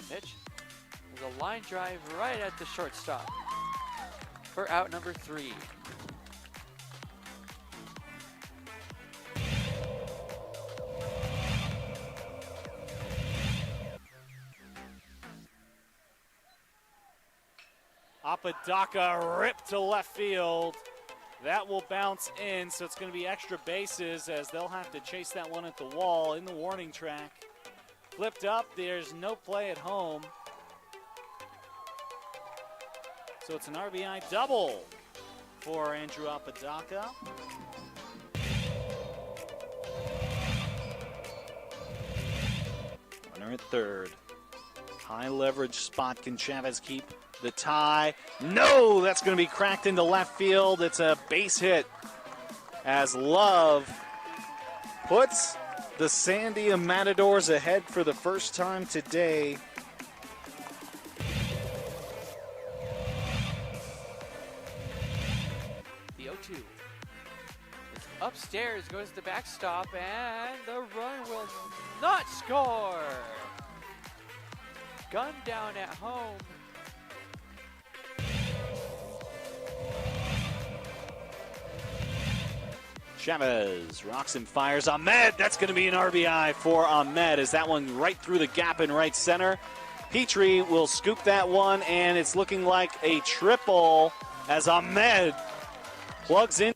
Mitch, there's a line drive right at the shortstop for out number 3. Apodaca ripped to left field. That will bounce in, so it's going to be extra bases as they'll have to chase that one at the wall in the warning track. Flipped up, there's no play at home. So it's an RBI double for Andrew Apodaca. Runner at third. High leverage spot. Can Chavez keep the tie? No, that's going to be cracked into left field. It's a base hit as Love puts the Sandia Matadors ahead for the first time today. The 0-2. It's upstairs, goes the backstop, and the run will not score. Gun down at home. Chavez rocks and fires. Ahmed, that's going to be an RBI for Ahmed as that one right through the gap in right center. Petrie will scoop that one, and it's looking like a triple as Ahmed plugs in.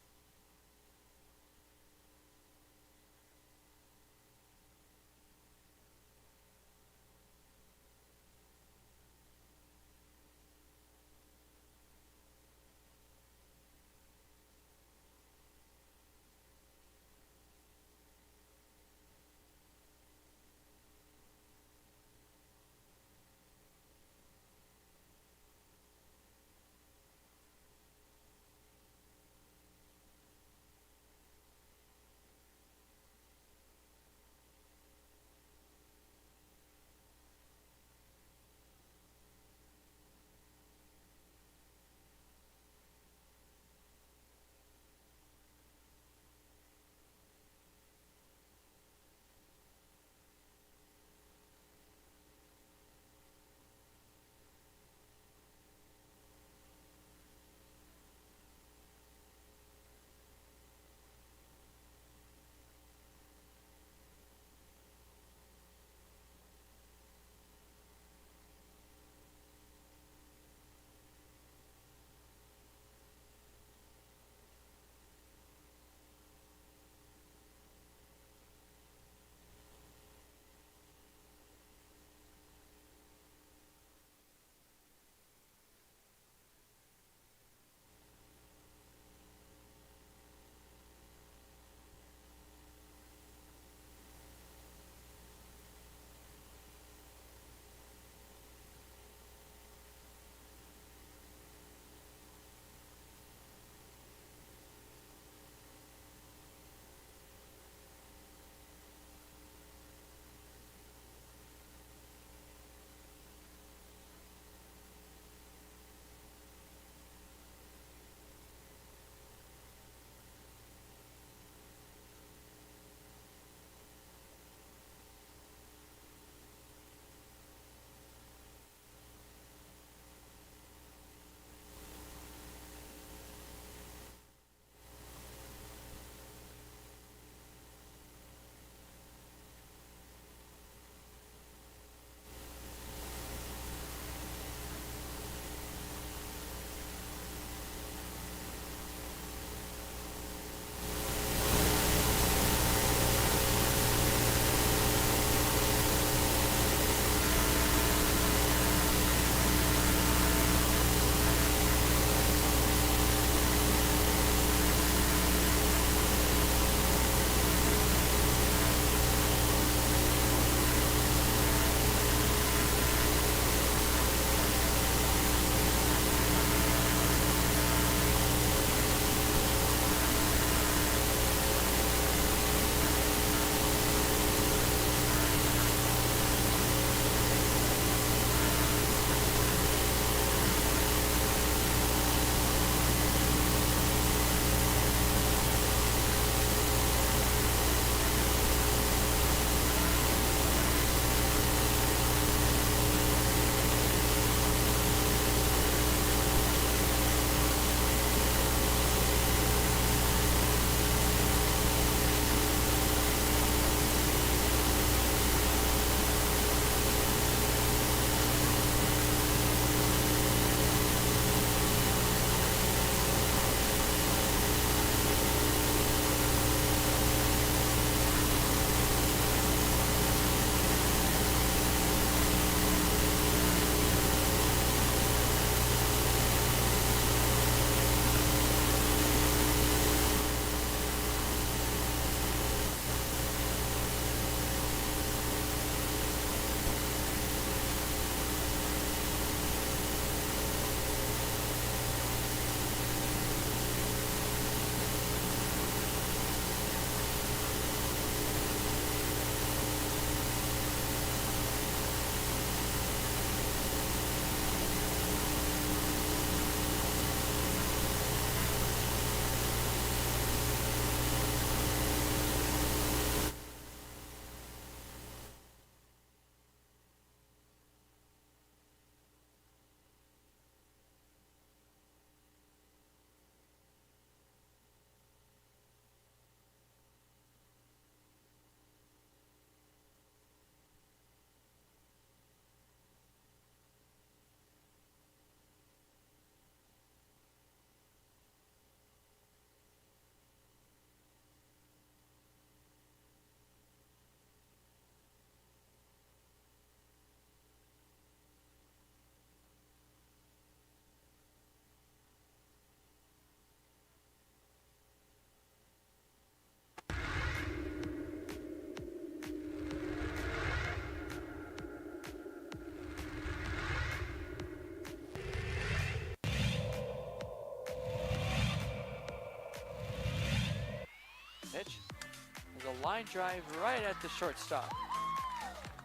a line drive right at the shortstop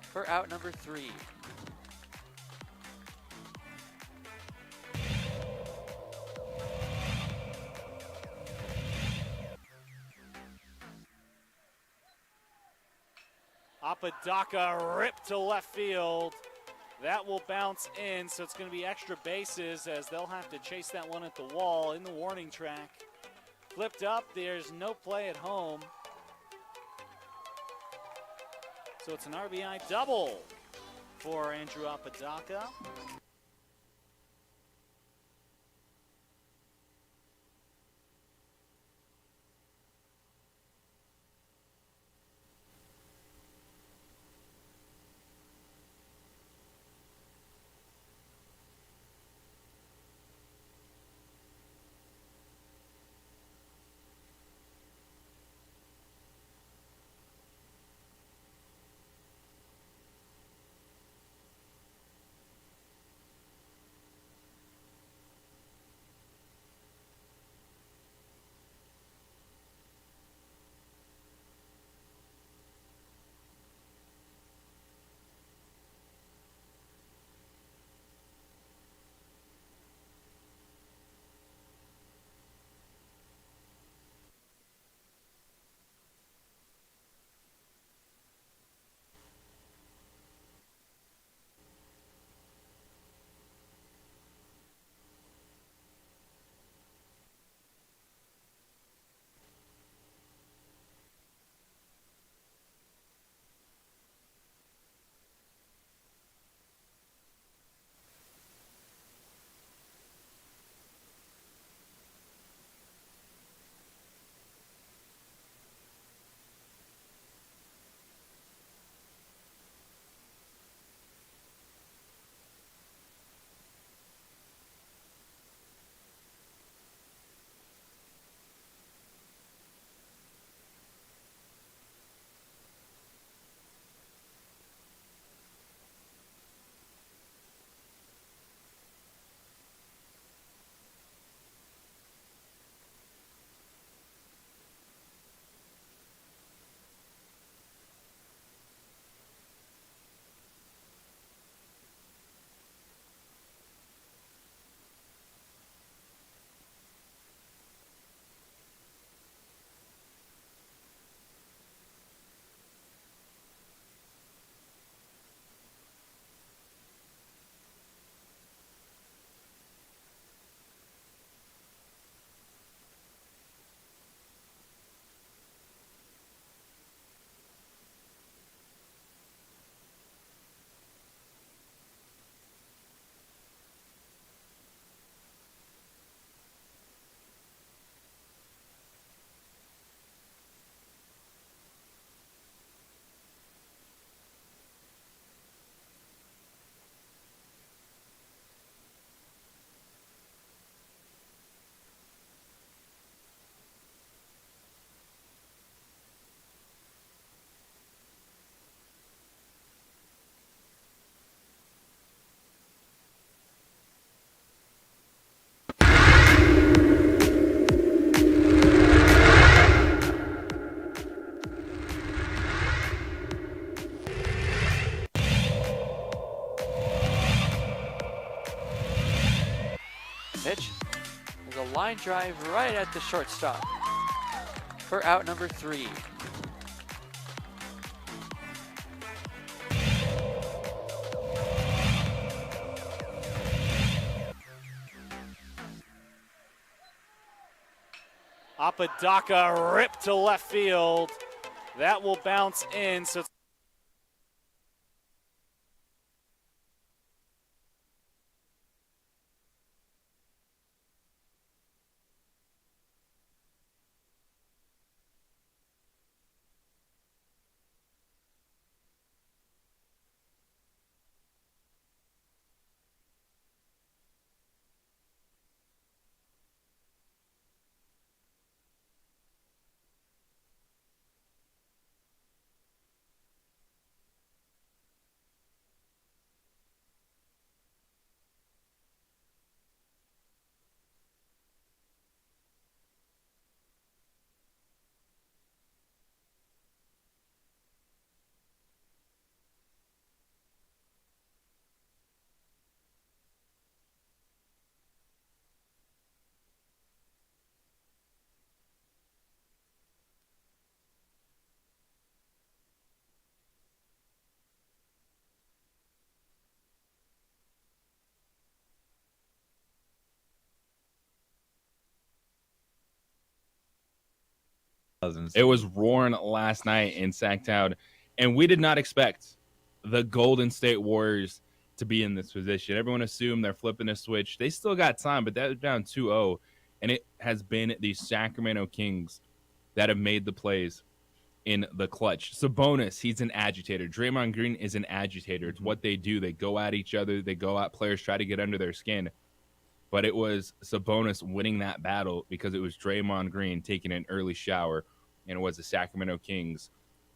for out number 3. Apodaca ripped to left field. That will bounce in, so it's going to be extra bases as they'll have to chase that one at the wall in the warning track. Flipped up, there's no play at home. So it's an RBI double for Andrew Apodaca. Pitch is a line drive right at the shortstop for out number 3. Apodaca ripped to left field. That will bounce in, so it's It was roaring last night in Sacktown, and we did not expect the Golden State Warriors to be in this position. Everyone assumed they're flipping a switch. They still got time, but they're down 2-0, and it has been the Sacramento Kings that have made the plays in the clutch. Sabonis, he's an agitator. Draymond Green is an agitator. It's what they do. They go at each other. They go at players, try to get under their skin. But it was Sabonis winning that battle because it was Draymond Green taking an early shower, and it was the Sacramento Kings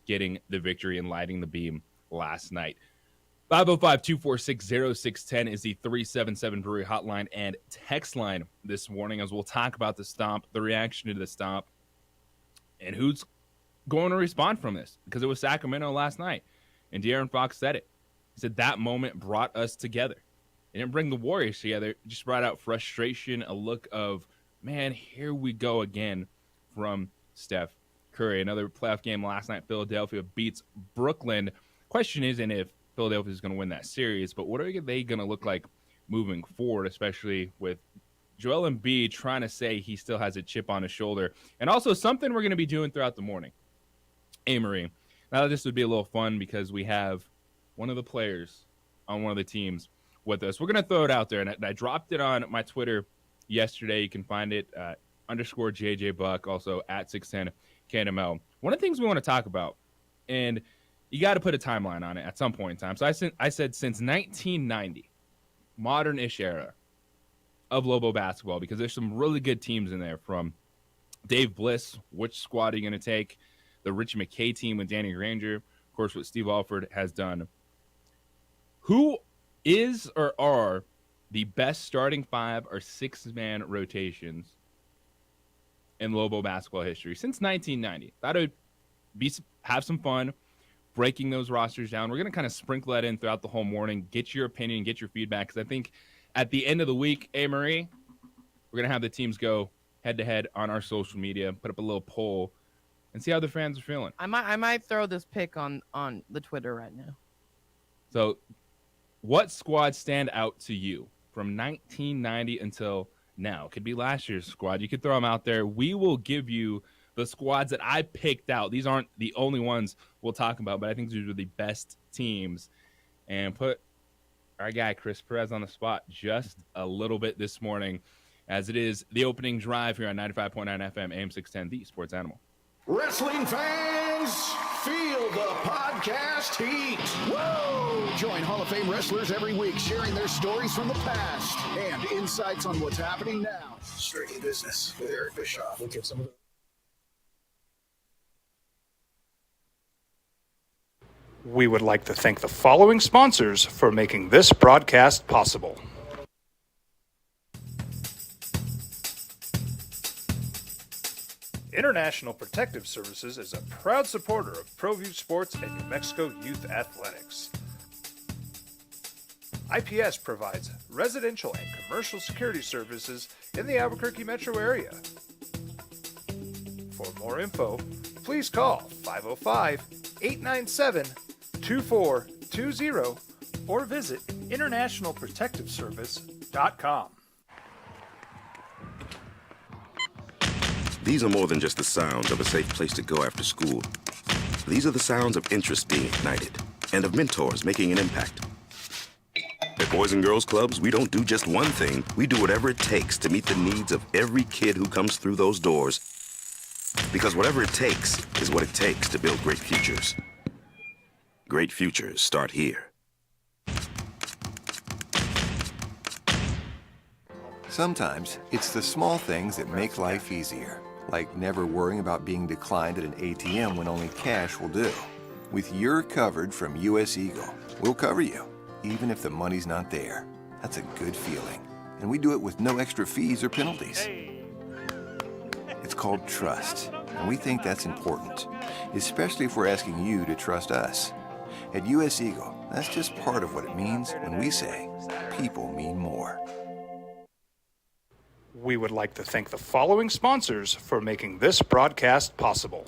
getting the victory and lighting the beam last night. 505-246-0610 is the 377 Brewery hotline and text line this morning, as we'll talk about the stomp, the reaction to the stomp, and who's going to respond from this, because it was Sacramento last night. And De'Aaron Fox said it. He said that moment brought us together. It didn't bring the Warriors together. It just brought out frustration, a look of, man, here we go again from Steph Curry. Another playoff game last night. Philadelphia beats Brooklyn. Question isn't if Philadelphia is going to win that series, but what are they going to look like moving forward, especially with Joel Embiid trying to say he still has a chip on his shoulder. And also something we're going to be doing throughout the morning. Marie. Now this would be a little fun because we have one of the players on one of the teams with us. We're going to throw it out there, and I dropped it on my Twitter yesterday. You can find it _ JJ Buck, also at 610 KNML. One of the things we want to talk about, and you got to put a timeline on it at some point in time. So I said since 1990, modern-ish era of Lobo basketball, because there's some really good teams in there, from Dave Bliss, which squad are you going to take? The Richie McKay team with Danny Granger, of course, what Steve Alford has done. Who is or are the best starting 5 or 6-man rotations in Lobo basketball history since 1990? That would be have some fun breaking those rosters down. We're going to kind of sprinkle that in throughout the whole morning, get your opinion, get your feedback, because I think at the end of the week, Marie, we're going to have the teams go head-to-head on our social media, put up a little poll, and see how the fans are feeling. I might throw this pick on the Twitter right now. So what squads stand out to you from 1990 until now? It could be last year's squad. You could throw them out there. We will give you the squads that I picked out. These aren't the only ones we'll talk about, but I think these are the best teams. And put our guy Chris Perez on the spot just a little bit this morning, as it is the opening drive here on 95.9 FM, AM 610, the Sports Animal. Wrestling fans, feel the podcast heat. Woo! Join Hall of Fame wrestlers every week, sharing their stories from the past and insights on what's happening now. Straight Business with Eric Bischoff. Look at some of the... We would like to thank the following sponsors for making this broadcast possible. International Protective Services is a proud supporter of ProView Sports and New Mexico Youth Athletics. IPS provides residential and commercial security services in the Albuquerque metro area. For more info, please call 505-897-2420 or visit internationalprotectiveservice.com. These are more than just the sounds of a safe place to go after school. These are the sounds of interest being ignited and of mentors making an impact. At Boys and Girls Clubs, we don't do just one thing. We do whatever it takes to meet the needs of every kid who comes through those doors. Because whatever it takes is what it takes to build great futures. Great futures start here. Sometimes it's the small things that make life easier, like never worrying about being declined at an ATM when only cash will do. With You're Covered from US Eagle, we'll cover you, even if the money's not there. That's a good feeling. And we do it with no extra fees or penalties. It's called trust, and we think that's important, especially if we're asking you to trust us. At US Eagle, that's just part of what it means when we say people mean more. We would like to thank the following sponsors for making this broadcast possible.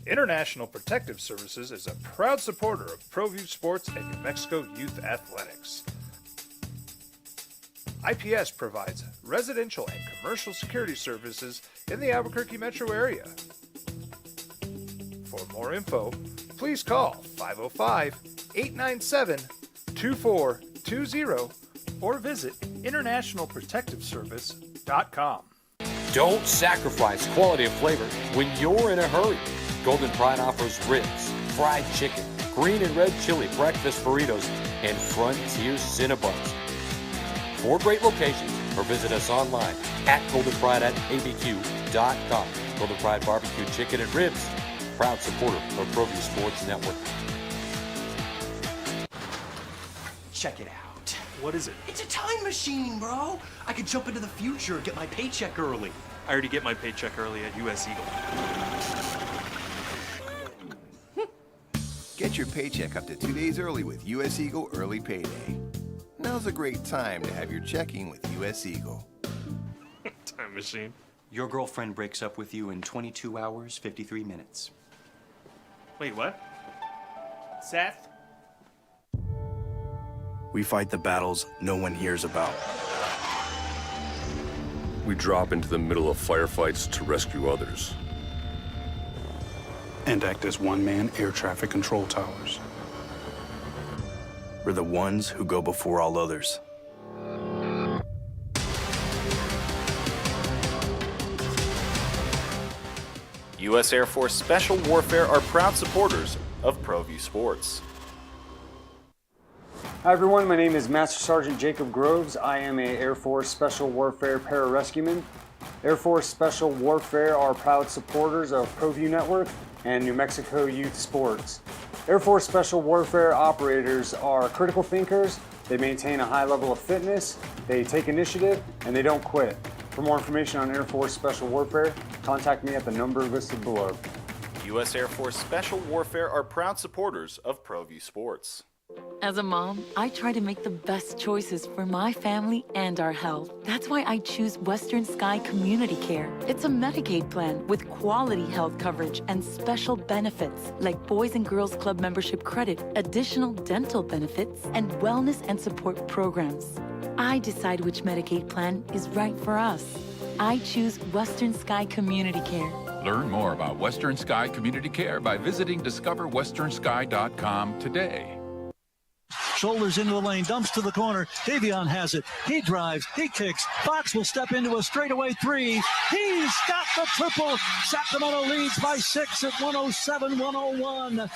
International Protective Services is a proud supporter of ProView Sports and New Mexico Youth Athletics. IPS provides residential and commercial security services in the Albuquerque metro area. For more info, please call 505-897-2420 or visit internationalprotectiveservice.com. Don't sacrifice quality and flavor when you're in a hurry. Golden Pride offers ribs, fried chicken, green and red chili breakfast burritos, and Frontier Cinnabons. 4 great locations, or visit us online at goldenpride@abq.com. Golden Pride Barbecue Chicken and Ribs, proud supporter of ProView Sports Network. Check it out. What is it? It's a time machine, bro. I could jump into the future and get my paycheck early. I already get my paycheck early at US Eagle. Get your paycheck up to 2 days early with US Eagle Early Payday. Now's a great time to have your checking with US Eagle. Time machine. Your girlfriend breaks up with you in 22 hours, 53 minutes. Wait, what? Seth? We fight the battles no one hears about. We drop into the middle of firefights to rescue others. And act as one-man air traffic control towers. We're the ones who go before all others. U.S. Air Force Special Warfare are proud supporters of ProView Sports. Hi everyone, my name is Master Sergeant Jacob Groves. I am a Air Force Special Warfare pararescueman. Air Force Special Warfare are proud supporters of ProView Network and New Mexico Youth Sports. Air Force Special Warfare operators are critical thinkers. They maintain a high level of fitness, they take initiative, and they don't quit. For more information on Air Force Special Warfare, contact me at the number listed below. U.S. Air Force Special Warfare are proud supporters of ProView Sports. As a mom, I try to make the best choices for my family and our health. That's why I choose Western Sky Community Care. It's a Medicaid plan with quality health coverage and special benefits like Boys and Girls Club membership credit, additional dental benefits, and wellness and support programs. I decide which Medicaid plan is right for us. I choose Western Sky Community Care. Learn more about Western Sky Community Care by visiting discoverwesternsky.com today. Shoulders into the lane, dumps to the corner. Davion has it. He drives. He kicks. Fox will step into a straightaway 3. He's got the triple. Sacramento leads by 6 at 107-101.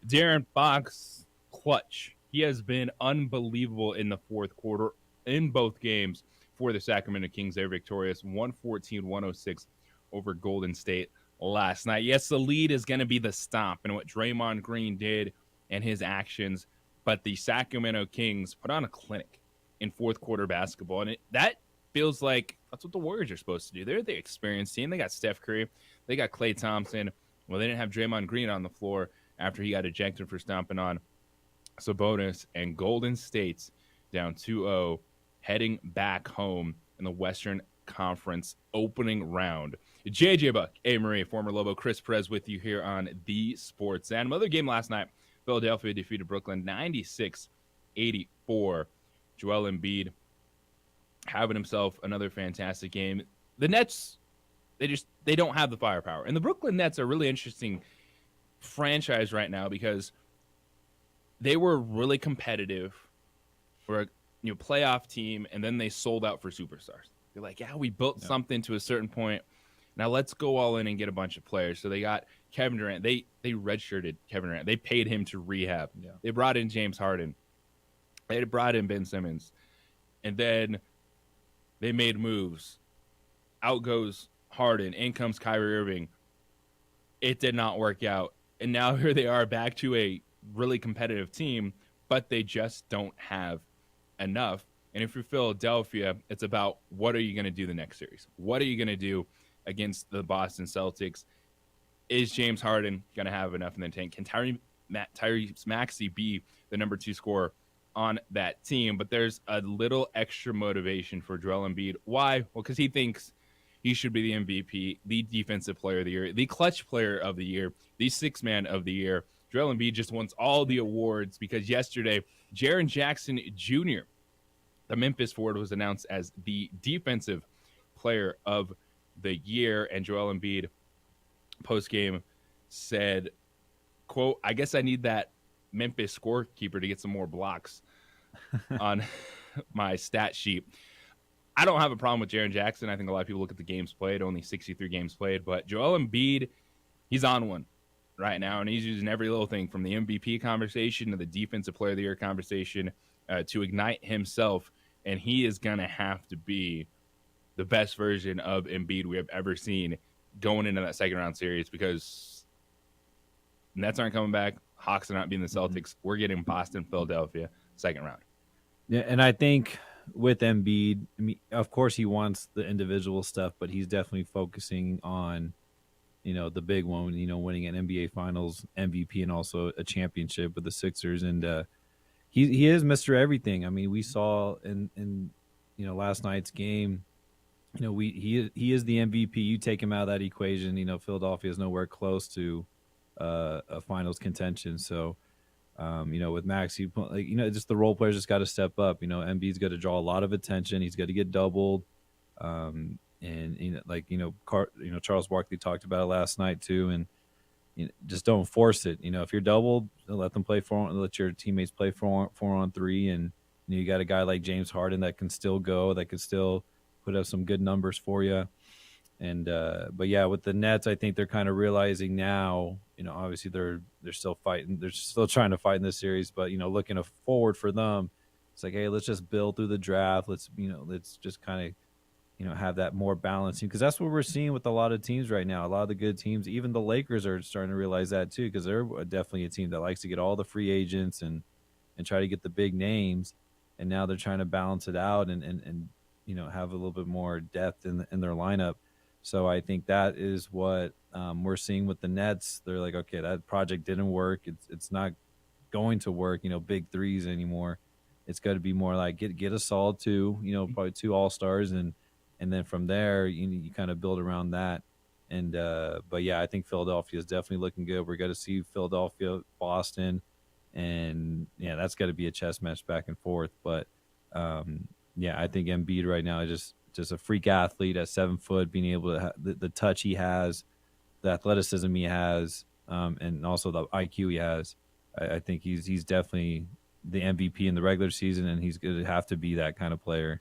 Darren Fox, clutch. He has been unbelievable in the fourth quarter in both games for the Sacramento Kings. They're victorious 114-106 over Golden State last night. Yes, the lead is going to be the stop and what Draymond Green did and his actions, but the Sacramento Kings put on a clinic in fourth quarter basketball, and that feels like that's what the Warriors are supposed to do. They're the experienced team. They got Steph Curry. They got Klay Thompson. Well, they didn't have Draymond Green on the floor after he got ejected for stomping on Sabonis, and Golden State's down 2-0, heading back home in the Western Conference opening round. JJ Buck, A. Marie, former Lobo, Chris Perez with you here on The Sports and another game last night. Philadelphia defeated Brooklyn 96-84. Joel Embiid having himself another fantastic game. The Nets, they don't have the firepower. And the Brooklyn Nets are a really interesting franchise right now because they were really competitive for a playoff team, and then they sold out for superstars. They're like, yeah, we built something to a certain point. Now let's go all in and get a bunch of players. So they got Kevin Durant. They redshirted Kevin Durant. They paid him to rehab. Yeah. They brought in James Harden. They brought in Ben Simmons. And then they made moves. Out goes Harden. In comes Kyrie Irving. It did not work out. And now here they are back to a really competitive team, but they just don't have enough. And if you're Philadelphia, it's about what are you going to do the next series? What are you going to do against the Boston Celtics? Is James Harden going to have enough in the tank? Can Tyrese Maxey be the number 2 scorer on that team? But there's a little extra motivation for Joel Embiid. Why? Well, because he thinks he should be the MVP, the defensive player of the year, the clutch player of the year, the sixth man of the year. Joel Embiid just wants all the awards because yesterday, Jaren Jackson Jr. the Memphis forward was announced as the defensive player of the year, and Joel Embiid post-game said, quote, "I guess I need that Memphis scorekeeper to get some more blocks on my stat sheet." I don't have a problem with Jaren Jackson. I think a lot of people look at the games played, only 63 games played, but Joel Embiid, he's on one right now, and he's using every little thing from the MVP conversation to the Defensive Player of the Year conversation to ignite himself, and he is going to have to be the best version of Embiid we have ever seen going into that second-round series, because Nets aren't coming back, Hawks are not beating the Celtics. We're getting Boston, Philadelphia, second round. Yeah, and I think with Embiid, I mean, of course he wants the individual stuff, but he's definitely focusing on, the big one, winning an NBA Finals MVP and also a championship with the Sixers. And he is Mr. Everything. I mean, we saw in last night's game, he is the MVP. You take him out of that equation, Philadelphia is nowhere close to a finals contention. So, with Max, just the role players just got to step up. Embiid's got to draw a lot of attention. He's got to get doubled. And Charles Barkley talked about it last night too. And just don't force it. If you're doubled, let them play let your teammates play 4-on-3. And you got a guy like James Harden that can still go, that could still put up some good numbers for you. And but yeah, with the Nets, I think they're kind of realizing now, obviously they're still fighting, they're still trying to fight in this series, but looking forward for them, it's like, hey, let's just build through the draft. Let's just kind of have that more balancing, because that's what we're seeing with a lot of teams right now. A lot of the good teams, even the Lakers, are starting to realize that too, because they're definitely a team that likes to get all the free agents and try to get the big names, and now they're trying to balance it out and have a little bit more depth in their lineup. So I think that is what we're seeing with the Nets. They're like, okay, that project didn't work. It's not going to work, big threes anymore. It's got to be more like get a solid two, probably two all-stars, and then from there you kind of build around that. And but yeah, I think Philadelphia is definitely looking good. We're going to see Philadelphia, Boston, and yeah, that's got to be a chess match back and forth. But yeah, I think Embiid right now is just a freak athlete at 7 foot, being able to have the touch he has, the athleticism he has, and also the IQ he has. I think he's definitely the MVP in the regular season, and he's going to have to be that kind of player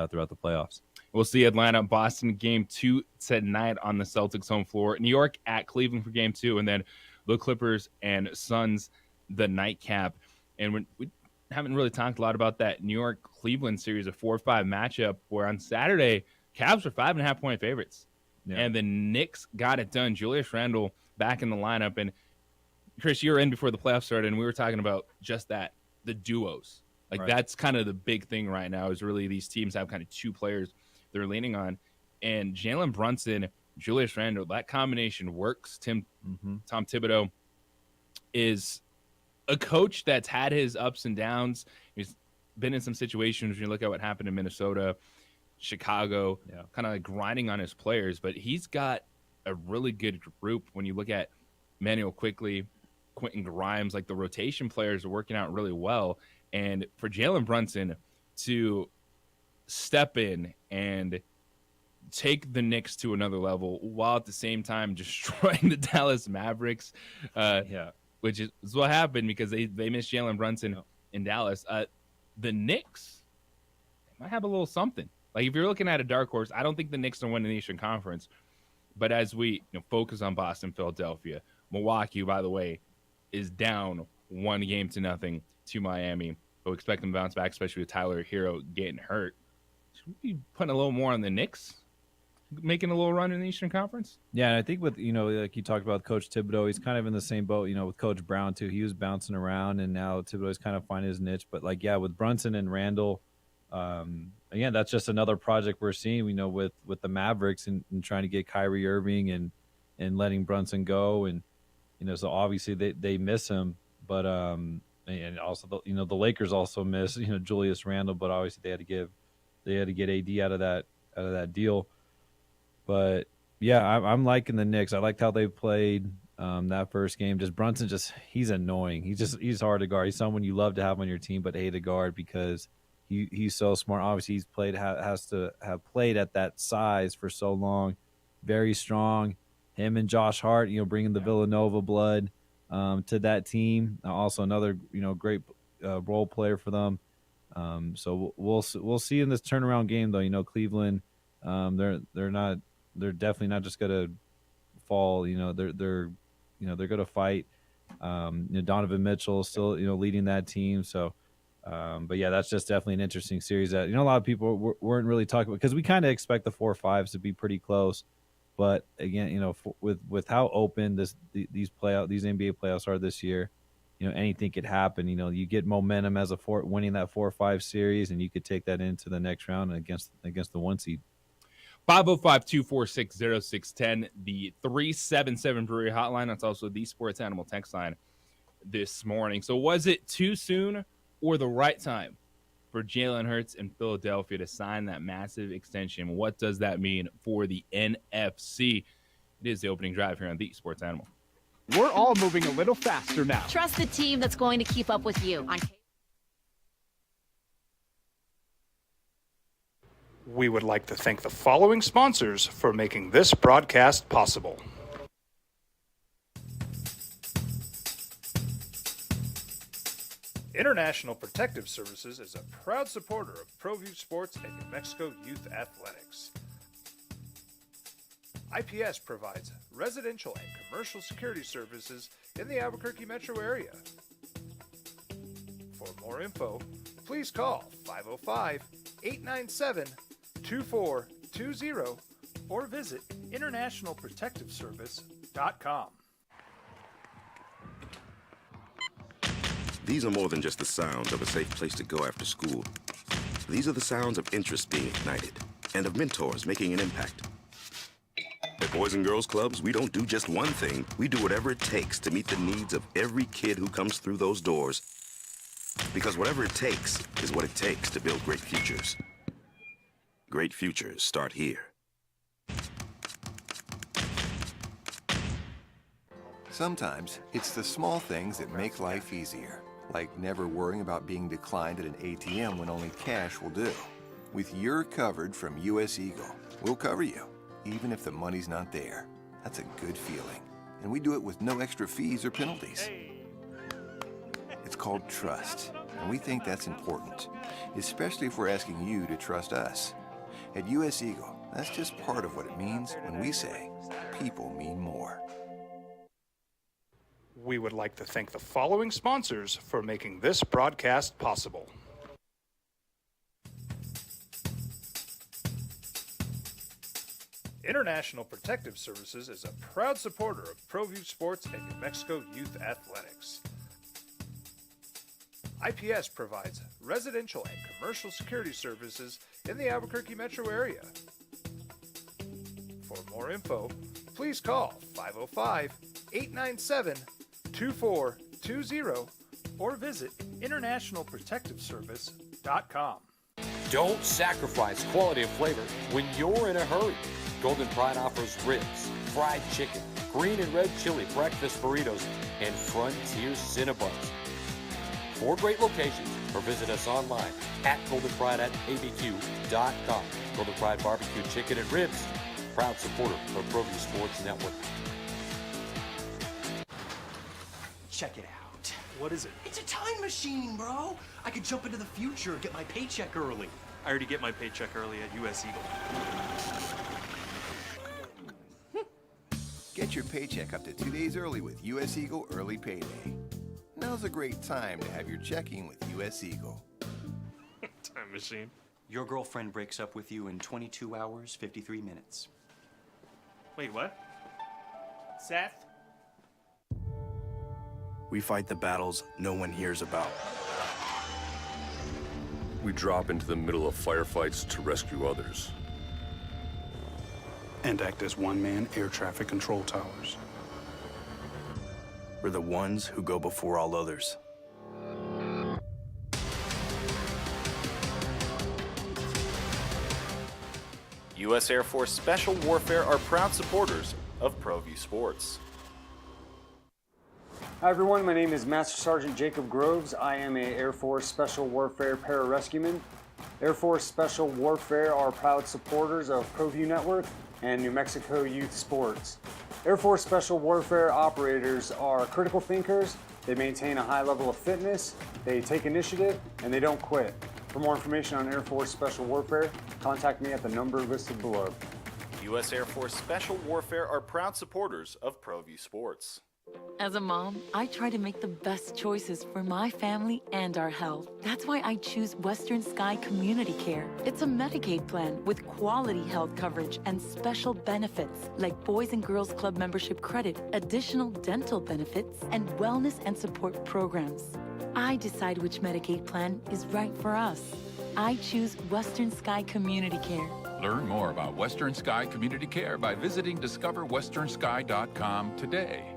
throughout the playoffs. We'll see Atlanta, Boston game 2 tonight on the Celtics home floor. New York at Cleveland for game 2, and then the Clippers and Suns the nightcap. And we haven't really talked a lot about that New York-Cleveland series, a 4-5 matchup, where on Saturday, Cavs were 5.5-point favorites. Yeah. And the Knicks got it done. Julius Randle back in the lineup. And, Chris, you were in before the playoffs started, and we were talking about just that, the duos. Like, That's kind of the big thing right now, is really these teams have kind of two players they're leaning on. And Jalen Brunson, Julius Randle, that combination works. Tom Thibodeau is a coach that's had his ups and downs. He's been in some situations when you look at what happened in Minnesota, Chicago, kind of like grinding on his players, but he's got a really good group. When you look at Manuel Quickley, Quentin Grimes, like the rotation players are working out really well. And for Jalen Brunson to step in and take the Knicks to another level while at the same time destroying the Dallas Mavericks, which is what happened because they missed Jalen Brunson in Dallas. The Knicks might have a little something. Like, if you're looking at a dark horse, I don't think the Knicks are winning the Eastern Conference. But as we focus on Boston, Philadelphia, Milwaukee, by the way, is down 1-0 to Miami. But we expect them to bounce back, especially with Tyler Hero getting hurt. Should we be putting a little more on the Knicks, making a little run in the Eastern Conference? Yeah, and I think with, like you talked about Coach Thibodeau, he's kind of in the same boat, with Coach Brown too. He was bouncing around, and now Thibodeau's kind of finding his niche. But, with Brunson and Randle, again, that's just another project we're seeing, with the Mavericks and trying to get Kyrie Irving and letting Brunson go. And, so obviously they miss him. But, and also, the Lakers also miss, Julius Randle, but obviously they had to get AD out of that deal. But yeah, I'm liking the Knicks. I liked how they played that first game. Just Brunson, he's annoying. He's hard to guard. He's someone you love to have on your team, but hate to guard because he's so smart. Obviously, he's played has to have played at that size for so long. Very strong. Him and Josh Hart, bringing the Villanova blood to that team. Also another great role player for them. So we'll see in this turnaround game though. Cleveland, they're definitely not just gonna fall. They're gonna fight. Donovan Mitchell is still leading that team. So, but yeah, that's just definitely an interesting series that a lot of people weren't really talking about, because we kind of expect the 4-5s to be pretty close. But again, with how open these NBA playoffs are this year, anything could happen. You get momentum as winning that 4-5 series, and you could take that into the next round against the 1 seed. 505-246-0610, the 377 Brewery hotline. That's also the Sports Animal text line this morning. So was it too soon or the right time for Jalen Hurts in Philadelphia to sign that massive extension? What does that mean for the NFC? It is the opening drive here on the Sports Animal. We're all moving a little faster now. Trust the team that's going to keep up with you. We would like to thank the following sponsors for making this broadcast possible. International Protective Services is a proud supporter of ProView Sports and New Mexico Youth Athletics. IPS provides residential and commercial security services in the Albuquerque metro area. For more info, please call 505-897-2420 or visit internationalprotectiveservice.com. These are more than just the sounds of a safe place to go after school. These are the sounds of interest being ignited and of mentors making an impact. At Boys and Girls Clubs, we don't do just one thing. We do whatever it takes to meet the needs of every kid who comes through those doors. Because whatever it takes is what it takes to build great futures. Great futures start here. Sometimes it's the small things that make life easier, like never worrying about being declined at an ATM when only cash will do. With your covered from US Eagle, we'll cover you, even if the money's not there. That's a good feeling. And we do it with no extra fees or penalties. It's called trust, and we think that's important, especially if we're asking you to trust us. At US Eagle, that's just part of what it means when we say people mean more. We would like to thank the following sponsors for making this broadcast possible. International Protective Services is a proud supporter of ProView Sports and New Mexico Youth Athletics. IPS provides residential and commercial security services in the Albuquerque metro area. For more info, please call 505-897-2420 or visit internationalprotectiveservice.com. Don't sacrifice quality of flavor when you're in a hurry. Golden Pride offers ribs, fried chicken, green and red chili breakfast burritos, and Frontier Cinnabons. 4 great locations, or visit us online at goldenpride@abq.com. Golden Pride Barbecue Chicken and Ribs, proud supporter of ProView Sports Network. Check it out. What is it? It's a time machine, bro. I could jump into the future, get my paycheck early. I already get my paycheck early at US Eagle. Get your paycheck up to 2 days early with US Eagle Early Payday. Now's a great time to have your checking with US Eagle. Time machine. Your girlfriend breaks up with you in 22 hours, 53 minutes. Wait, what? Seth? We fight the battles no one hears about. We drop into the middle of firefights to rescue others. And act as one-man air traffic control towers. We're the ones who go before all others. U.S. Air Force Special Warfare are proud supporters of ProView Sports. Hi everyone, my name is Master Sergeant Jacob Groves. I am a Air Force Special Warfare Pararescueman. Air Force Special Warfare are proud supporters of ProView Network and New Mexico Youth Sports. Air Force Special Warfare operators are critical thinkers. They maintain a high level of fitness, they take initiative, and they don't quit. For more information on Air Force Special Warfare, contact me at the number listed below. U.S. Air Force Special Warfare are proud supporters of ProView Sports. As a mom, I try to make the best choices for my family and our health. That's why I choose Western Sky Community Care. It's a Medicaid plan with quality health coverage and special benefits like Boys and Girls Club membership credit, additional dental benefits, and wellness and support programs. I decide which Medicaid plan is right for us. I choose Western Sky Community Care. Learn more about Western Sky Community Care by visiting discoverwesternsky.com today.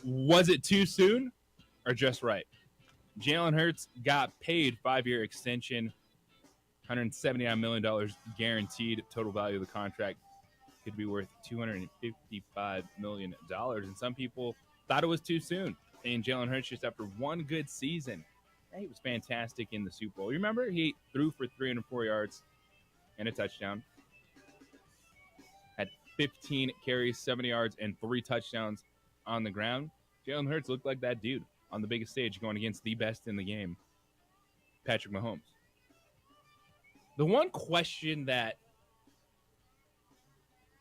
Was it too soon or just right? Jalen Hurts got paid 5-year extension, $179 million guaranteed. Total value of the contract could be worth $255 million. And some people thought it was too soon. And Jalen Hurts, just after one good season, he was fantastic in the Super Bowl. You remember? He threw for 304 yards and a touchdown. Had 15 carries, 70 yards, and 3 touchdowns on the ground. Jalen Hurts looked like that dude on the biggest stage going against the best in the game, Patrick Mahomes. The one question that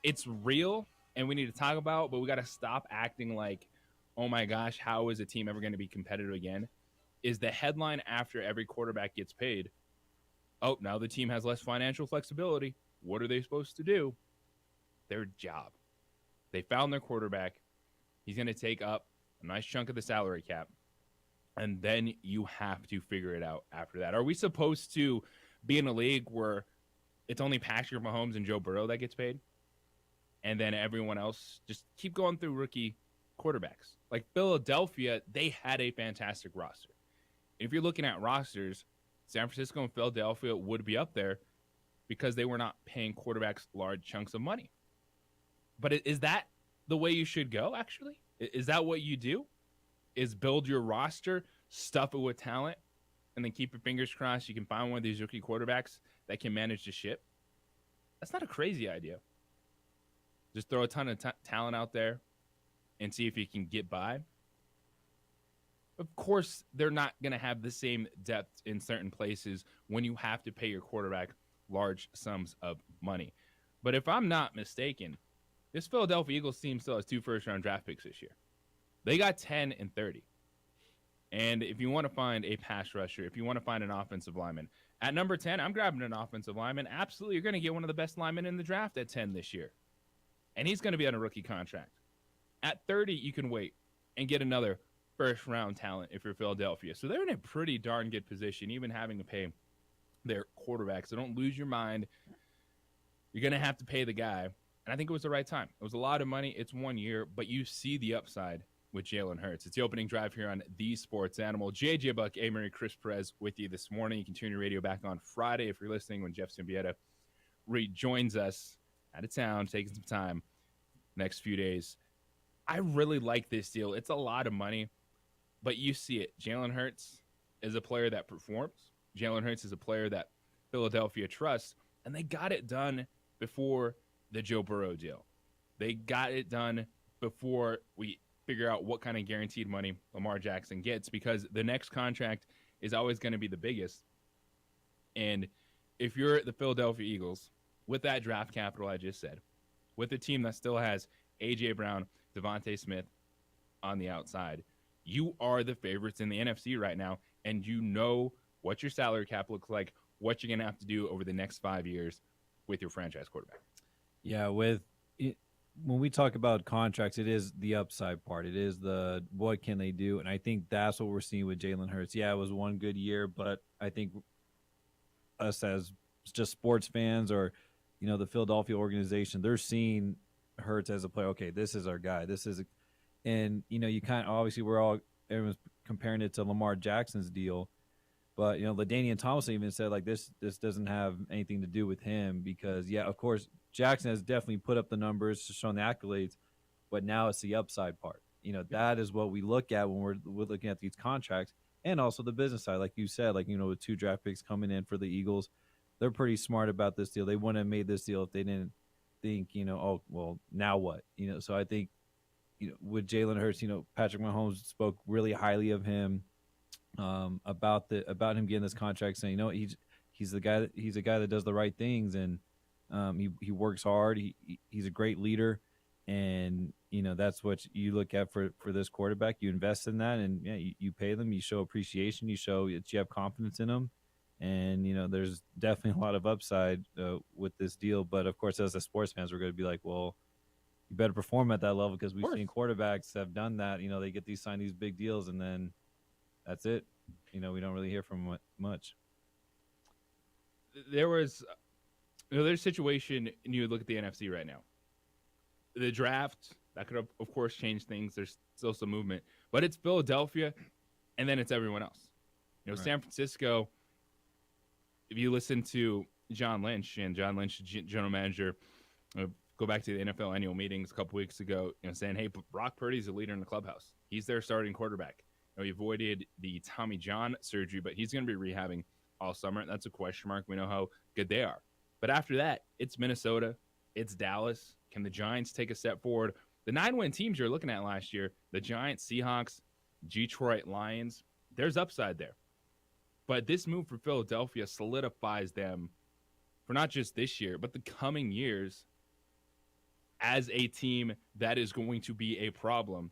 it's real and we need to talk about, but we got to stop acting like, oh my gosh, how is a team ever going to be competitive again, is the headline after every quarterback gets paid. Oh, now the team has less financial flexibility. What are they supposed to do? Their job. They found their quarterback. He's going to take up a nice chunk of the salary cap, and then you have to figure it out after that. Are we supposed to be in a league where it's only Patrick Mahomes and Joe Burrow that gets paid, and then everyone else just keep going through rookie quarterbacks? Like Philadelphia, they had a fantastic roster. If you're looking at rosters, San Francisco and Philadelphia would be up there because they were not paying quarterbacks large chunks of money. But is that the way you should go, actually? Is that what you do? Is build your roster, stuff it with talent, and then keep your fingers crossed you can find one of these rookie quarterbacks that can manage the ship? That's not a crazy idea. Just throw a ton of talent out there and see if you can get by. Of course, they're not going to have the same depth in certain places when you have to pay your quarterback large sums of money. But if I'm not mistaken, this Philadelphia Eagles team still has 2 first-round draft picks this year. They got 10 and 30. And if you want to find a pass rusher, if you want to find an offensive lineman, at number 10, I'm grabbing an offensive lineman. Absolutely, you're going to get one of the best linemen in the draft at 10 this year. And he's going to be on a rookie contract. At 30, you can wait and get another first-round talent if you're Philadelphia. So they're in a pretty darn good position, even having to pay their quarterback. So don't lose your mind. You're going to have to pay the guy. And I think it was the right time. It was a lot of money. It's 1 year, but you see the upside with Jalen Hurts. It's the opening drive here on The Sports Animal. JJ Buck, A. Chris Perez with you this morning. You can turn your radio back on Friday if you're listening when Jeff Simbieta rejoins us out of town, taking some time next few days. I really like this deal. It's a lot of money, but you see it. Jalen Hurts is a player that performs. Jalen Hurts is a player that Philadelphia trusts, and they got it done before the Joe Burrow deal. They got it done before we figure out what kind of guaranteed money Lamar Jackson gets, because the next contract is always going to be the biggest. And if you're the Philadelphia Eagles, with that draft capital I just said, with a team that still has A.J. Brown, Devontae Smith on the outside, you are the favorites in the NFC right now, and you know what your salary cap looks like, what you're going to have to do over the next 5 years with your franchise quarterback. Yeah, when we talk about contracts, it is the upside part. It is the what can they do, and I think that's what we're seeing with Jalen Hurts. Yeah, it was one good year, but I think us as just sports fans or, you know, the Philadelphia organization, they're seeing Hurts as a player. Okay, this is our guy. And, you know, you kind of, obviously everyone's comparing it to Lamar Jackson's deal. But, you know, LaDainian Tomlinson even said, like, this doesn't have anything to do with him because, yeah, of course, Jackson has definitely put up the numbers, shown the accolades, but now it's the upside part. that is what we look at when we're looking at these contracts, and also the business side. Like you said, with 2 draft picks coming in for the Eagles, they're pretty smart about this deal. They wouldn't have made this deal if they didn't think, oh, well, now what? So I think, with Jalen Hurts, Patrick Mahomes spoke really highly of him, about him getting this contract, saying, he's a guy that does the right things, and he works hard. He's a great leader, and that's what you look at for this quarterback. You invest in that, and you pay them. You show appreciation. You show that you have confidence in them, and there's definitely a lot of upside with this deal. But of course, as a sports fans, we're going to be like, well, you better perform at that level, because we've seen quarterbacks have done that. They get signed these big deals, and then that's it. We don't really hear from much. There's a situation, and you look at the NFC right now. The draft, that could, of course, change things. There's still some movement. But it's Philadelphia, and then it's everyone else. Right. San Francisco, if you listen to John Lynch, and John Lynch, general manager, go back to the NFL annual meetings a couple weeks ago, saying, hey, Brock Purdy's a leader in the clubhouse. He's their starting quarterback. He avoided the Tommy John surgery, but he's going to be rehabbing all summer. That's a question mark. We know how good they are. But after that, it's Minnesota. It's Dallas. Can the Giants take a step forward? The 9-win teams you're looking at last year, the Giants, Seahawks, Detroit Lions, there's upside there. But this move for Philadelphia solidifies them for not just this year, but the coming years as a team that is going to be a problem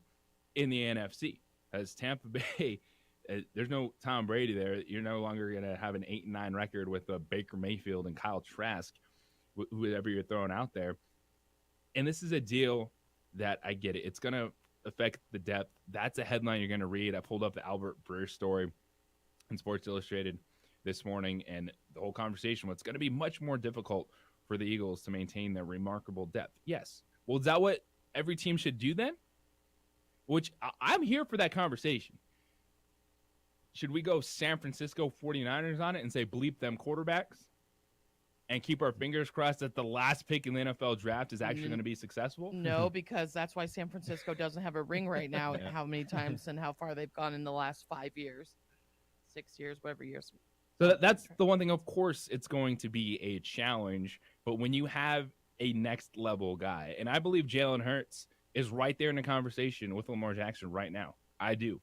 in the NFC. As Tampa Bay, there's no Tom Brady there. You're no longer going to have an 8-9 record with Baker Mayfield and Kyle Trask, whoever you're throwing out there. And this is a deal that, I get it, it's going to affect the depth. That's a headline you're going to read. I pulled up the Albert Breer story in Sports Illustrated this morning, and the whole conversation was, it's going to be much more difficult for the Eagles to maintain their remarkable depth. Yes. Well, is that what every team should do then? Which I'm here for that conversation. Should we go San Francisco 49ers on it and say bleep them quarterbacks and keep our fingers crossed that the last pick in the NFL draft is actually going to be successful? No, because that's why San Francisco doesn't have a ring right now. Yeah. How many times and how far they've gone in the last 5 years, 6 years, whatever years. So that's the one thing. Of course, it's going to be a challenge, but when you have a next level guy, and I believe Jalen Hurts is right there in the conversation with Lamar Jackson right now. I do.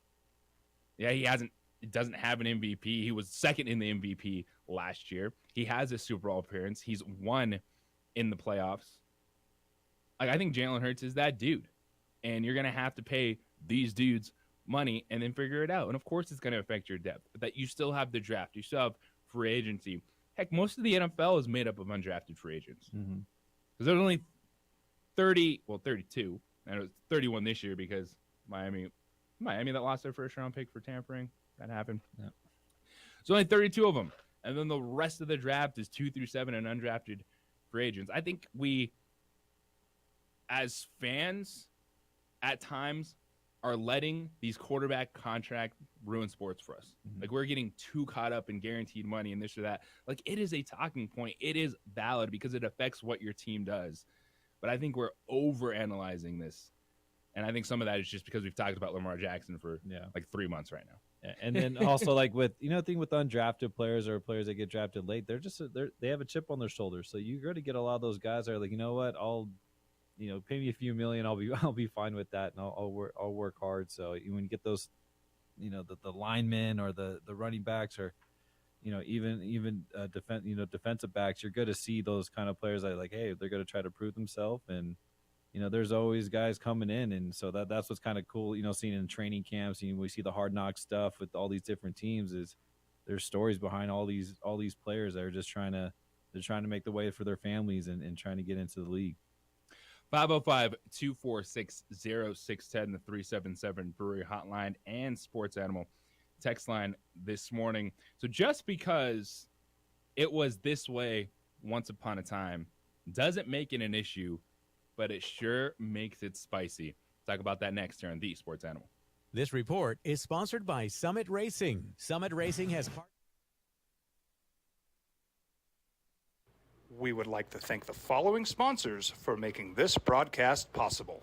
Yeah, he doesn't have an MVP. He was second in the MVP last year. He has a Super Bowl appearance. He's won in the playoffs. I think Jalen Hurts is that dude. And you're going to have to pay these dudes money and then figure it out. And of course it's going to affect your depth. But that you still have the draft. You still have free agency. Heck, most of the NFL is made up of undrafted free agents. Because there's only 32. And it was 31 this year because Miami that lost their first round pick for tampering. That happened. Yeah. So only 32 of them. And then the rest of the draft is 2 through 7 and undrafted free agents. I think we, as fans, at times are letting these quarterback contract ruin sports for us. Like, we're getting too caught up in guaranteed money and this or that. Like, it is a talking point. It is valid because it affects what your team does. But I think we're overanalyzing this. And I think some of that is just because we've talked about Lamar Jackson for like 3 months right now. And then also, like, with thing with undrafted players or players that get drafted late, they have a chip on their shoulder. So you're going to get a lot of those guys that are like, you know what, I'll pay me a few million, I'll be fine with that, and I'll work hard. So when you get those, the linemen or the running backs or even defensive backs, you're going to see those kind of players that are like, hey, they're going to try to prove themselves, and there's always guys coming in, and so that's what's kind of cool, seeing in training camps. We see the Hard Knock stuff with all these different teams. Is there's stories behind all these players that are just trying to make the way for their families and trying to get into the league. 505-246-0610, the 377 Brewery Hotline and Sports Animal text line this morning. So just because it was this way once upon a time doesn't make it an issue, but it sure makes it spicy. Talk about that next here on the Sports Animal. This report is sponsored by Summit Racing. Summit Racing has We would like to thank the following sponsors for making this broadcast possible.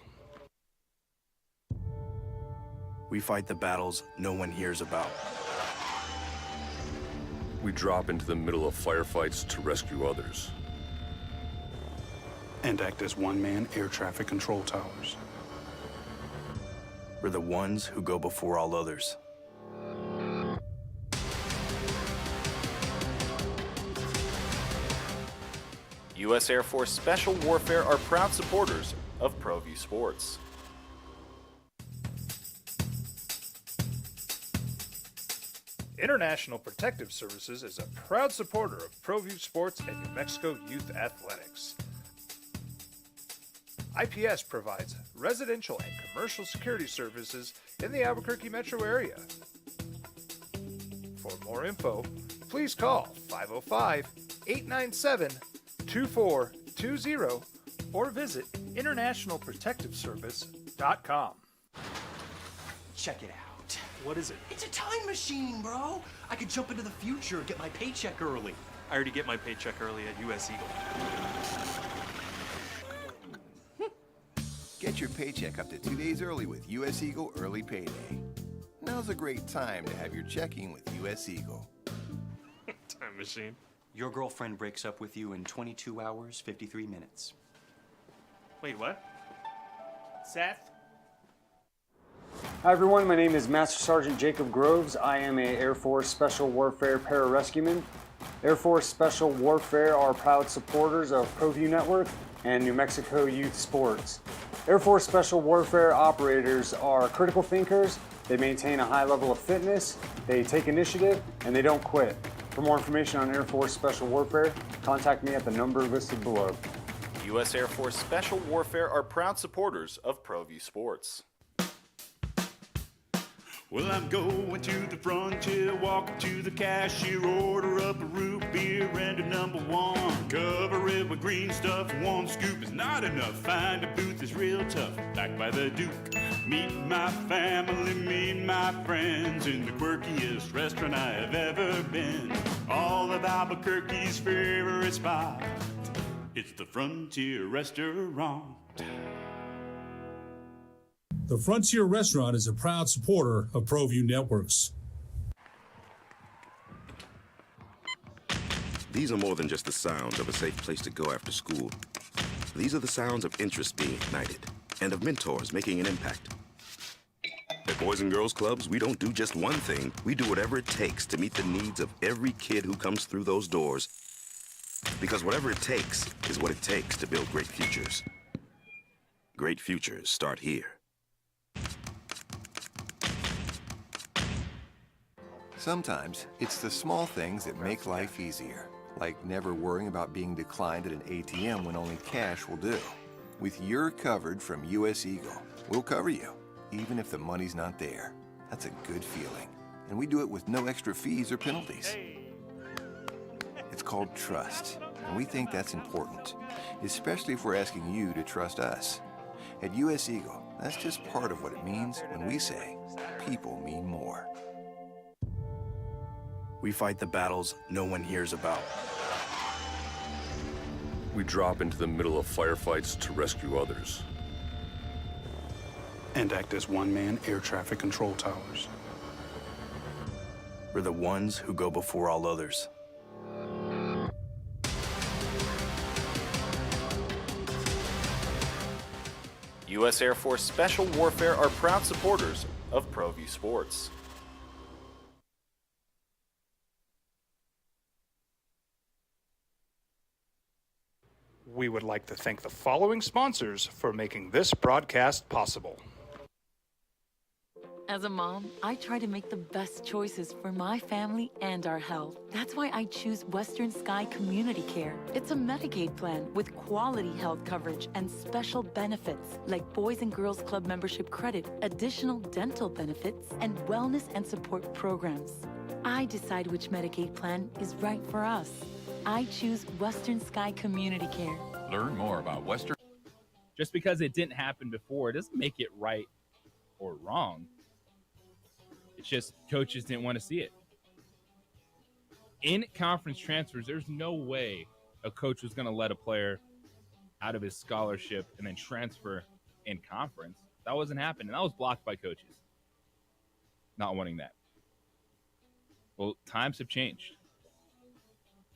We fight the battles no one hears about. We drop into the middle of firefights to rescue others. And act as one-man air traffic control towers. We're the ones who go before all others. U.S. Air Force Special Warfare are proud supporters of ProView Sports. International Protective Services is a proud supporter of ProView Sports and New Mexico Youth Athletics. IPS provides residential and commercial security services in the Albuquerque metro area. For more info, please call 505-897-2420 or visit internationalprotectiveservice.com. Check it out. What is it? It's a time machine, bro. I could jump into the future, get my paycheck early. I already get my paycheck early at US Eagle. Get your paycheck up to 2 days early with US Eagle Early Payday. Now's a great time to have your checking with US Eagle. Time machine. Your girlfriend breaks up with you in 22 hours, 53 minutes. Wait, what? Seth? Hi everyone, my name is Master Sergeant Jacob Groves. I am a Air Force Special Warfare Pararescueman. Air Force Special Warfare are proud supporters of ProView Network and New Mexico Youth Sports. Air Force Special Warfare operators are critical thinkers. They maintain a high level of fitness, they take initiative, and they don't quit. For more information on Air Force Special Warfare, contact me at the number listed below. U.S. Air Force Special Warfare are proud supporters of ProView Sports. Well, I'm going to the frontier, walking to the cashier, order up a root beer and a number one. Cover it with green stuff, one scoop is not enough. Find a booth is real tough, back by the Duke. Meet my family, meet my friends in the quirkiest restaurant I have ever been. All of Albuquerque's favorite spot, it's the Frontier Restaurant. The Frontier Restaurant is a proud supporter of ProView Networks. These are more than just the sounds of a safe place to go after school. These are the sounds of interest being ignited and of mentors making an impact. At Boys and Girls Clubs, we don't do just one thing. We do whatever it takes to meet the needs of every kid who comes through those doors. Because whatever it takes is what it takes to build great futures. Great futures start here. Sometimes it's the small things that make life easier, like never worrying about being declined at an ATM when only cash will do. With your covered from US Eagle, we'll cover you, even if the money's not there. That's a good feeling. And we do it with no extra fees or penalties. It's called trust, and we think that's important, especially if we're asking you to trust us. At US Eagle, that's just part of what it means when we say, people mean more. We fight the battles no one hears about. We drop into the middle of firefights to rescue others. And act as one-man air traffic control towers. We're the ones who go before all others. U.S. Air Force Special Warfare are proud supporters of ProView Sports. We would like to thank the following sponsors for making this broadcast possible. As a mom, I try to make the best choices for my family and our health. That's why I choose Western Sky Community Care. It's a Medicaid plan with quality health coverage and special benefits like Boys and Girls Club membership credit, additional dental benefits, and wellness and support programs. I decide which Medicaid plan is right for us. I choose Western Sky Community Care. Learn more about Western. Just because it didn't happen before, it doesn't make it right or wrong. It's just coaches didn't want to see it. In conference transfers, there's no way a coach was going to let a player out of his scholarship and then transfer in conference. That wasn't happening. That was blocked by coaches. not wanting that. Well, times have changed.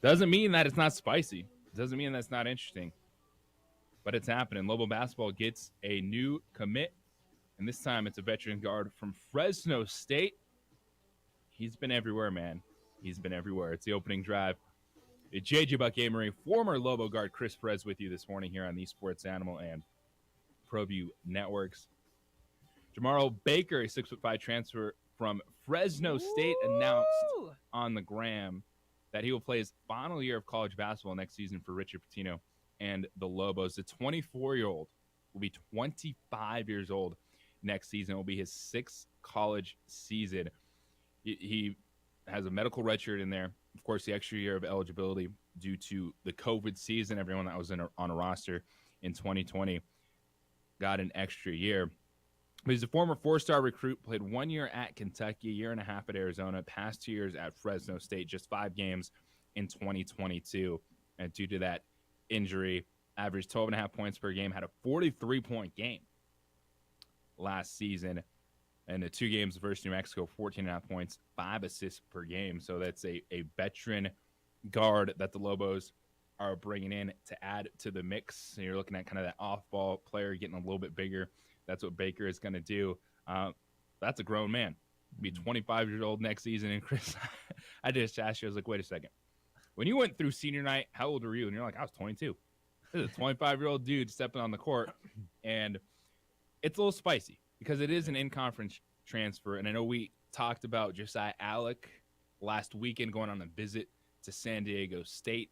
Doesn't mean that it's not spicy. Doesn't mean that's not interesting. But it's happening. Lobo basketball gets a new commit, and this time it's a veteran guard from Fresno State. He's been everywhere, man. He's been everywhere. It's the opening drive. It's JJ Buck-Amory, former Lobo guard Chris Perez with you this morning here on the Sports Animal and ProView Networks. Jamaro Baker, a 6'5" transfer from Fresno State, announced on the gram that he will play his final year of college basketball next season for Richard Pitino and the Lobos. The 24-year-old will be 25 years old next season. It will be his 6th college season. He has a medical redshirt in there. Of course, the extra year of eligibility due to the COVID season. Everyone that was on a roster in 2020 got an extra year. But he's a former 4-star recruit, played 1 year at Kentucky, a year and a half at Arizona, past 2 years at Fresno State, just 5 games in 2022. And due to that injury, averaged 12.5 points per game, had a 43-point game last season. And the 2 games versus New Mexico, 14.5 points, 5 assists per game. So that's a veteran guard that the Lobos are bringing in to add to the mix. And you're looking at kind of that off-ball player getting a little bit bigger. That's what Baker is going to do. That's a grown man. Be 25 years old next season. And Chris, I just asked you, I was like, wait a second. When you went through senior night, how old were you? And you're like, I was 22. This is a 25-year-old dude stepping on the court. And it's a little spicy because it is an in-conference transfer. And I know we talked about Josiah Alec last weekend going on a visit to San Diego State.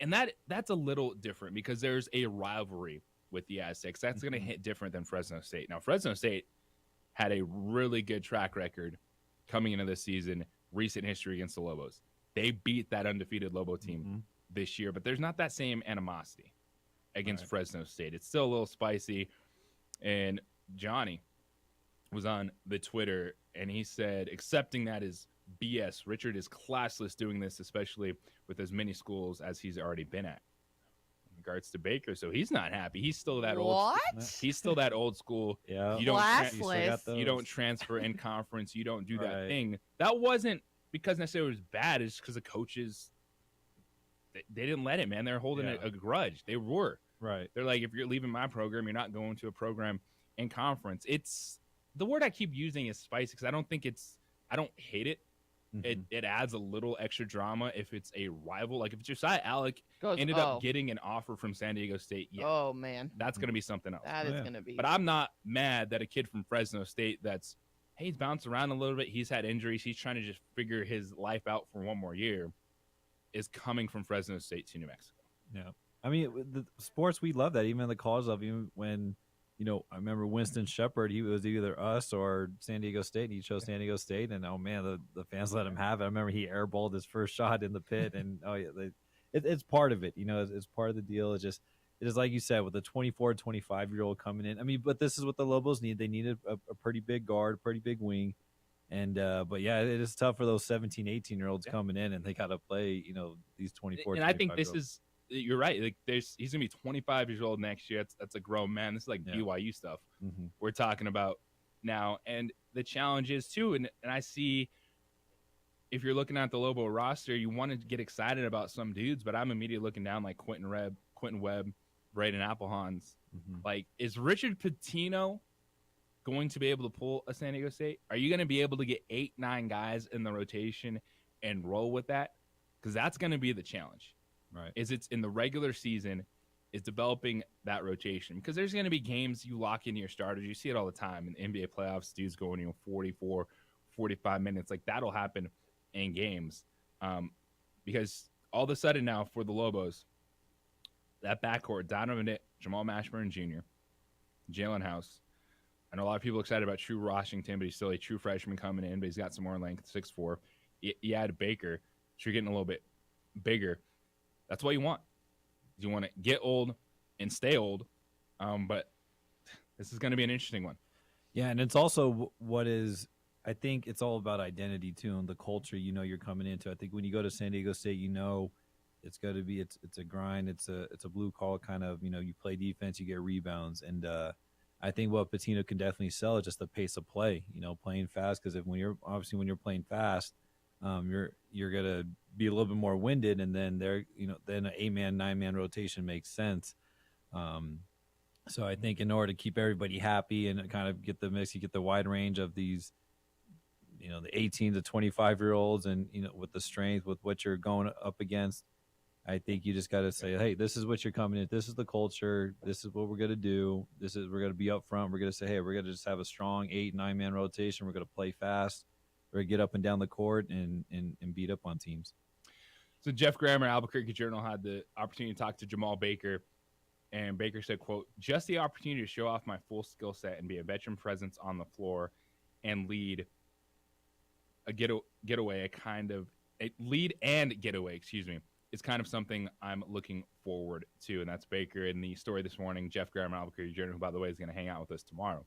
And that's a little different because there's a rivalry with the Aztecs. That's going to hit different than Fresno State. Now, Fresno State had a really good track record coming into this season, recent history against the Lobos. They beat that undefeated Lobo team this year, but there's not that same animosity against Fresno State. It's still a little spicy. And Johnny was on the Twitter, and he said, accepting that is BS. Richard is classless doing this, especially with as many schools as he's already been at. In regards to Baker, so he's not happy. He's still that old. He's still that old school. Yeah, you don't transfer in conference. You don't do that thing. That wasn't because necessarily it was bad. It's because the coaches they didn't let it. Man, they're holding a grudge. They were right. They're like, if you're leaving my program, you're not going to a program in conference. It's the word I keep using is spicy because I don't hate it. It adds a little extra drama if it's a rival. Like if Josiah Alec ended up getting an offer from San Diego State, oh man, that's going to be something else. That is going to be. But I'm not mad that a kid from Fresno State he's bounced around a little bit. He's had injuries. He's trying to just figure his life out for one more year. Is coming from Fresno State to New Mexico. Yeah, I mean the sports we love that even the cause of even when. I remember Winston Shepard, he was either us or San Diego State, and he chose San Diego State, and, oh, man, the fans let him have it. I remember he airballed his first shot in the pit, and, it's part of it. It's part of the deal. It is like you said, with a 24, 25-year-old coming in. I mean, but this is what the Lobos need. They needed a pretty big guard, a pretty big wing. And but, yeah, it is tough for those 17, 18-year-olds coming in, and they got to play, these 24, and I think this is – you're right. Like he's gonna be 25 years old next year. That's a grown man. This is like BYU stuff we're talking about now. And the challenge is too. And I see if you're looking at the Lobo roster, you want to get excited about some dudes, but I'm immediately looking down like Quentin Webb, Braden Applehans. Like, is Richard Pitino going to be able to pull a San Diego State? Are you going to be able to get 8-9 guys in the rotation and roll with that? Because that's going to be the challenge. Right. It's in the regular season is developing that rotation because there's going to be games you lock into your starters. You see it all the time in NBA playoffs. Dudes going 44, 45 minutes. Like that'll happen in games because all of a sudden now for the Lobos, that backcourt, Donovan Mitt, Jamal Mashburn Jr., Jalen House. I know a lot of people are excited about True Washington, but he's still a true freshman coming in, but he's got some more length, 6'4". You add Baker, so you're getting a little bit bigger. That's what you want. You want to get old and stay old, but this is going to be an interesting one. Yeah, and it's also I think it's all about identity too, and the culture you're coming into. I think when you go to San Diego State, it's got to be it's a grind. It's a blue collar kind of you play defense, you get rebounds, and I think what Patino can definitely sell is just the pace of play, playing fast. Because when you're playing fast, you're gonna be a little bit more winded, and then then an 8-man, 9-man rotation makes sense. So I think in order to keep everybody happy and kind of get the mix, you get the wide range of these, the 18 to 25-year-olds, and with the strength, with what you're going up against. I think you just got to say, hey, this is what you're coming in. This is the culture. This is what we're going to do. We're going to be up front. We're going to say, hey, we're going to just have a strong 8, 9-man rotation. We're going to play fast. We're going to get up and down the court and beat up on teams. So Jeff Grammer, Albuquerque Journal, had the opportunity to talk to Jamal Baker. And Baker said, quote, just the opportunity to show off my full skill set and be a veteran presence on the floor and lead a getaway, lead and getaway, it's kind of something I'm looking forward to. And that's Baker. In the story this morning, Jeff Graham, Albuquerque Journal, who, by the way, is going to hang out with us tomorrow.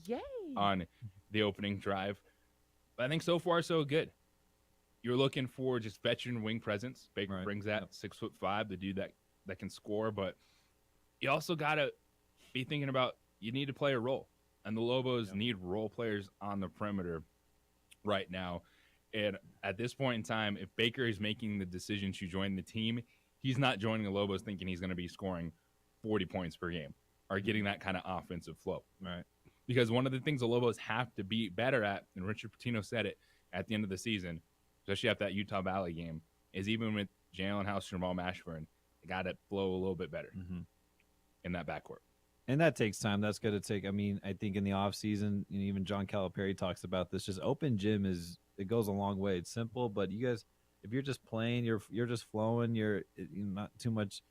Yay! On the opening drive. But I think so far, so good. You're looking for just veteran wing presence. Baker brings that 6'5", the dude that can score. But you also got to be thinking about you need to play a role. And the Lobos need role players on the perimeter right now. And at this point in time, if Baker is making the decision to join the team, he's not joining the Lobos thinking he's going to be scoring 40 points per game or getting that kind of offensive flow. Right. Because one of the things the Lobos have to be better at, and Richard Pitino said it at the end of the season, especially after that Utah Valley game, is even with Jalen House and Jamal Mashburn, they got to flow a little bit better in that backcourt. And that takes time. That's going to take, I think in the offseason, even John Calipari talks about this, just open gym it goes a long way. It's simple, but you guys, if you're just playing, you're just flowing, you're not too much.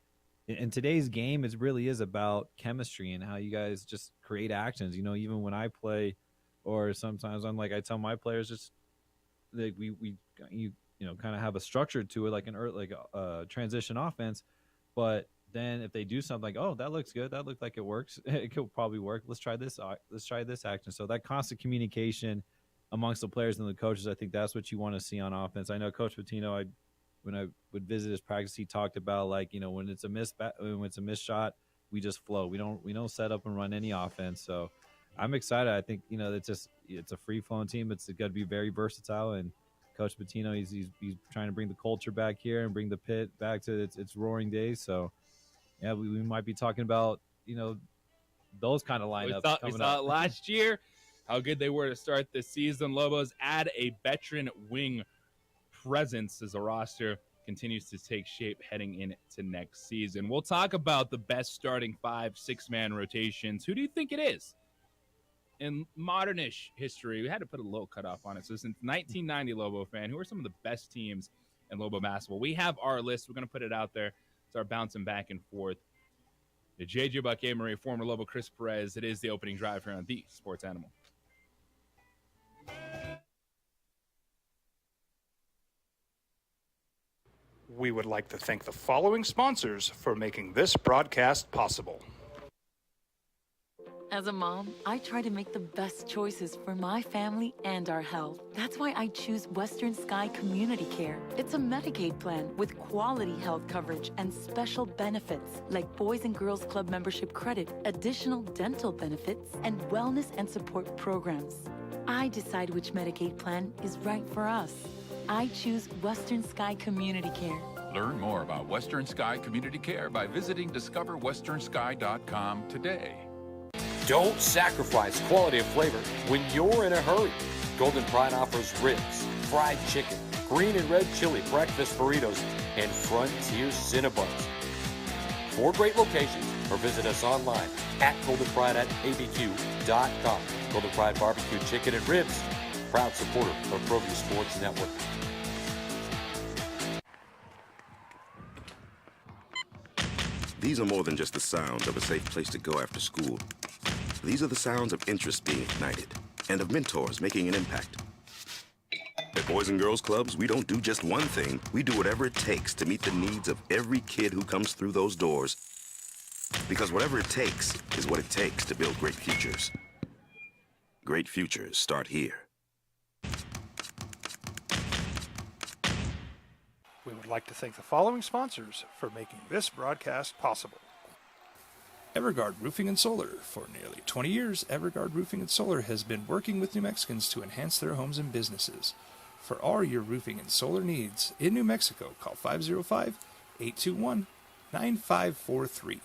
In today's game, it really is about chemistry and how you guys just create actions. Even when I play, or sometimes I tell my players, just like we kind of have a structure to it, like a transition offense. But then if they do something like, oh, that looks good, that looked like it works, it could probably work. Let's try this action. So that constant communication amongst the players and the coaches, I think that's what you want to see on offense. I know Coach Pitino, when I would visit his practice, he talked about when it's a missed shot, we just flow. We don't set up and run any offense. So I'm excited. I think it's a free flowing team. It's got to be very versatile. And Coach Pitino, he's trying to bring the culture back here and bring the pit back to its roaring days. So yeah, we might be talking about those kind of lineups. We saw it last year. How good they were to start the season. Lobos add a veteran wing presence as the roster continues to take shape heading into next season. We'll talk about the best starting 5, 6-man rotations. Who do you think it is? In modernish history, we had to put a little cutoff on it. So since 1990, Lobo fan, who are some of the best teams in Lobo basketball? We have our list. We're going to put it out there. Start bouncing back and forth. The JJ Buck, Marie, former Lobo Chris Perez. It is the opening drive here on the Sports Animal. We would like to thank the following sponsors for making this broadcast possible. As a mom, I try to make the best choices for my family and our health. That's why I choose Western Sky Community Care. It's a Medicaid plan with quality health coverage and special benefits like Boys and Girls Club membership credit, additional dental benefits, and wellness and support programs. I decide which Medicaid plan is right for us. I choose Western Sky Community Care. Learn more about Western Sky Community Care by visiting discoverwesternsky.com today. Don't sacrifice quality of flavor when you're in a hurry. Golden Pride offers ribs, fried chicken, green and red chili breakfast burritos, and Frontier Cinnabons. 4 great locations, or visit us online at goldenpride@abq.com. Golden Pride Barbecue Chicken and Ribs, proud supporter of ProView Sports Network. These are more than just the sounds of a safe place to go after school. These are the sounds of interest being ignited and of mentors making an impact. At Boys and Girls Clubs, we don't do just one thing. We do whatever it takes to meet the needs of every kid who comes through those doors. Because whatever it takes is what it takes to build great futures. Great futures start here. We would like to thank the following sponsors for making this broadcast possible. Everguard Roofing and Solar. For nearly 20 years, Everguard Roofing and Solar has been working with New Mexicans to enhance their homes and businesses. For all your roofing and solar needs in New Mexico, call 505-821-9543.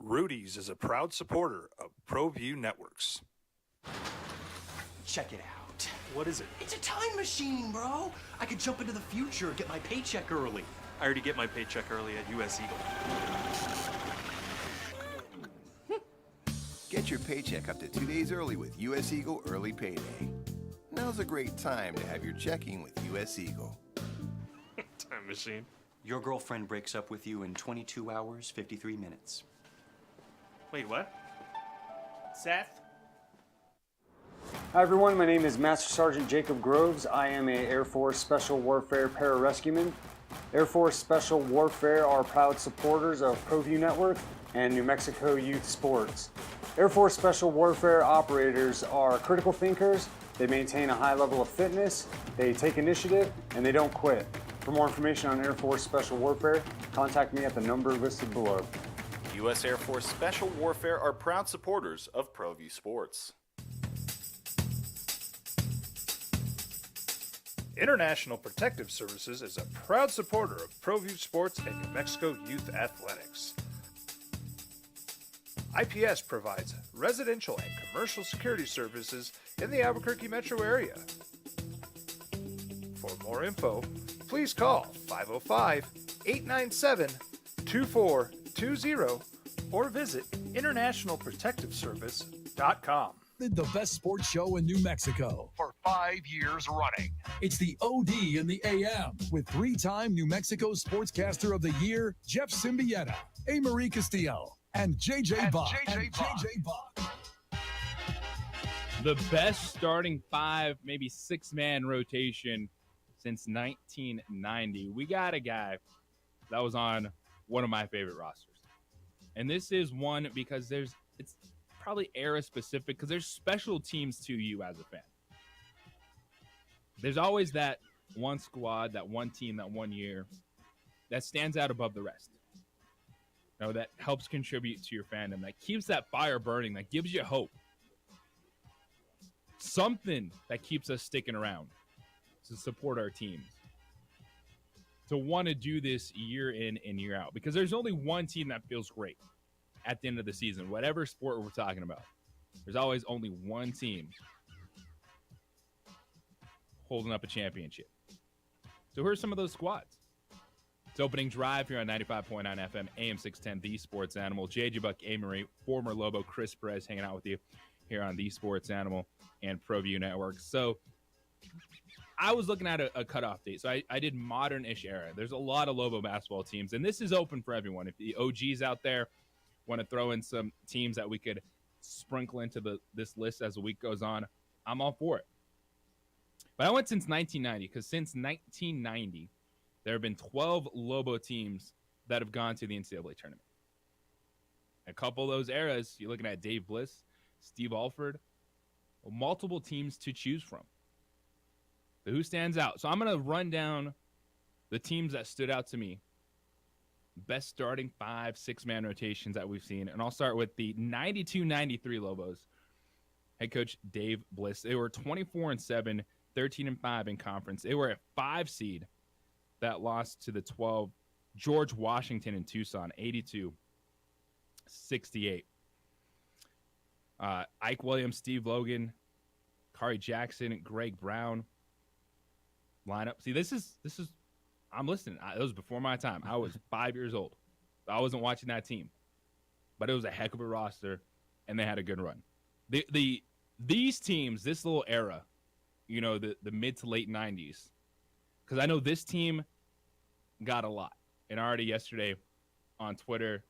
Rudy's is a proud supporter of ProView Networks. Check it out. What is it? It's a time machine, bro. I could jump into the future, get my paycheck early. I already get my paycheck early at US Eagle. Get your paycheck up to 2 days early with US Eagle Early Payday. Now's a great time to have your checking with US Eagle. Time machine. Your girlfriend breaks up with you in 22 hours, 53 minutes. Wait, what? Seth? Hi everyone, my name is Master Sergeant Jacob Groves. I am a Air Force Special Warfare Pararescueman. Air Force Special Warfare are proud supporters of ProView Network and New Mexico Youth Sports. Air Force Special Warfare operators are critical thinkers. They maintain a high level of fitness, they take initiative, and they don't quit. For more information on Air Force Special Warfare, contact me at the number listed below. U.S. Air Force Special Warfare are proud supporters of ProView Sports. International Protective Services is a proud supporter of ProView Sports and New Mexico Youth Athletics. IPS provides residential and commercial security services in the Albuquerque metro area. For more info, please call 505-897-2420 or visit internationalprotectiveservice.com. The best sports show in New Mexico for 5 years running. It's the OD in the AM with 3-time New Mexico Sportscaster of the Year, Jeff Symbieta, A. Marie Castillo, and JJ Bach. The best starting 5, maybe 6-man rotation since 1990. We got a guy that was on one of my favorite rosters. And this is one because it's probably era specific because there's special teams to you as a fan. There's always that one squad, that one team, that one year that stands out above the rest. You know, that helps contribute to your fandom, that keeps that fire burning, that gives you hope. Something that keeps us sticking around to support our teams. To want to do this year in and year out. Because there's only one team that feels great at the end of the season, whatever sport we're talking about. There's always only one team holding up a championship. So who are some of those squads? It's opening drive here on 95.9 FM, AM 610, The Sports Animal. JJ Buck, A. Marie, former Lobo, Chris Perez hanging out with you here on The Sports Animal and ProView Network. So I was looking at a cutoff date. So I did modern-ish era. There's a lot of Lobo basketball teams, and this is open for everyone. If the OGs out there want to throw in some teams that we could sprinkle into this list as the week goes on, I'm all for it. But I went since 1990 because since 1990, there have been 12 Lobo teams that have gone to the NCAA tournament. A couple of those eras, you're looking at Dave Bliss, Steve Alford, multiple teams to choose from. So who stands out? So I'm going to run down the teams that stood out to me. Best starting 5, 6-man rotations that we've seen. And I'll start with the 92-93 Lobos. Head coach Dave Bliss. They were 24-7, 13-5 in conference. They were a 5 seed that lost to the 12 George Washington in Tucson, 82-68. Ike Williams, Steve Logan, Kari Jackson, Greg Brown lineup. See, this is I'm listening. It was before my time. I was 5 years old. I wasn't watching that team, but it was a heck of a roster, and they had a good run. These teams, this little era, you know, the mid to late 90s, because I know this team got a lot. And already yesterday on Twitter,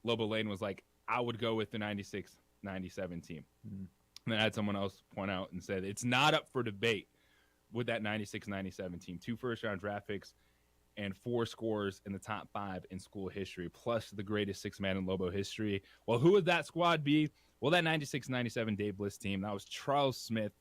Lobo Lane was like, I would go with the 96-97 team. And then I had someone else point out and said it's not up for debate with that 96-97 team. 2 first-round draft picks and 4 scores in the top 5 in school history, plus the greatest 6-man in Lobo history. Well, who would that squad be? Well, that 96-97 Dave Bliss team, that was Charles Smith,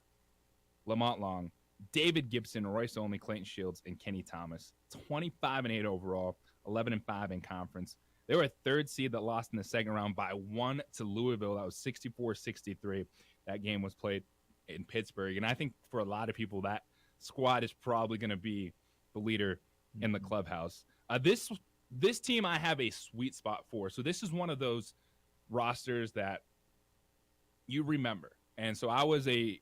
Lamont Long, David Gibson, Royce Only, Clayton Shields, and Kenny Thomas. 25-8 overall, 11-5 in conference. They were a 3rd seed that lost in the second round by 1 to Louisville. That was 64-63. That game was played in Pittsburgh. And I think for a lot of people, that squad is probably going to be the leader in the clubhouse. This team I have a sweet spot for. So this is one of those rosters that you remember. And so I was a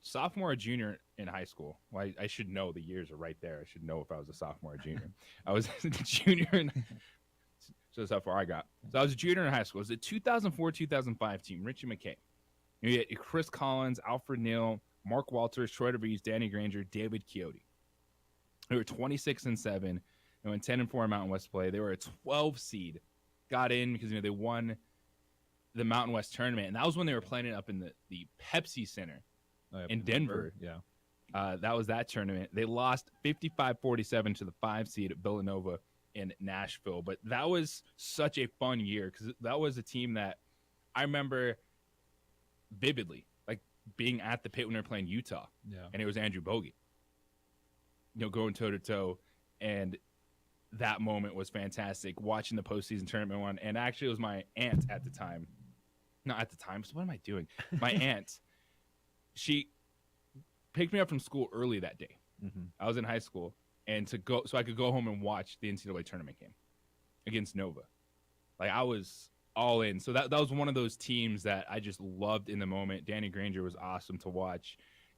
sophomore or junior in high school. Well, I should know. The years are right there. I should know if I was a sophomore or junior. I was a junior in so that's how far I got. So I was a junior in high school. It was a 2004-2005 team. Richie McKay. You had Chris Collins, Alfred Neal, Mark Walters, Troy DeVries, Danny Granger, David Quixote. They were 26-7. They went 10-4 in Mountain West play. They were a 12 seed. Got in because they won the Mountain West tournament, and that was when they were playing it up in the Pepsi Center in Denver. Yeah, that was that tournament. They lost 55-47 to the 5 seed at Villanova in Nashville. But that was such a fun year because that was a team that I remember vividly, like being at the pit when they were playing Utah. Yeah, and it was Andrew Bogut, going toe to toe, and that moment was fantastic. Watching the postseason tournament one, and actually it was my aunt at the time. Not at the time. So what am I doing? My aunt, she picked me up from school early that day. I was in high school, and so I could go home and watch the NCAA tournament game against Nova. Like I was all in. So that was one of those teams that I just loved in the moment. Danny Granger was awesome to watch.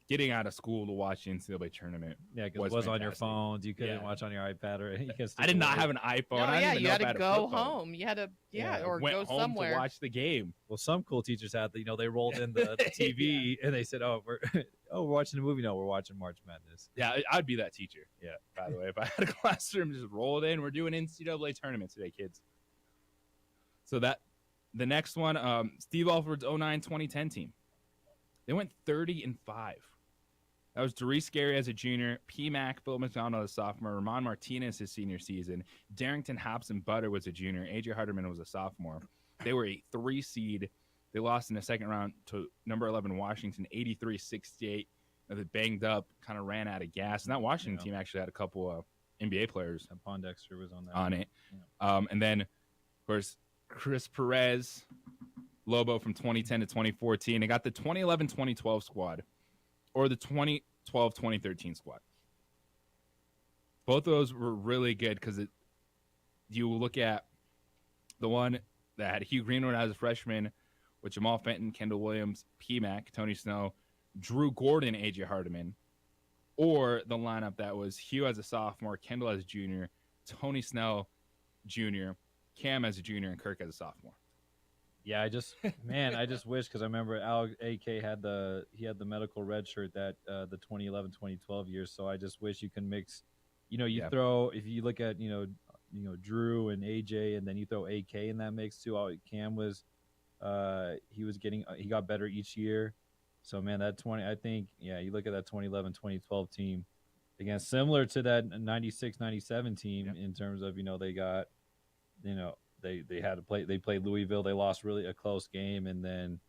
Getting out of school to watch the NCAA tournament. Yeah, because it was on your phones. You couldn't watch on your iPad or you I did not have an iPhone. No, I didn't even you know had if I to had a go flip phone. home. You had to, or went go home somewhere to watch the game. Well, some cool teachers had, they rolled in the TV and they said, "Oh, we're watching a movie." No, we're watching March Madness. Yeah, I'd be that teacher. Yeah. By the way, if I had a classroom, just roll it in. We're doing NCAA tournament today, kids. So the next one, Steve Alford's 09-2010 team. They went 30-5. That was Doris Gary as a junior, P. Mac, Philip McDonald as a sophomore, Ramon Martinez his senior season, Darrington Hobson Butter was a junior, AJ Harderman was a sophomore. They were a 3 seed. They lost in the second round to number 11 Washington, 83-68. They banged up, kind of ran out of gas. And that Washington team actually had a couple of NBA players. Pondexter was on that. On it. Yeah. And then, of course, Chris Perez, Lobo from 2010 to 2014. They got the 2011-2012 squad. Or the 2012-2013 squad. Both of those were really good because you look at the one that had Hugh Greenwood as a freshman with Jamal Fenton, Kendall Williams, P-Mac, Tony Snow, Drew Gordon, AJ Hardiman, or the lineup that was Hugh as a sophomore, Kendall as a junior, Tony Snell Jr., Cam as a junior, and Kirk as a sophomore. Yeah, I just wish, because I remember AK had the medical red shirt that the 2011-2012 years. So I just wish you can mix, throw, if you look at Drew and AJ, and then you throw AK in that mix too. Cam was he got better each year. So man, you look at that 2011-2012 team, again similar to that 96-97 team in terms of they got They had to play. They played Louisville. They lost really a close game, and then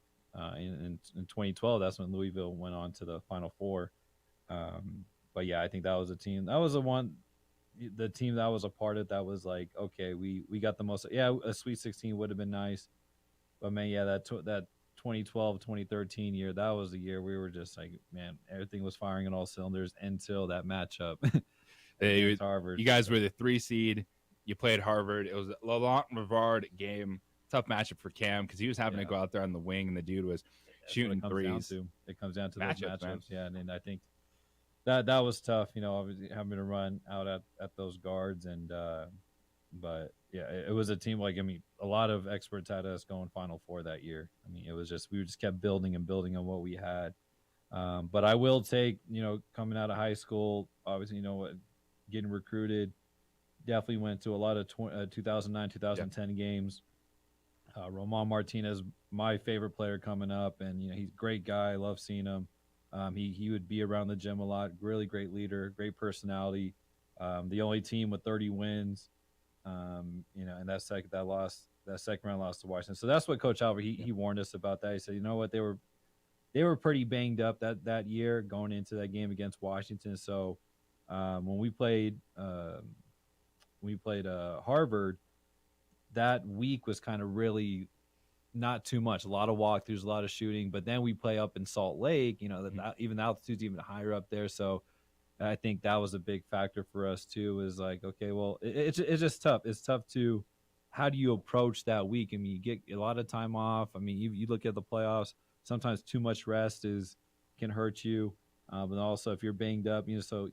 in 2012, that's when Louisville went on to the Final Four. But yeah, I think that was a team. That was the team that I was a part of. That was like, okay, we got the most. Yeah, a Sweet 16 would have been nice, but man, yeah, that 2012-2013 year, that was the year we were just like, man, everything was firing on all cylinders until that matchup. Harvard. You guys were the 3 seed. You played Harvard. It was a Laurent Rivard game. Tough matchup for Cam because he was having to go out there on the wing, and the dude was shooting threes. It comes down to those matchups. Yeah, and I think that was tough. Obviously having to run out at those guards, and but yeah, it was a team a lot of experts had us going Final Four that year. I mean, it was just we just kept building and building on what we had. But I will take coming out of high school, obviously getting recruited. Definitely went to a lot of 2009, 2010 games. Roman Martinez, my favorite player coming up, and he's a great guy. I love seeing him. He would be around the gym a lot. Really great leader, great personality. The only team with 30 wins. And that second round loss to Washington. So that's what Coach Albert he warned us about that. He said, you know what, they were pretty banged up that year going into that game against Washington. So when we played Harvard, that week was kind of really not too much. A lot of walkthroughs, a lot of shooting. But then we play up in Salt Lake. Even the altitude's even higher up there. So I think that was a big factor for us too. Is like, okay, well, it's just tough. It's tough to, how do you approach that week? I mean, you get a lot of time off. I mean, you look at the playoffs. Sometimes too much rest can hurt you. But also if you're banged up, so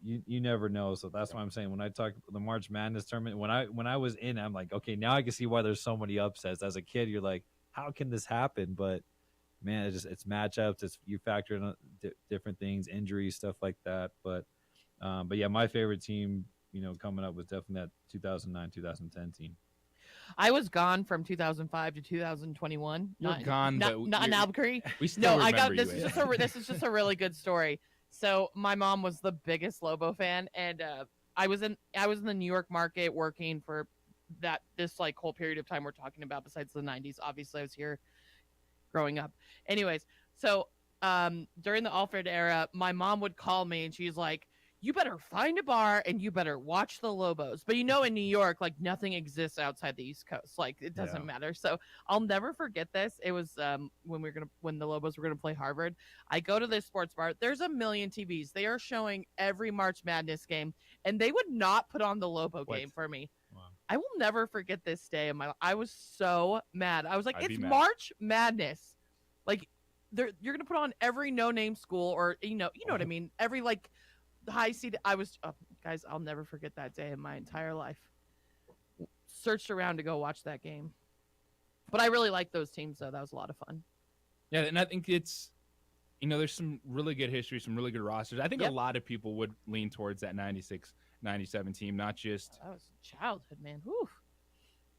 you never know. So that's why I'm saying when I talk the March Madness tournament, when I was in, I'm like, okay, now I can see why there's so many upsets. As a kid, you're like, how can this happen? But man, it's matchups. It's you factor in different things, injuries, stuff like that. But yeah, my favorite team, coming up was definitely that 2009-2010 team. I was gone from 2005 to 2021. You're gone, not in Albuquerque. We still remember this is just a really good story. So my mom was the biggest Lobo fan, and I was in the New York market working for this like whole period of time we're talking about. Besides the 90s, obviously I was here growing up. Anyways, so during the Alfred era, my mom would call me and she's like, you better find a bar and you better watch the Lobos. But in New York, like nothing exists outside the East Coast. Like it doesn't matter. So I'll never forget this. It was when the Lobos were gonna play Harvard. I go to this sports bar. There's a million TVs. They are showing every March Madness game, and they would not put on the Lobo game for me. Wow. I will never forget this day in my life. I was so mad. I was like, it's March Madness. Like you're gonna put on every no-name school, or you know what I mean. Every like high seed. Guys, I'll never forget that day in my entire life. Searched around to go watch that game, but I really liked those teams though. That was a lot of fun. Yeah, and I think it's there's some really good history, some really good rosters. I think a lot of people would lean towards that 96-97 team, not just that was childhood, man. Whew.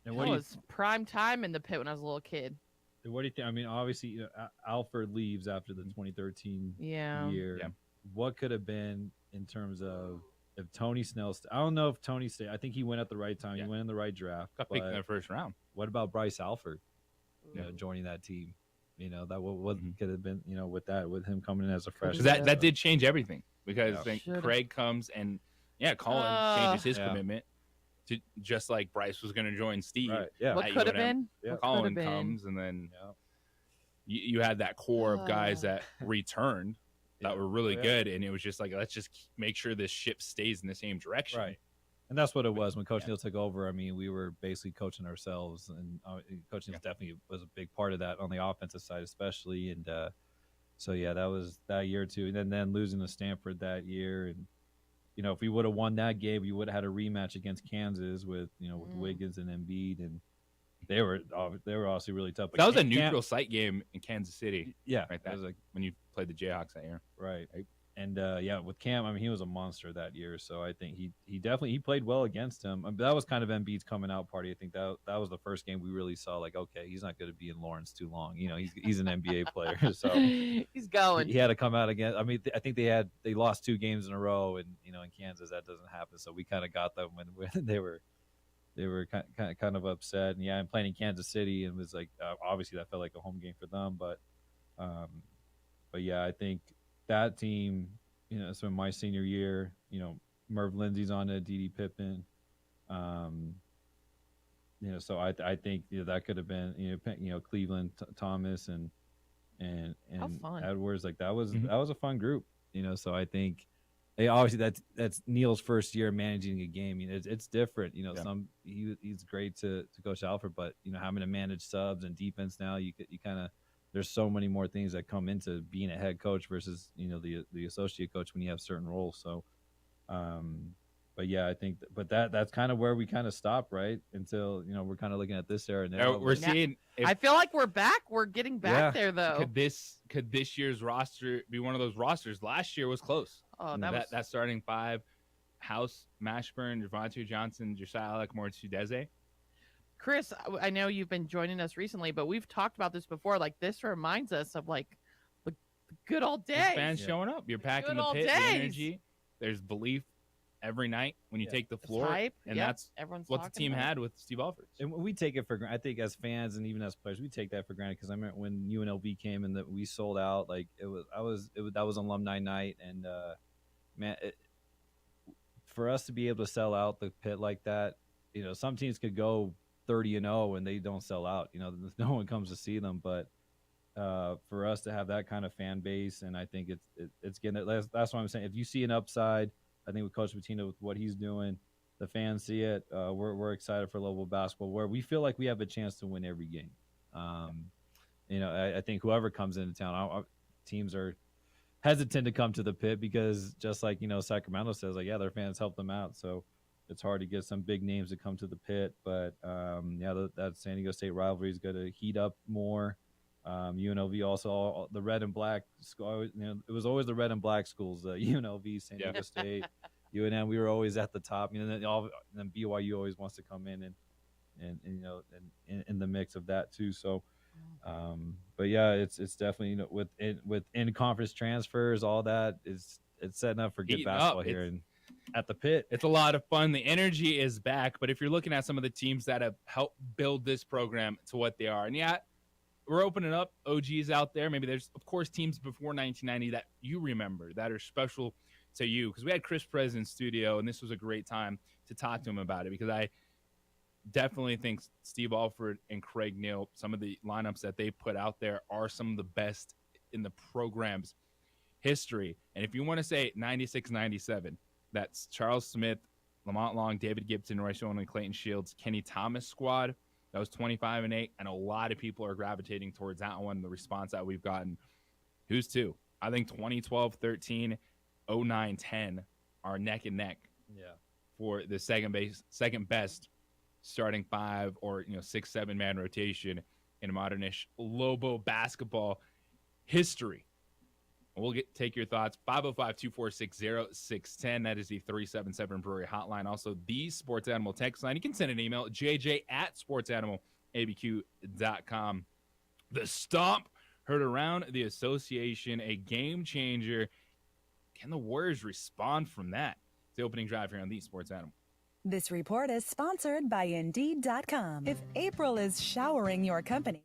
And that was prime time in the pit when I was a little kid. What do you think? I mean, obviously, Alfred leaves after the 2013 year. Yeah. What could have been in terms of if Tony Snell? I don't know if Tony stayed. I think he went at the right time. He went in the right draft. Got picked in the first round. What about Bryce Alford? Joining that team. That what could have been. With him coming in as a freshman. That did change everything because I think Craig comes and Colin changes his commitment to just like Bryce was going to join Steve. Right. Yeah. What could have been? Colin comes and then you had that core of guys that returned. That were really good, and it was just like, let's just make sure this ship stays in the same direction. Right, and that's what it was when Coach Neal took over. I mean, we were basically coaching ourselves, and Coach Neal definitely was a big part of that on the offensive side, especially. And so that was that year too, and then losing to Stanford that year, and if we would have won that game, we would have had a rematch against Kansas with with Wiggins and Embiid, and they were also really tough. But that was a neutral site game in Kansas City. Yeah, right. That was like when you played the Jayhawks that year. Right. And with Cam, I mean, he was a monster that year. So I think he definitely played well against him. I mean, that was kind of Embiid's coming out party. I think that was the first game we really saw like, okay, he's not going to be in Lawrence too long. He's an NBA player, so he's going. He had to come out again. I mean, I think they lost 2 games in a row, and in Kansas that doesn't happen. So we kind of got them when they were kind of upset. And playing in Kansas City, and was like obviously that felt like a home game for them. But I think that team, so my senior year, Merv Lindsay's on it, D.D. Pippen, so I think that could have been Cleveland, Thomas, and Edwards. Like that was a fun group, So I think. Hey, obviously that's Neal's first year managing a game. It's different. He's great to Coach Alfred, but having to manage subs and defense now, you kind of there's so many more things that come into being a head coach versus the associate coach when you have certain roles. So, I think that's kind of where we kind of stop right until we're kind of looking at this era. Now we're seeing. I feel like we're back. We're getting back there though. Could this year's roster be one of those rosters? Last year was close. Oh, that starting 5: House, Mashburn, Javonte Johnson, Josiah Alec, Morris Udeze. Chris, I know you've been joining us recently, but we've talked about this before. Like, this reminds us of like the good old days. There's fans showing up. You're packing Good the old pit, the days. energy. There's belief every night when you take the floor, hype. and Yep. that's Everyone's what the talking team about it. had with Steve Alford. And we take it for granted. I think as fans and even as players, we take that for granted because I remember when UNLV came and that we sold out. Like that was alumni night, and man, for us to be able to sell out the pit like that, you know, some teams could go 30-0 and they don't sell out. You know, no one comes to see them, but for us to have that kind of fan base, and I think it's getting it. That's what I'm saying. If you see an upside, I think with Coach Pitino with what he's doing, the fans see it. We're excited for Louisville basketball, where we feel like we have a chance to win every game. You know, I think whoever comes into town, our teams are hesitant to come to the pit because just like, you know, Sacramento says, like, yeah, their fans help them out. So it's hard to get some big names to come to the pit. But, that San Diego State rivalry is going to heat up more. UNLV also, the red and black, you know, it was always the red and black schools, UNLV, San Diego State, UNM, we were always at the top. You know, then BYU always wants to come in and you know, and in the mix of that too. So, but yeah, it's definitely, you know, with in conference transfers, all that it's setting up for good Heating basketball up. here and at the pit. It's a lot of fun. The energy is back. But if you're looking at some of the teams that have helped build this program to what they are, and yeah, we're opening up OGs out there. Maybe there's, of course, teams before 1990 that you remember that are special to you, because we had Chris Perez in studio, and this was a great time to talk to him about it, because I definitely think Steve Alford and Craig Neal, some of the lineups that they put out there are some of the best in the program's history. And if you want to say 96-97, that's Charles Smith, Lamont Long, David Gibson, Royce Owen, Clayton Shields, Kenny Thomas squad. That was 25-8, and a lot of people are gravitating towards that one. The response that we've gotten, who's two? I think 2012, 13, 09, 10 are neck and neck. For the second best starting 5 or 6-7 man rotation in modernish Lobo basketball history. We'll take your thoughts. 505-246-0610. That is the 377 Brewery hotline. Also, the Sports Animal text line. You can send an email, jj@sportsanimalabq.com. The Stomp heard around the association, a game changer. Can the Warriors respond from that? It's the opening drive here on the Sports Animal. This report is sponsored by Indeed.com. If April is showering your company.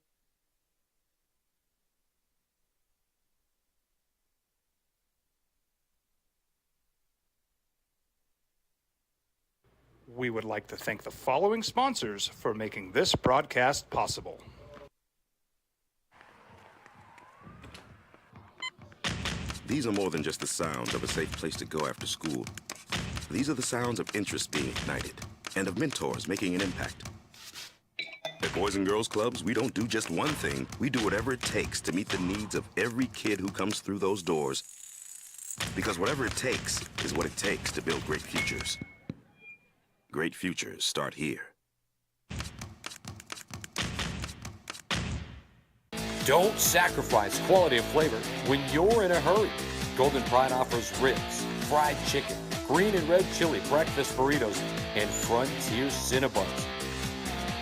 We would like to thank the following sponsors for making this broadcast possible. These are more than just the sounds of a safe place to go after school. These are the sounds of interest being ignited and of mentors making an impact. At Boys and Girls Clubs, we don't do just one thing. We do whatever it takes to meet the needs of every kid who comes through those doors. Because whatever it takes is what it takes to build great futures. Great futures start here. Don't sacrifice quality of flavor when you're in a hurry. Golden Pride offers ribs, fried chicken, green and red chili breakfast burritos, and Frontier Cinnabons.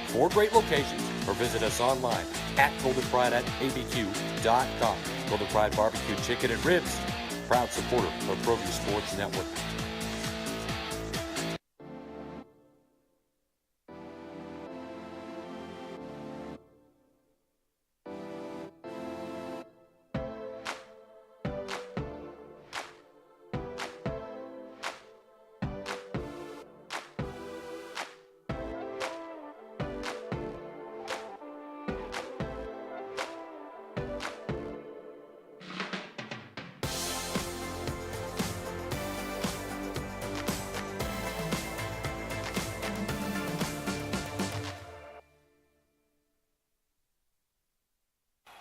4 great locations, or visit us online at goldenpride@abq.com. Golden Pride Barbecue Chicken and Ribs, proud supporter of ProView Sports Network.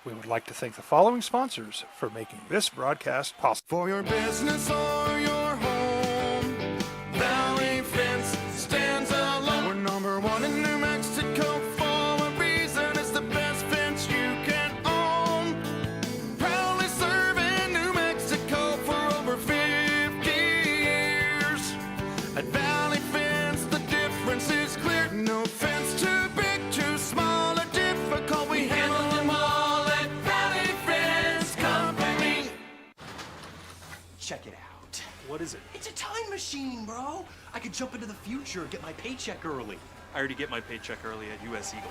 We would like to thank the following sponsors for making this broadcast possible. For your business or your home, Valley Fence stands alone. We're number 1 in New Mexico for a reason. It's the best fence you can own. Proudly serving New Mexico for over 50 years. At Valley Fence, the difference is clear. No fence too big machine, bro. I could jump into the future, get my paycheck early. I already get my paycheck early at US Eagle.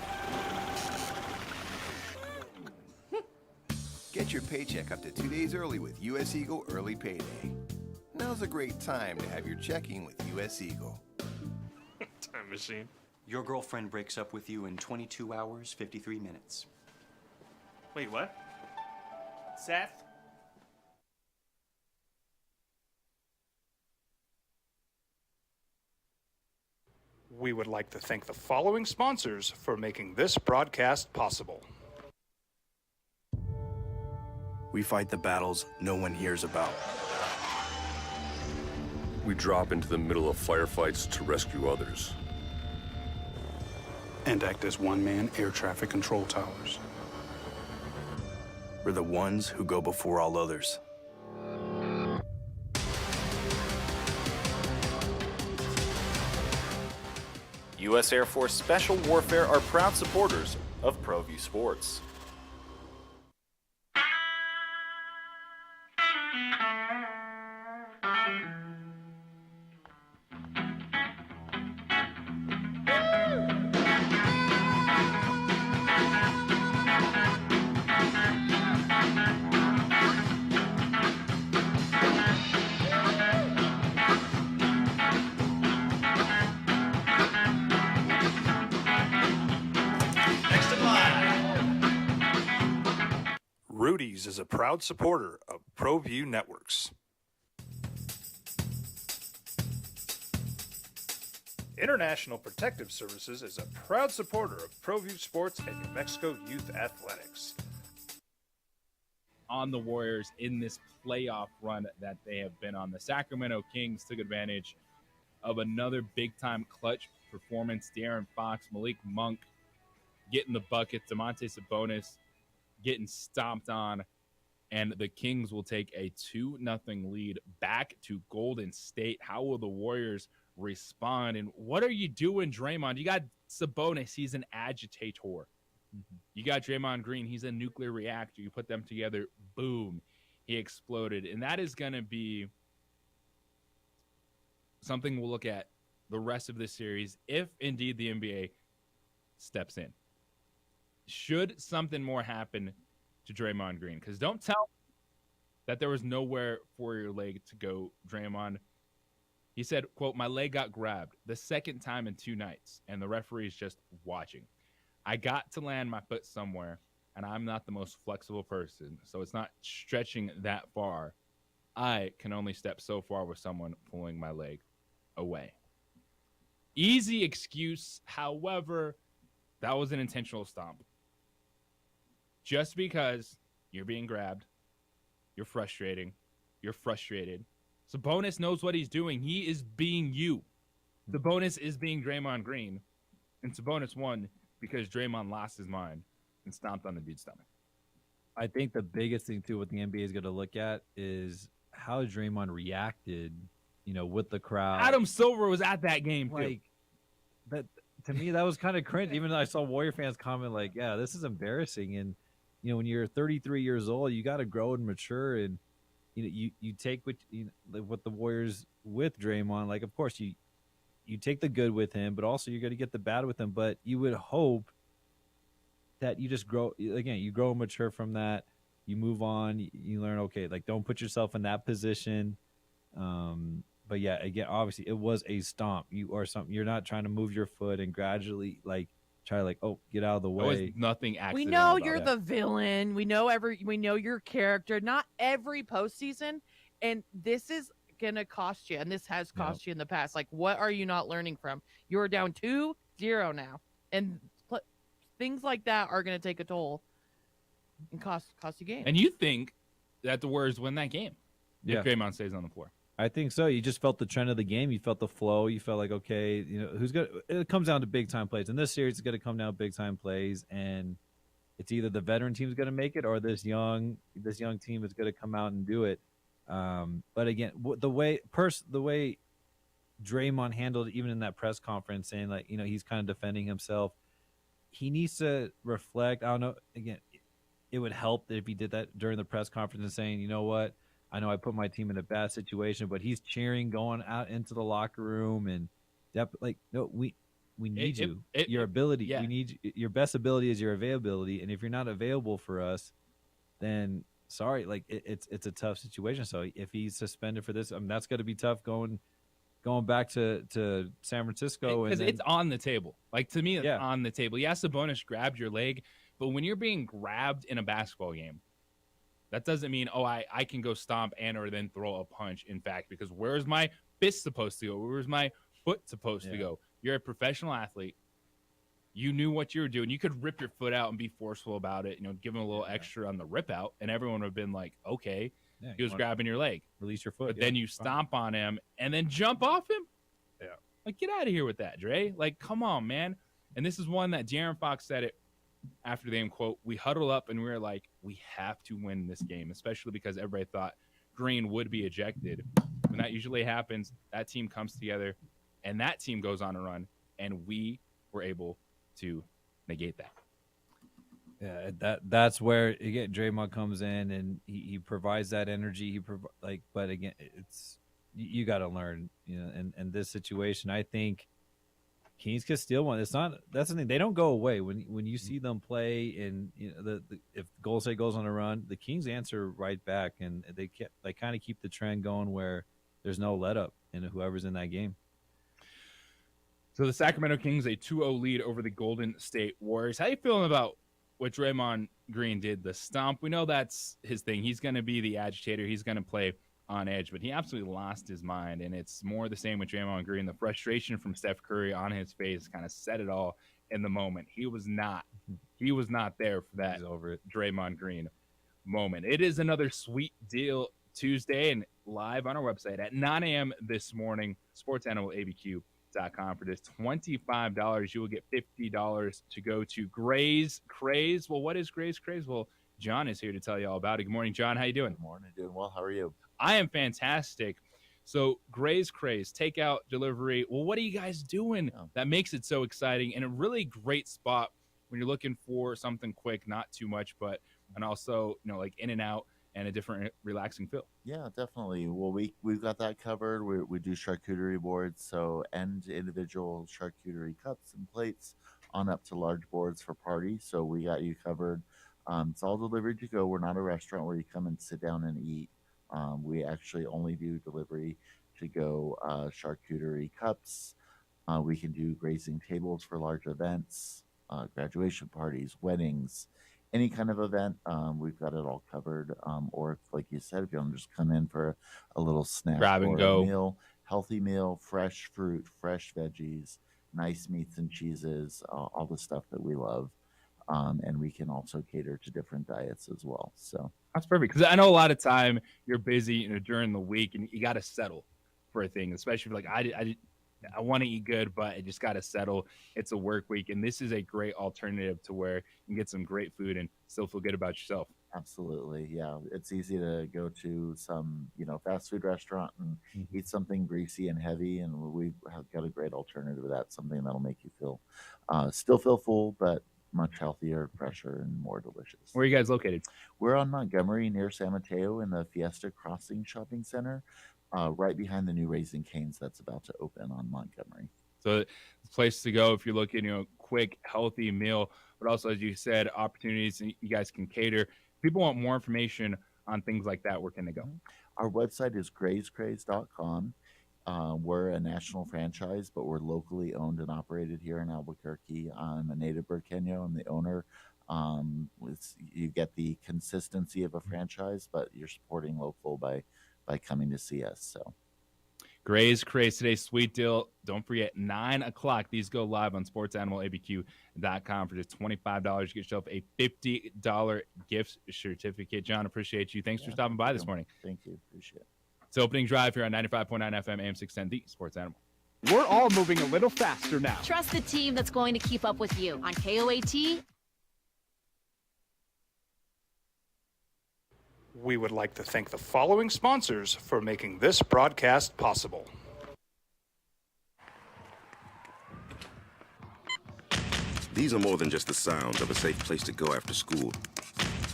Get your paycheck up to 2 days early with US Eagle Early Payday. Now's a great time to have your checking with US Eagle. Time machine. Your girlfriend breaks up with you in 22 hours, 53 minutes. Wait, what? Seth? We would like to thank the following sponsors for making this broadcast possible. We fight the battles no one hears about. We drop into the middle of firefights to rescue others. And act as one-man air traffic control towers. We're the ones who go before all others. U.S. Air Force Special Warfare are proud supporters of ProView Sports. Rudy's is a proud supporter of ProView Networks. International Protective Services is a proud supporter of ProView Sports and New Mexico Youth Athletics. On the Warriors in this playoff run that they have been on. The Sacramento Kings took advantage of another big-time clutch performance. De'Aaron Fox, Malik Monk getting the bucket, Domantas Sabonis getting stomped on, and the Kings will take a 2-0 lead back to Golden State. How will the Warriors respond? And what are you doing, Draymond? You got Sabonis. He's an agitator. You got Draymond Green. He's a nuclear reactor. You put them together, boom, he exploded. And that is going to be something we'll look at the rest of this series if indeed the NBA steps in. Should something more happen to Draymond Green? Because don't tell me that there was nowhere for your leg to go, Draymond. He said, quote, "My leg got grabbed the second time in 2 nights, and the referee is just watching. I got to land my foot somewhere, and I'm not the most flexible person, so it's not stretching that far. I can only step so far with someone pulling my leg away." Easy excuse. However, that was an intentional stomp. Just because you're being grabbed, you're frustrated. Sabonis knows what he's doing. He is being you. Sabonis is being Draymond Green, and Sabonis won because Draymond lost his mind and stomped on the dude's stomach. I think the biggest thing, too, what the NBA is going to look at is how Draymond reacted, with the crowd. Adam Silver was at that game, too. That, to me, that was kind of cringe. Even though I saw Warrior fans comment, yeah, this is embarrassing. And, when you're 33 years old, you got to grow and mature. And, you take what the Warriors with Draymond, of course, you take the good with him, but also you're going to get the bad with him. But you would hope that you just grow, again, you grow and mature from that. You move on, you learn, okay, don't put yourself in that position. But yeah, again, obviously it was a stomp. You're not trying to move your foot and gradually try to get out of the way. There was nothing accidental. We know about you're that. the villain. We know your character. Not every postseason, and this is gonna cost you, and this has cost you in the past. What are you not learning from? You're down 2-0 now, and things like that are gonna take a toll and cost you games. And you think that the Warriors win that game if Draymond stays on the floor? I think so. You just felt the trend of the game. You felt the flow. You felt like, okay, it comes down to big time plays. In this series, it's going to come down to big time plays, and it's either the veteran team is going to make it or this young team is going to come out and do it. But again, the way Draymond handled it, even in that press conference, saying he's kind of defending himself. He needs to reflect. I don't know. Again, it would help if he did that during the press conference and saying, you know what, I know I put my team in a bad situation, but he's cheering, going out into the locker room, and no, we need you. Your ability, yeah. we need your best ability is your availability, and if you're not available for us, then sorry, like it's a tough situation. So if he's suspended for this, that's going to be tough going back to San Francisco, because and it's on the table. Like, to me, it's Yeah. on the table. Yes, Sabonis grabbed your leg, but when you're being grabbed in a basketball game, that doesn't mean, I can go stomp or then throw a punch. In fact, because where's my fist supposed to go? Where's my foot supposed to go? You're a professional athlete. You knew what you were doing. You could rip your foot out and be forceful about it. Give him a little extra on the rip out, and everyone would have been like, okay, he was grabbing your leg. Release your foot. But then you stomp on him and then jump off him? Yeah. Like, get out of here with that, Dre. Like, come on, man. And this is one that De'Aaron Fox said it after the game, quote, we huddle up and we were like, we have to win this game, especially because everybody thought Green would be ejected. When that usually happens, that team comes together and that team goes on a run, and we were able to negate that. Yeah, that's where again Draymond comes in and he provides that energy. But again, it's you got to learn, in this situation. I think Kings could steal one. It's not that's the thing. They don't go away when you see them play, and if Golden State goes on a run, the Kings answer right back, and they kind of keep the trend going where there's no let up in whoever's in that game. So the Sacramento Kings a 2-0 lead over the Golden State Warriors. How you feeling about what Draymond Green did, the stomp? We know that's his thing. He's going to be the agitator. He's going to play on edge, but he absolutely lost his mind, and it's more the same with Draymond Green. The frustration from Steph Curry on his face kind of said it all in the moment. He was not there for that Draymond Green moment. It is another Sweet Deal Tuesday, and live on our website at 9 a.m. this morning, SportsAnimalABQ.com. For just $25, you will get $50 to go to Gray's Craze. Well, what is Gray's Craze? Well, John is here to tell you all about it. Good morning, John. How you doing? Good morning. Doing well. How are you? I am fantastic. So Gray's Craze, takeout, delivery. Well, what are you guys doing that makes it so exciting, and a really great spot when you're looking for something quick, not too much, but and also like in and out and a different relaxing feel. Yeah, definitely. Well, we've got that covered. We do charcuterie boards, so and individual charcuterie cups and plates on up to large boards for parties. So we got you covered. It's all delivered to go. We're not a restaurant where you come and sit down and eat. We actually only do delivery to go charcuterie cups. We can do grazing tables for large events, graduation parties, weddings, any kind of event. We've got it all covered. Or if, like you said, if you want to just come in for a little snack, grab and or go a meal, healthy meal, fresh fruit, fresh veggies, nice meats and cheeses, all the stuff that we love. And we can also cater to different diets as well. So that's perfect, because I know a lot of time you're busy during the week, and you got to settle for a thing, especially if I want to eat good, but I just got to settle. It's a work week, and this is a great alternative to where you can get some great food and still feel good about yourself. Absolutely. Yeah. It's easy to go to some, fast food restaurant and eat something greasy and heavy. And we've got a great alternative to that, something that'll make you still feel full, but much healthier, fresher, and more delicious. Where are you guys located? We're on Montgomery near San Mateo in the Fiesta Crossing Shopping Center, right behind the new Raising Cane's that's about to open on Montgomery. So it's a place to go if you're looking, quick, healthy meal, but also, as you said, opportunities you guys can cater. If people want more information on things like that, where can they go? Our website is grayscraze.com. We're a national franchise, but we're locally owned and operated here in Albuquerque. I'm a native Burqueño. I'm the owner. You get the consistency of a franchise, but you're supporting local by coming to see us. So, Gray's Craze, today's Sweet Deal. Don't forget, 9 o'clock. These go live on SportsAnimalABQ.com for just $25. You get yourself a $50 gift certificate. John, appreciate you. Thanks for stopping by this morning. Thank you. Appreciate it. It's opening drive here on 95.9 FM, AM 610, the Sports Animal. We're all moving a little faster now. Trust the team that's going to keep up with you on KOAT. We would like to thank the following sponsors for making this broadcast possible. These are more than just the sounds of a safe place to go after school.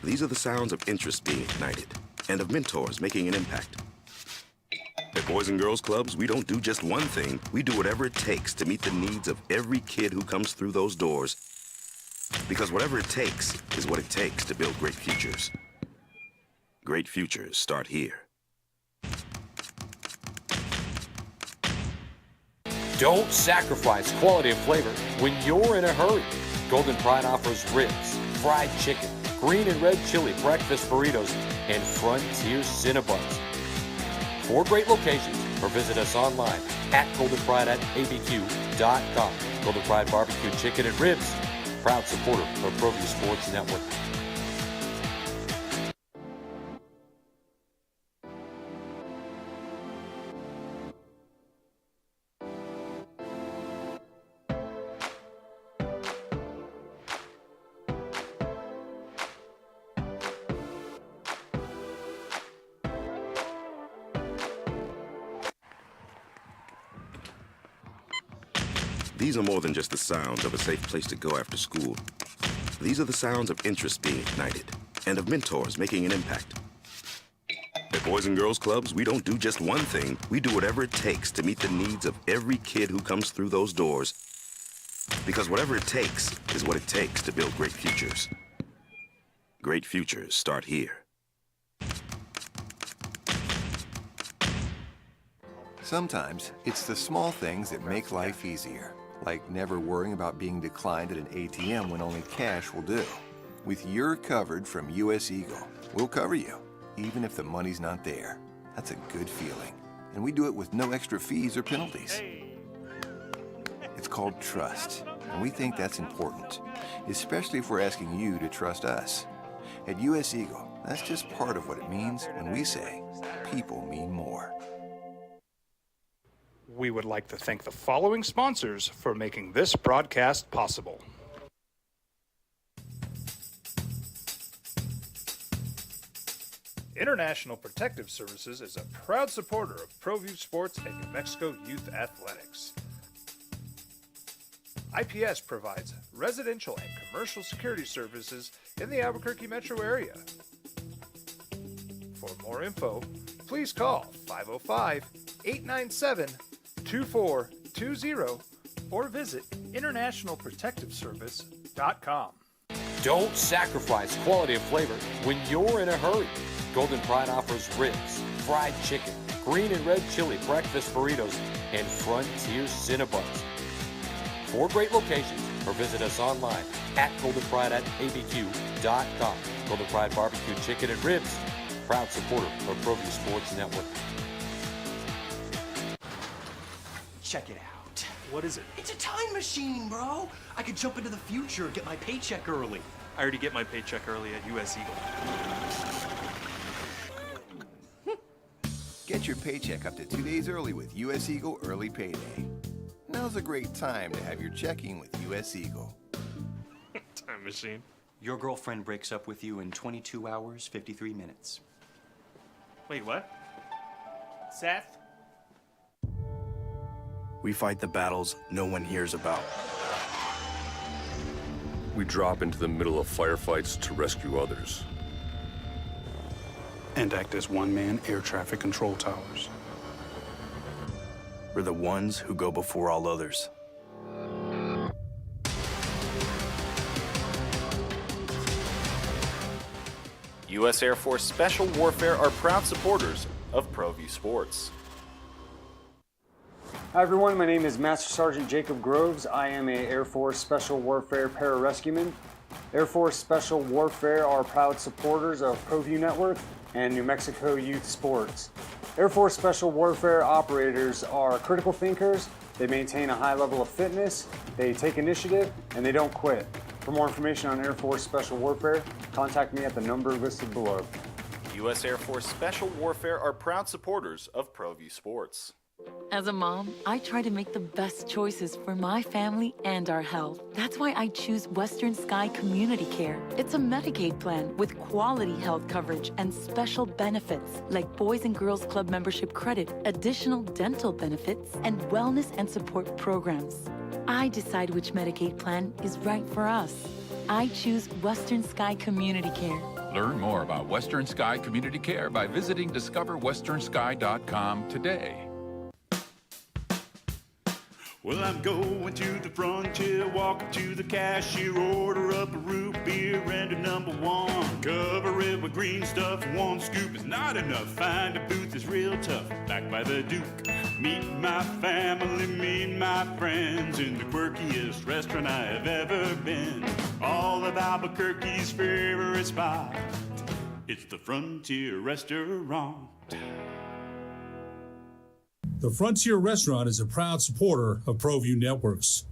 These are the sounds of interest being ignited and of mentors making an impact. At Boys and Girls Clubs, we don't do just one thing. We do whatever it takes to meet the needs of every kid who comes through those doors. Because whatever it takes is what it takes to build great futures. Great futures start here. Don't sacrifice quality and flavor when you're in a hurry. Golden Pride offers ribs, fried chicken, green and red chili breakfast burritos, and Frontier Cinnabons. 4 great locations, or visit us online at goldenpride@abq.com. Golden Pride Barbecue Chicken and Ribs, proud supporter of ProView Sports Network. These are more than just the sounds of a safe place to go after school. These are the sounds of interest being ignited and of mentors making an impact. At Boys and Girls Clubs, we don't do just one thing. We do whatever it takes to meet the needs of every kid who comes through those doors. Because whatever it takes is what it takes to build great futures. Great futures start here. Sometimes it's the small things that make life easier, like never worrying about being declined at an ATM when only cash will do. With You're Covered from US Eagle, we'll cover you, even if the money's not there. That's a good feeling. And we do it with no extra fees or penalties. It's called trust, and we think that's important, especially if we're asking you to trust us. At US Eagle, that's just part of what it means when we say people mean more. We would like to thank the following sponsors for making this broadcast possible. International Protective Services is a proud supporter of ProView Sports and New Mexico Youth Athletics. IPS provides residential and commercial security services in the Albuquerque metro area. For more info, please call 505-897-2420 or visit internationalprotectiveservice.com. Don't sacrifice quality and flavor when you're in a hurry. Golden Pride offers ribs, fried chicken, green and red chili breakfast burritos, and Frontier Cinnabons. 4 great locations, or visit us online at goldenpride@abq.com. Golden Pride Barbecue Chicken and Ribs, proud supporter of ProView Sports Network. Check it out. What is it? It's a time machine, bro. I could jump into the future, get my paycheck early. I already get my paycheck early at US Eagle. Get your paycheck up to 2 days early with US Eagle Early Payday. Now's a great time to have your checking with US Eagle. Time machine. Your girlfriend breaks up with you in 22 hours, 53 minutes. Wait, what? Seth? We fight the battles no one hears about. We drop into the middle of firefights to rescue others. And act as one-man air traffic control towers. We're the ones who go before all others. U.S. Air Force Special Warfare are proud supporters of ProView Sports. Hi everyone, my name is Master Sergeant Jacob Groves. I am a Air Force Special Warfare Pararescueman. Air Force Special Warfare are proud supporters of ProView Network and New Mexico Youth Sports. Air Force Special Warfare operators are critical thinkers. They maintain a high level of fitness, they take initiative, and they don't quit. For more information on Air Force Special Warfare, contact me at the number listed below. U.S. Air Force Special Warfare are proud supporters of ProView Sports. As a mom, I try to make the best choices for my family and our health. That's why I choose Western Sky Community Care. It's a Medicaid plan with quality health coverage and special benefits like Boys and Girls Club membership credit, additional dental benefits, and wellness and support programs. I decide which Medicaid plan is right for us. I choose Western Sky Community Care. Learn more about Western Sky Community Care by visiting discoverwesternsky.com today. Well, I'm going to the frontier, walk up to the cashier, order up a root beer and a number one. Cover it with green stuff, one scoop is not enough. Find a booth is real tough, back by the Duke. Meet my family, meet my friends in the quirkiest restaurant I have ever been. All of Albuquerque's favorite spot, it's the Frontier Restaurant. The Frontier Restaurant is a proud supporter of ProView Networks.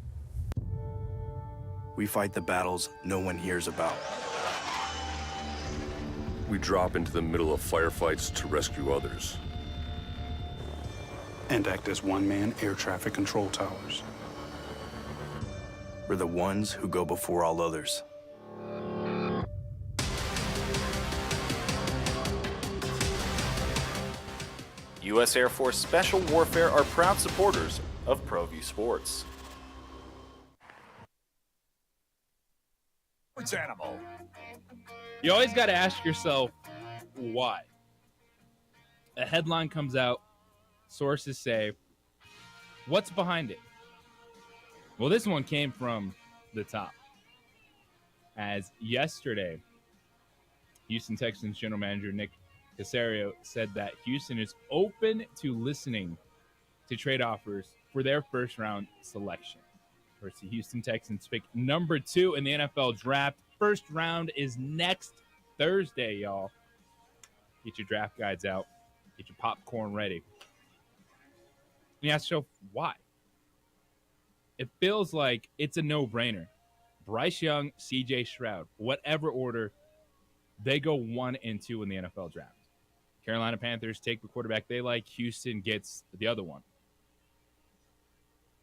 We fight the battles no one hears about. We drop into the middle of firefights to rescue others. And act as one-man air traffic control towers. We're the ones who go before all others. U.S. Air Force Special Warfare are proud supporters of ProView Sports. Sports Animal. You always got to ask yourself, why? A headline comes out, sources say, what's behind it? Well, this one came from the top. As yesterday, Houston Texans general manager Nick Caserio said that Houston is open to listening to trade offers for their first-round selection. Of course, the Houston Texans pick number 2 in the NFL draft. First round is next Thursday, y'all. Get your draft guides out. Get your popcorn ready. And you ask yourself, why? It feels like it's a no-brainer. Bryce Young, C.J. Stroud, whatever order, they go 1 and 2 in the NFL draft. Carolina Panthers take the quarterback they like. Houston gets the other one.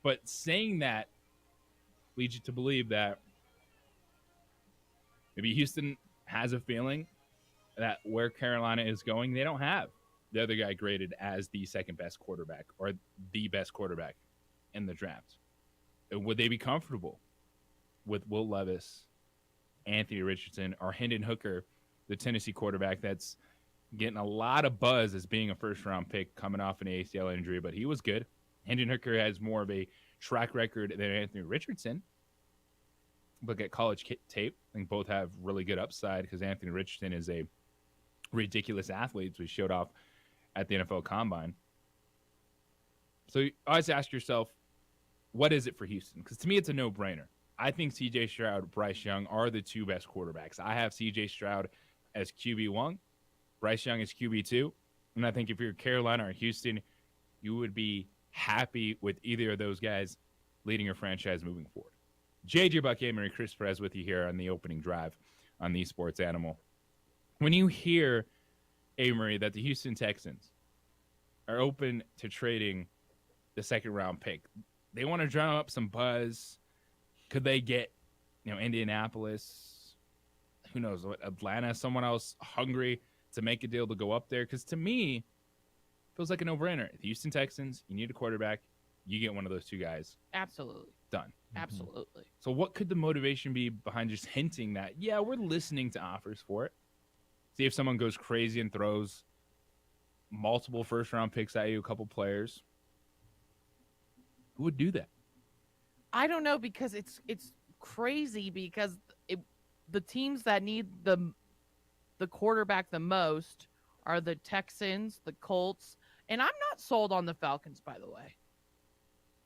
But saying that leads you to believe that maybe Houston has a feeling that where Carolina is going, they don't have the other guy graded as the second best quarterback or the best quarterback in the draft. Would they be comfortable with Will Levis, Anthony Richardson, or Hendon Hooker, the Tennessee quarterback that's getting a lot of buzz as being a first-round pick coming off an ACL injury, but he was good. Hendon Hooker has more of a track record than Anthony Richardson. Look at college tape. I think both have really good upside because Anthony Richardson is a ridiculous athlete, so he showed off at the NFL Combine. So you always ask yourself, what is it for Houston? Because to me, it's a no-brainer. I think C.J. Stroud, Bryce Young are the 2 best quarterbacks. I have C.J. Stroud as QB1. Bryce Young is QB2. And I think if you're Carolina or Houston, you would be happy with either of those guys leading your franchise moving forward. JJ Buck-Amory, Chris Perez with you here on the opening drive on the Sports Animal. When you hear, Amory, that the Houston Texans are open to trading the second-round pick, they want to drum up some buzz. Could they get, Indianapolis, who knows, Atlanta, someone else hungry to make a deal to go up there? Because to me, it feels like a no-brainer. The Houston Texans, you need a quarterback. You get one of those 2 guys. Absolutely. Done. Absolutely. So what could the motivation be behind just hinting that, yeah, we're listening to offers for it? See if someone goes crazy and throws multiple first-round picks at you, a couple players. Who would do that? I don't know, because it's crazy because the teams that need the quarterback the most are the Texans, the Colts, and I'm not sold on the Falcons, by the way,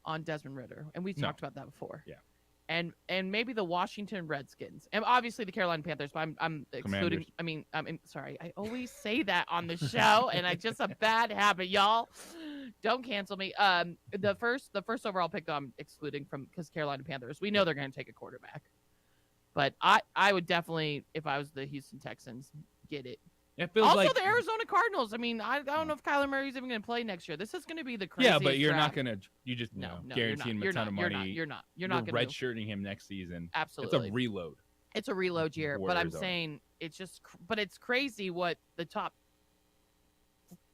on Desmond Ridder, and we talked about that before. Yeah, and maybe the Washington Redskins, and obviously the Carolina Panthers, but I'm excluding. Commanders. I'm sorry, I always say that on the show, and I just a bad habit, y'all. Don't cancel me. The first overall pick I'm excluding from because Carolina Panthers, we know they're going to take a quarterback. But I would definitely, if I was the Houston Texans, get it. It feels also, like the Arizona Cardinals. I mean, I don't know if Kyler Murray's even going to play next year. This is going to be the craziest but you're draft. not going to. You just No, guarantee him a ton of money. You're not going to. redshirting him next season. Absolutely. It's a reload. It's a reload year. But I'm Arizona. saying it's just. But it's crazy what the top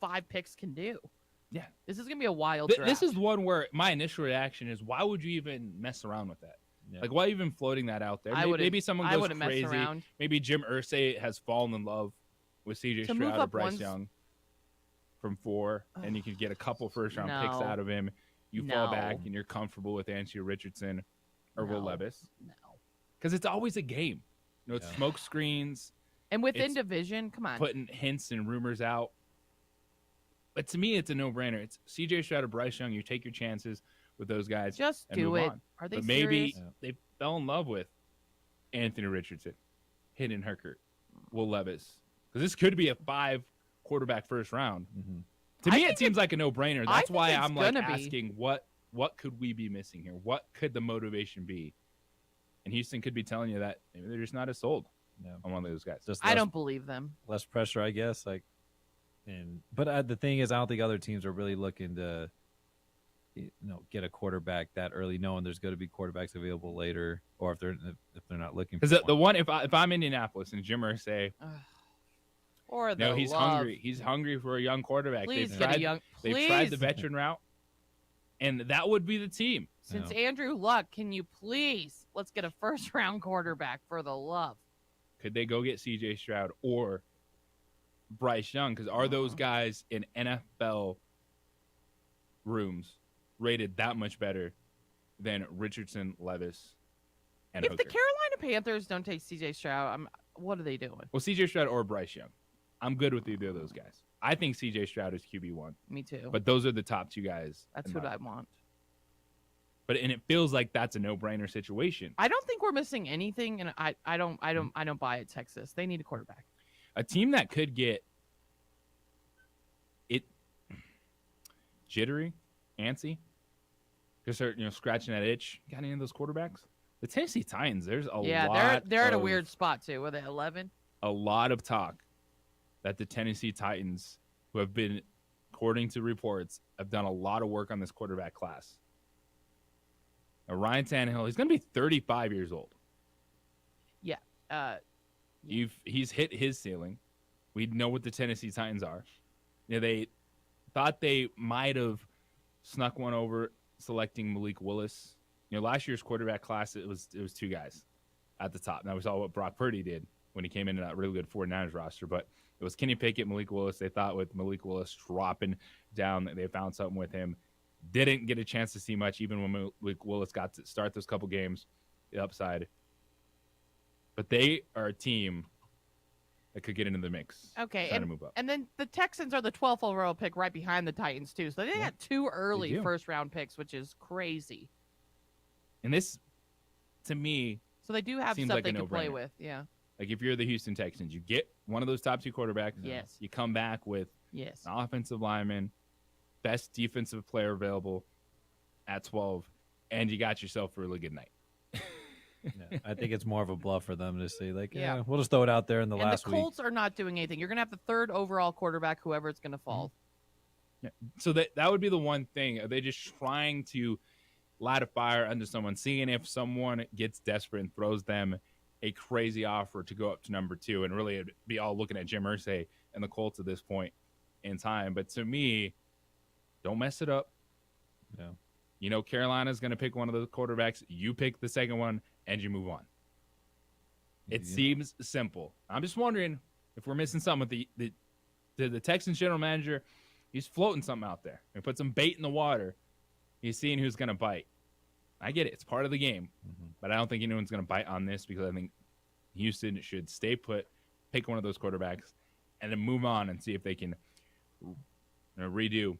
5 picks can do. Yeah. This is going to be a wild draft. This is one where my initial reaction is, why would you even mess around with that? Yeah. Like, why even floating that out there? I Maybe, wouldn't- maybe someone I goes wouldn't mess crazy. around. Maybe Jim Irsay has fallen in love with CJ To move Stroud or up Bryce one s- Young from 4, and you can get a couple first-round picks No. out of him. You fall back, No. and you're comfortable with Anthony Richardson or Will No. Levis. No. Because it's always a game. You know, it's smoke screens, And within It's division, come on. putting hints and rumors out. But to me, it's a no-brainer. It's CJ Stroud or Bryce Young. You take your chances with those guys. Just and do move it. on. Are they But maybe serious? they fell in love with Anthony Richardson, Hayden Hurkert, Will Levis. Because this could be a 5 quarterback first round. To I me, think it seems like a no-brainer. I That's think why it's I'm like gonna be. asking what could we be missing here? What could the motivation be? And Houston could be telling you that maybe they're just not as sold on one of those guys. Just I less- don't believe them. less pressure, I guess. But the thing is, I don't think other teams are really looking to, get a quarterback that early, knowing there's going to be quarterbacks available later, or if they're not looking. Because for the one, if I'm Indianapolis and Jim Irsay, Or no, the he's love. hungry. He's hungry for a young quarterback. Please they've get a tried, young- They've tried the please. veteran route, and that would be the team. Since Andrew Luck, can you please let's get a first round quarterback for the love? Could they go get C.J. Stroud or Bryce Young? Because are those guys in NFL rooms rated that much better than Richardson, Levis, and If Hooker? the Carolina Panthers don't take CJ Stroud, what are they doing? Well, C.J. Stroud or Bryce Young. I'm good with either of those guys. I think C.J. Stroud is QB1. Me too. But those are the top 2 guys. That's in what my- I want. And it feels like that's a no-brainer situation. I don't think we're missing anything, and I don't buy it. Texas, they need a quarterback. A team that could get it jittery, antsy, just start scratching that itch. Got any of those quarterbacks? The Tennessee Titans. There's a lot. They're at a of- weird spot too. Were they 11? A lot of talk that the Tennessee Titans, who have been, according to reports, have done a lot of work on this quarterback class. Now, Ryan Tannehill, he's going to be 35 years old. Yeah. He's hit his ceiling. We know what the Tennessee Titans are. They thought they might have snuck one over selecting Malik Willis. Last year's quarterback class, it was 2 guys at the top. Now we saw what Brock Purdy did when he came into that really good 49ers roster, but it was Kenny Pickett, Malik Willis. They thought with Malik Willis dropping down that they found something with him. Didn't get a chance to see much, even when Malik Willis got to start those couple games, the upside. But they are a team that could get into the mix. Okay, trying to move up. and then the Texans are the 12th overall pick, right behind the Titans too. So they got 2 early do. first round picks, which is crazy. And this, to me, So they do have seems stuff like they a can play no-brainer. with. Yeah. Like if you're the Houston Texans, you get one of those top 2 quarterbacks. Yes. You come back with Yes. an offensive lineman, best defensive player available at 12, and you got yourself a really good night. I think it's more of a bluff for them to say, Yeah. we'll just throw it out there in the And last the week. Colts are not doing anything. You're gonna have the 3rd overall quarterback, whoever it's gonna fall. Yeah. So that would be the one thing. Are they just trying to light a fire under someone, seeing if someone gets desperate and throws them a crazy offer to go up to number 2, and really it'd be all looking at Jim Irsay and the Colts at this point in time. But to me, don't mess it up. Yeah. Carolina's going to pick one of those quarterbacks. You pick the second one, and you move on. It seems simple. I'm just wondering if we're missing something with the Texans general manager. He's floating something out there. He put some bait in the water. He's seeing who's going to bite. I get it. It's part of the game. But I don't think anyone's going to bite on this, because I think Houston should stay put, pick one of those quarterbacks, and then move on and see if they can redo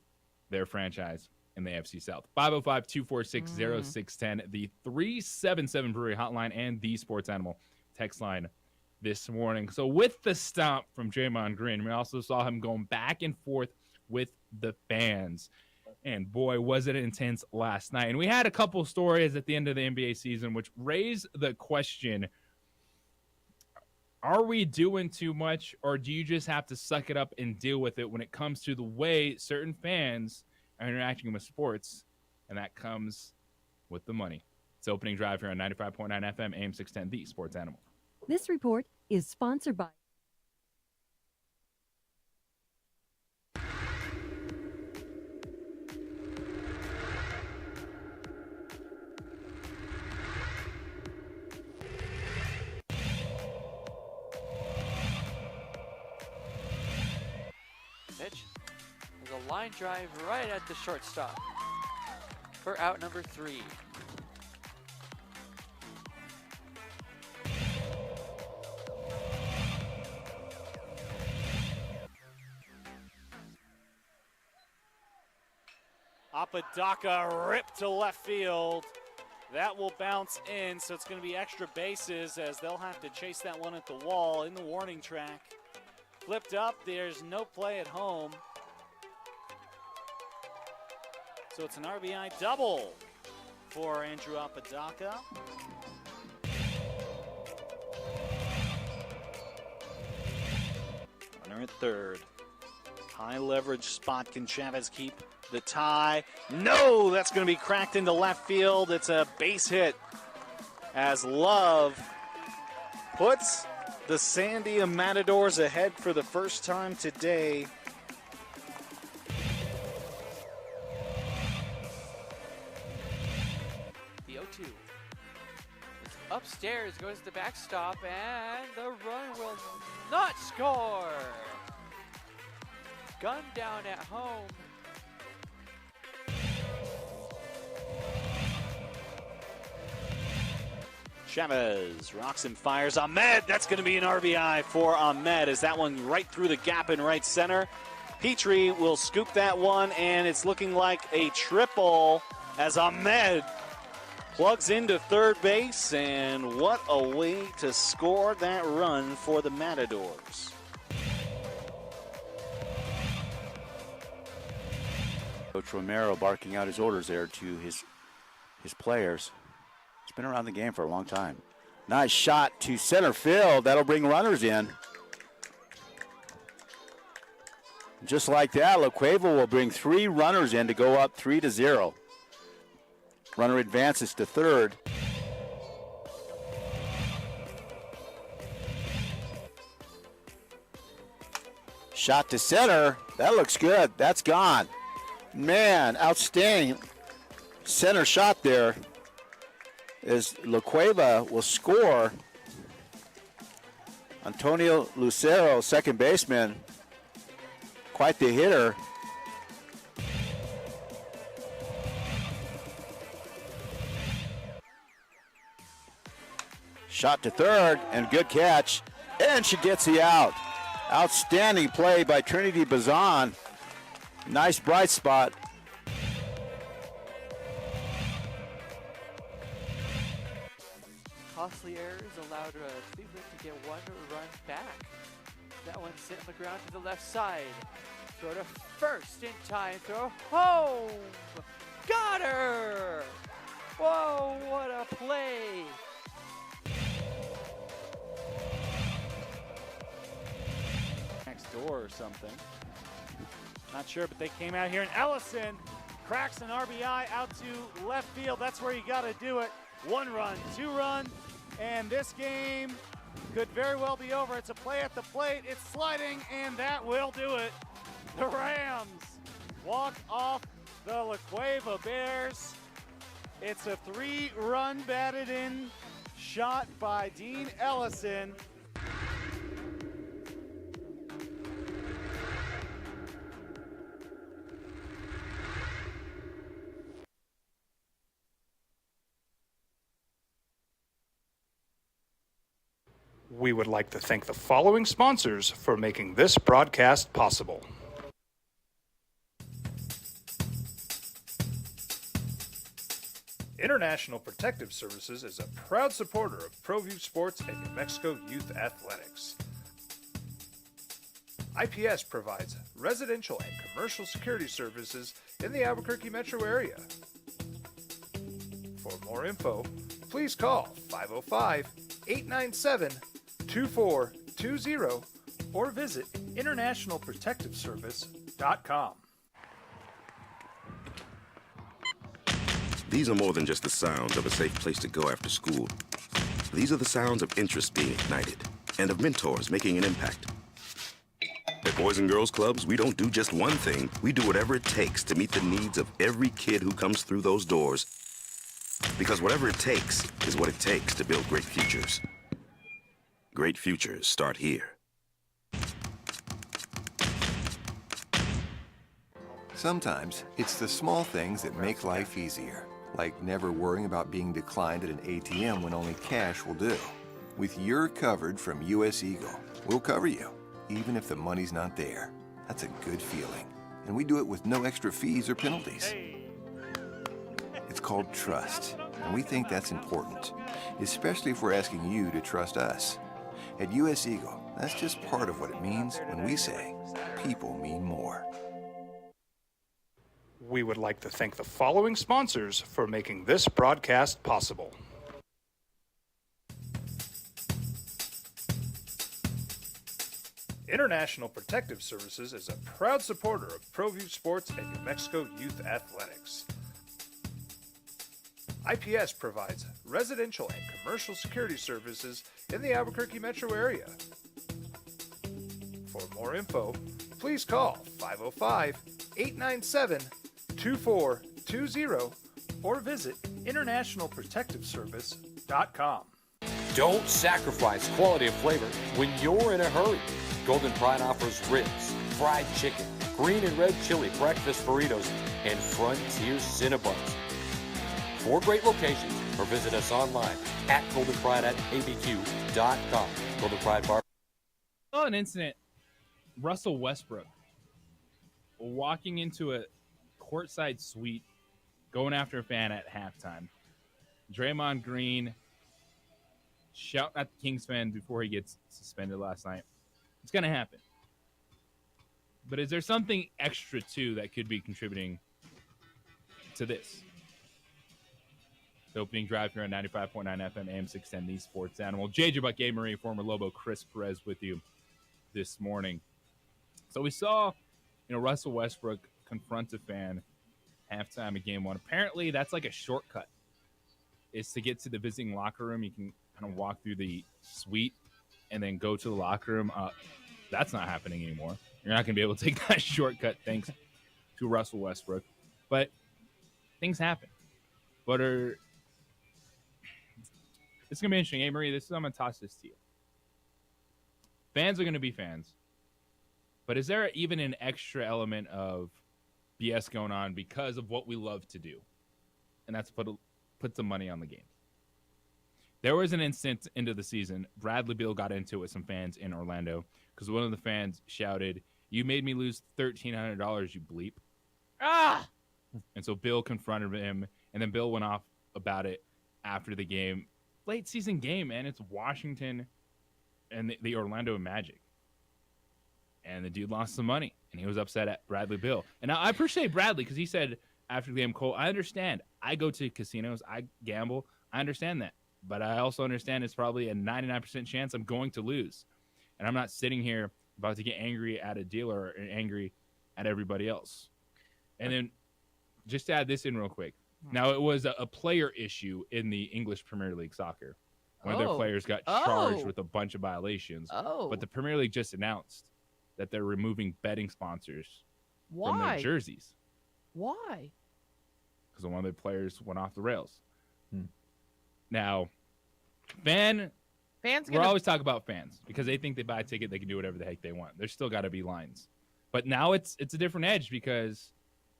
their franchise in the AFC South. 505-246-0610, the 377 Brewery hotline, and the Sports Animal text line this morning. So with the stomp from Draymond Green, we also saw him going back and forth with the fans. And boy, was it intense last night. And we had a couple stories at the end of the NBA season which raised the question, are we doing too much, or do you just have to suck it up and deal with it when it comes to the way certain fans are interacting with sports? And that comes with the money. It's opening drive here on 95.9 FM, AM 610, the Sports Animal. This report is sponsored by a line drive right at the shortstop for out number 3. Apodaca ripped to left field. That will bounce in, so it's going to be extra bases as they'll have to chase that one at the wall in the warning track. Flipped up, there's no play at home. So it's an RBI double for Andrew Apodaca. Runner at third. High leverage spot. Can Chavez keep the tie? No, that's going to be cracked into left field. It's a base hit as Love puts the Sandia Matadors ahead for the first time today. The 0-2. It's upstairs, goes to the backstop, and the run will not score. Gun down at home. Chavez rocks and fires. Ahmed, that's going to be an RBI for Ahmed as that one right through the gap in right center. Petrie will scoop that one, and it's looking like a triple as Ahmed plugs into third base, and what a way to score that run for the Matadors. Coach Romero barking out his orders there to his players. He's been around the game for a long time. Nice shot to center field. That'll bring runners in. Just like that, La Cueva will bring 3 runners in to go up 3-0. Runner advances to third. Shot to center. That looks good. That's gone. Man, outstanding center shot there as La Cueva will score. Antonio Lucero, second baseman, quite the hitter. Shot to third, and good catch, and she gets the out. Outstanding play by Trinity Bazan. Nice bright spot. Costly errors allowed Cleveland to get 1 run back. That one sent on the ground to the left side. Throw to first in time. Throw home. Got her. Whoa, what a play. Next door or something. Not sure, but they came out here, and Ellison cracks an RBI out to left field. That's where you got to do it. 1 run, 2 run, and this game could very well be over. It's a play at the plate. It's sliding, and that will do it. The Rams walk off the La Cueva Bears. It's a 3-run batted in shot by Dean Ellison. We would like to thank the following sponsors for making this broadcast possible. International Protective Services is a proud supporter of ProView Sports and New Mexico Youth Athletics. IPS provides residential and commercial security services in the Albuquerque metro area. For more info, please call 505-897-2420 or visit internationalprotectiveservice.com. These are more than just the sounds of a safe place to go after school. These are the sounds of interest being ignited and of mentors making an impact. At Boys and Girls Clubs, we don't do just one thing. We do whatever it takes to meet the needs of every kid who comes through those doors. Because whatever it takes is what it takes to build great futures. Great futures start here. Sometimes it's the small things that make life easier, like never worrying about being declined at an ATM when only cash will do. With You're Covered from U.S. Eagle, we'll cover you, even if the money's not there. That's a good feeling. And we do it with no extra fees or penalties. It's called trust, and we think that's important, especially if we're asking you to trust us. At U.S. Eagle, that's just part of what it means when we say people mean more. We would like to thank the following sponsors for making this broadcast possible. International Protective Services is a proud supporter of ProView Sports and New Mexico Youth Athletics. IPS provides residential and commercial security services in the Albuquerque metro area. For more info, please call 505-897-2420 or visit internationalprotectiveservice.com. Don't sacrifice quality of flavor when you're in a hurry. Golden Pride offers ribs, fried chicken, green and red chili breakfast burritos, and Frontier Cinnabons. 4 great locations, or visit us online at goldenpride@abq.com. Golden Pride Bar. Oh, an incident. Russell Westbrook walking into a courtside suite, going after a fan at halftime. Draymond Green shouting at the Kings fan before he gets suspended last night. It's going to happen. But is there something extra, too, that could be contributing to this? The opening drive here on 95.9 FM, AM 610, the Sports Animal. JJ Buck, Gabe Marie, former Lobo, Chris Perez with you this morning. So we saw, Russell Westbrook confront a fan halftime of game 1. Apparently, that's like a shortcut. Is to get to the visiting locker room. You can kind of walk through the suite and then go to the locker room. That's not happening anymore. You're not going to be able to take that shortcut thanks to Russell Westbrook. But things happen. But it's going to be interesting. Hey, Marie, I'm going to toss this to you. Fans are going to be fans. But is there even an extra element of BS going on because of what we love to do? And that's put some money on the game. There was an instance into the season. Bradley Beal got into it with some fans in Orlando because one of the fans shouted, "You made me lose $1,300, you bleep." Ah! And so Bill confronted him, and then Bill went off about it after the game. Late season game, man. It's Washington and the Orlando Magic. And the dude lost some money, and he was upset at Bradley Beal. And I appreciate Bradley because he said after the game, Cole, I understand. I go to casinos. I gamble. I understand that. But I also understand it's probably a 99% chance I'm going to lose. And I'm not sitting here about to get angry at a dealer or angry at everybody else. And then just to add this in real quick. Now, it was a player issue in the English Premier League soccer. One of their players got charged with a bunch of violations. But the Premier League just announced that they're removing betting sponsors from their jerseys. Why? Because one of their players went off the rails. Now, we're always talking about fans because they think they buy a ticket, they can do whatever the heck they want. There's still got to be lines. But now it's a different edge because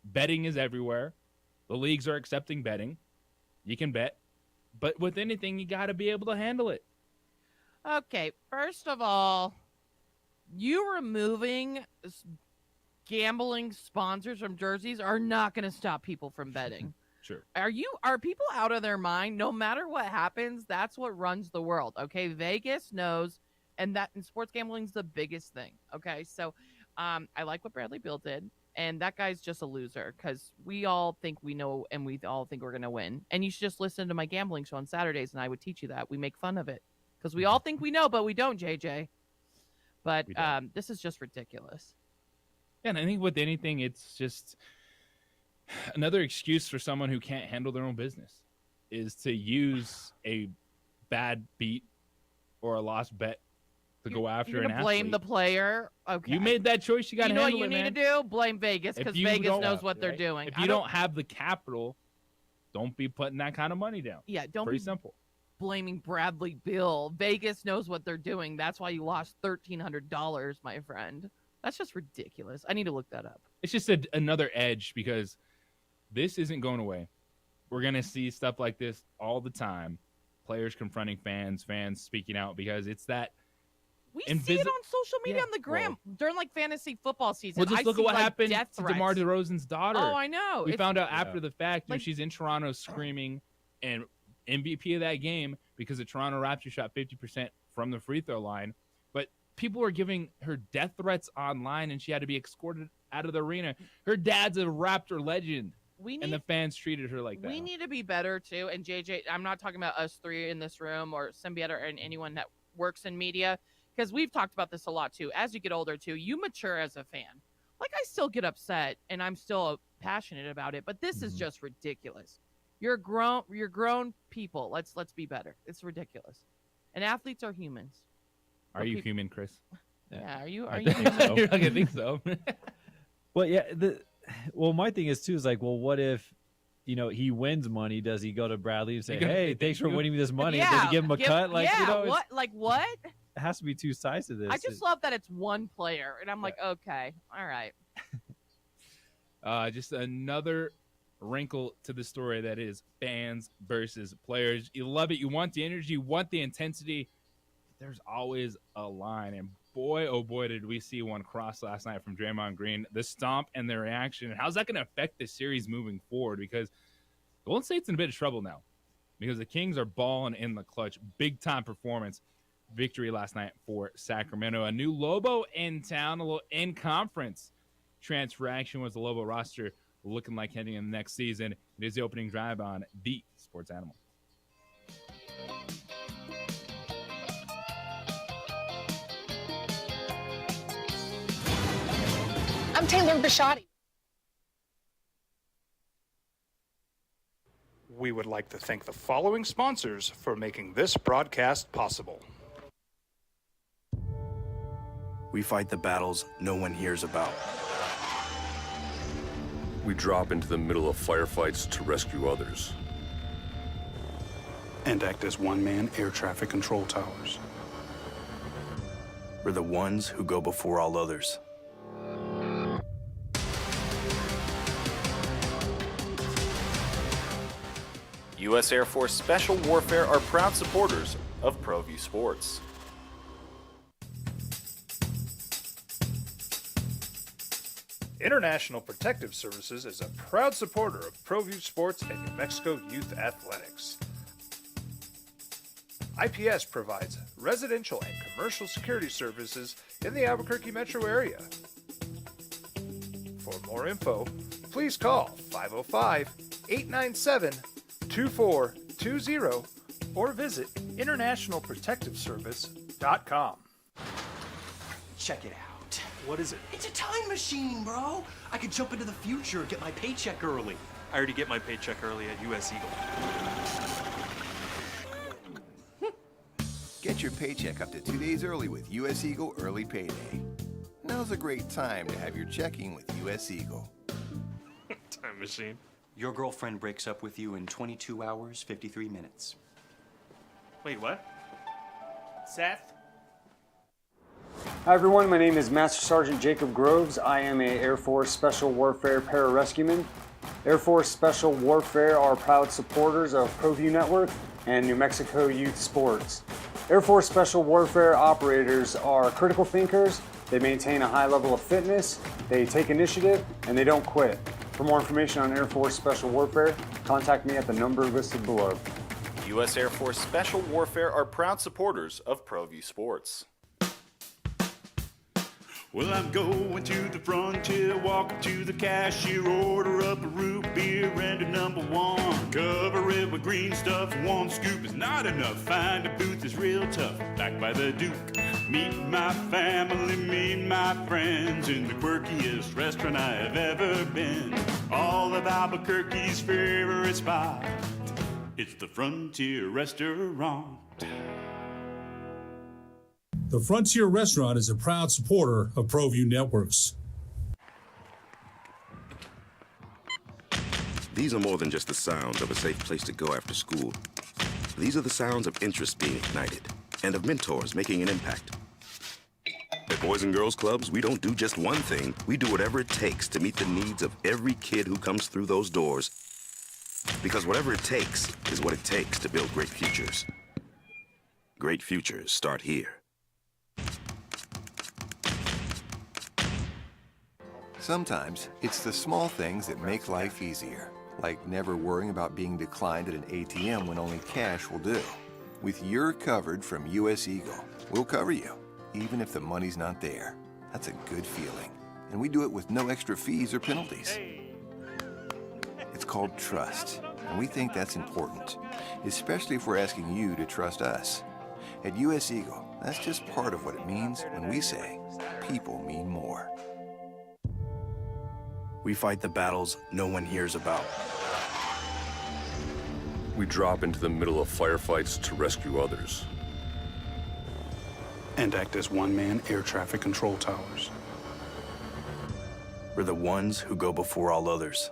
betting is everywhere. The leagues are accepting betting. You can bet. But with anything, you got to be able to handle it. Okay, first of all, you removing gambling sponsors from jerseys are not going to stop people from betting. Sure. Are people out of their mind? No matter what happens, that's what runs the world. Okay, Vegas knows, and sports gambling is the biggest thing. Okay, so I like what Bradley Beal did, and that guy's just a loser because we all think we know, and we all think we're gonna win. And you should just listen to my gambling show on Saturdays, and I would teach you that. We make fun of it because we all think we know, but we don't, JJ. But this is just ridiculous. Yeah, and I think with anything, it's just another excuse for someone who can't handle their own business is to use a bad beat or a lost bet to go after an athlete. Blame the player. Okay. You made that choice. You got to handle it, man. You know what you need to do? Blame Vegas because Vegas knows what they're doing. If you don't have the capital, don't be putting that kind of money down. Yeah, don't Pretty be simple. Blaming Bradley Beal. Vegas knows what they're doing. That's why you lost $1,300, my friend. That's just ridiculous. I need to look that up. it's just another edge because this isn't going away. We're going to see stuff like this all the time. Players confronting fans, fans speaking out because it's that. We see it on social media on the gram during like fantasy football season. Well, just look at what happened to threats. DeMar DeRozan's daughter. Oh, I know. We found out after the fact, like, she's in Toronto screaming and MVP of that game because the Toronto Raptors shot 50% from the free throw line. But people were giving her death threats online and she had to be escorted out of the arena. Her dad's a Raptor legend. And the fans treated her like that. We need to be better too. And JJ, I'm not talking about us three in this room or Symbieta and anyone that works in media, because we've talked about this a lot too. As you get older too, you mature as a fan. Like, I still get upset and I'm still passionate about it, but this is just ridiculous. You're grown people. Let's be better. It's ridiculous. And athletes are humans. Are you human, Chris? Yeah. Are you I think so. You're not gonna think so. Well, yeah. Well, my thing is too is like, well, what if, he wins money? Does he go to Bradley and say, "Hey, thanks for winning me this money"? Yeah, Does he give him a cut? Like, what? Like what? It has to be two sides to this. I just love that it's one player, and I'm like, okay, all right. Just another wrinkle to the story that is fans versus players. You love it. You want the energy. You want the intensity. There's always a line, and boy, oh boy, did we see one cross last night from Draymond Green. The stomp and the reaction. How's that going to affect the series moving forward? Because Golden State's in a bit of trouble now because the Kings are balling in the clutch. Big-time performance. Victory last night for Sacramento. A new Lobo in town, a little in-conference transfer action was the Lobo roster looking like heading in the next season. It is the opening drive on the Sports Animal. I'm Taylor Bishotti. We would like to thank the following sponsors for making this broadcast possible. We fight the battles no one hears about. We drop into the middle of firefights to rescue others. And act as one-man air traffic control towers. We're the ones who go before all others. U.S. Air Force Special Warfare are proud supporters of ProView Sports. International Protective Services is a proud supporter of ProView Sports and New Mexico Youth Athletics. IPS provides residential and commercial security services in the Albuquerque metro area. For more info, please call 505-897-2420 or visit internationalprotectiveservice.com. Check it out. What is it? It's a time machine, bro. I could jump into the future and get my paycheck early. I already get my paycheck early at US Eagle. Get your paycheck up to 2 days early with US Eagle Early Payday. Now's a great time to have your checking with US Eagle. Time machine. Your girlfriend breaks up with you in 22 hours, 53 minutes. Wait, what? Seth? Hi everyone, my name is Master Sergeant Jacob Groves. I am a Air Force Special Warfare Pararescueman. Air Force Special Warfare are proud supporters of ProView Network and New Mexico Youth Sports. Air Force Special Warfare operators are critical thinkers. They maintain a high level of fitness, they take initiative, and they don't quit. For more information on Air Force Special Warfare, contact me at the number listed below. U.S. Air Force Special Warfare are proud supporters of ProView Sports. Well, I'm going to the frontier, walking to the cashier, order up a root beer and a #1. Cover it with green stuff, one scoop is not enough. Find a booth is real tough, back by the Duke. Meet my family, meet my friends in the quirkiest restaurant I have ever been. All of Albuquerque's favorite spot, it's the Frontier Restaurant. The Frontier Restaurant is a proud supporter of ProView Networks. These are more than just the sounds of a safe place to go after school. These are the sounds of interest being ignited and of mentors making an impact. At At Boys and Girls Clubs, we don't do just one thing. We do whatever it takes to meet the needs of every kid who comes through those doors. Because whatever it takes is what it takes to build great futures. Great futures start here. Sometimes it's the small things that make life easier, like never worrying about being declined at an ATM when only cash will do. With You're Covered from US Eagle, we'll cover you, even if the money's not there. That's a good feeling. And we do it with no extra fees or penalties. It's called trust, and we think that's important, especially if we're asking you to trust us. At US Eagle, that's just part of what it means when we say people mean more. We fight the battles no one hears about. We drop into the middle of firefights to rescue others. And act as one-man air traffic control towers. We're the ones who go before all others.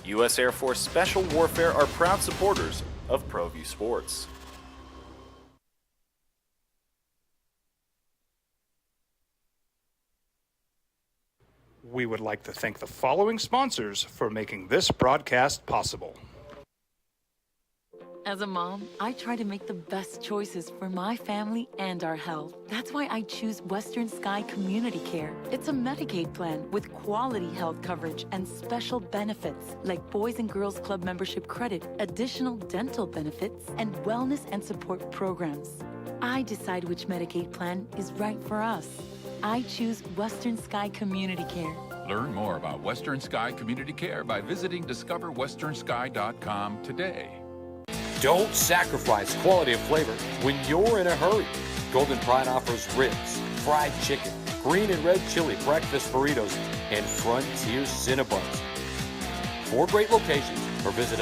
U.S. Air Force Special Warfare are proud supporters of ProView Sports. We would like to thank the following sponsors for making this broadcast possible. As a mom, I try to make the best choices for my family and our health. That's why I choose Western Sky Community Care. It's a Medicaid plan with quality health coverage and special benefits like Boys and Girls Club membership credit, additional dental benefits, and wellness and support programs. I decide which Medicaid plan is right for us. I choose Western Sky Community Care. Learn more about Western Sky Community Care by visiting discoverwesternsky.com today. Don't sacrifice quality of flavor when you're in a hurry. Golden Pride offers ribs, fried chicken, green and red chili breakfast burritos, and Frontier Cinnabons. 4 great locations or visit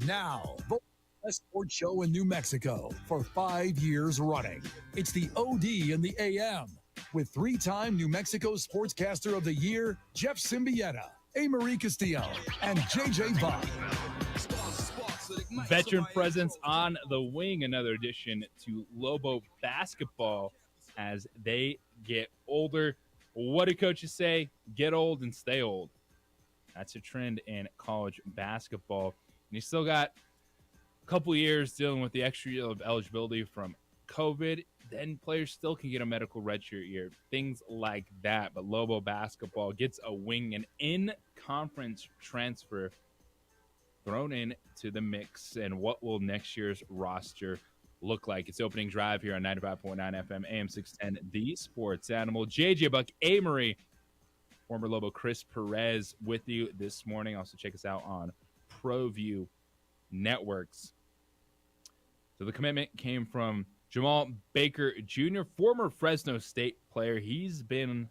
Now, the best sports show in New Mexico for 5 years running. It's the OD in the AM with 3-time New Mexico Sportscaster of the Year, Jeff Symbieta, A. Castillo, and JJ Bach. Veteran presence on the wing, another addition to Lobo basketball as they get older. What do coaches say? Get old and stay old. That's a trend in college basketball. And you still got a couple years dealing with the extra year of eligibility from COVID. Then players still can get a medical redshirt year, things like that. But Lobo basketball gets a wing, and in-conference transfer thrown into the mix. And what will next year's roster look like? It's opening drive here on 95.9 FM, AM 610, The Sports Animal. JJ Buck, A. Marie, former Lobo Chris Perez with you this morning. Also check us out on ProView Networks. So the commitment came from Jamal Baker Jr., former Fresno State player. He's been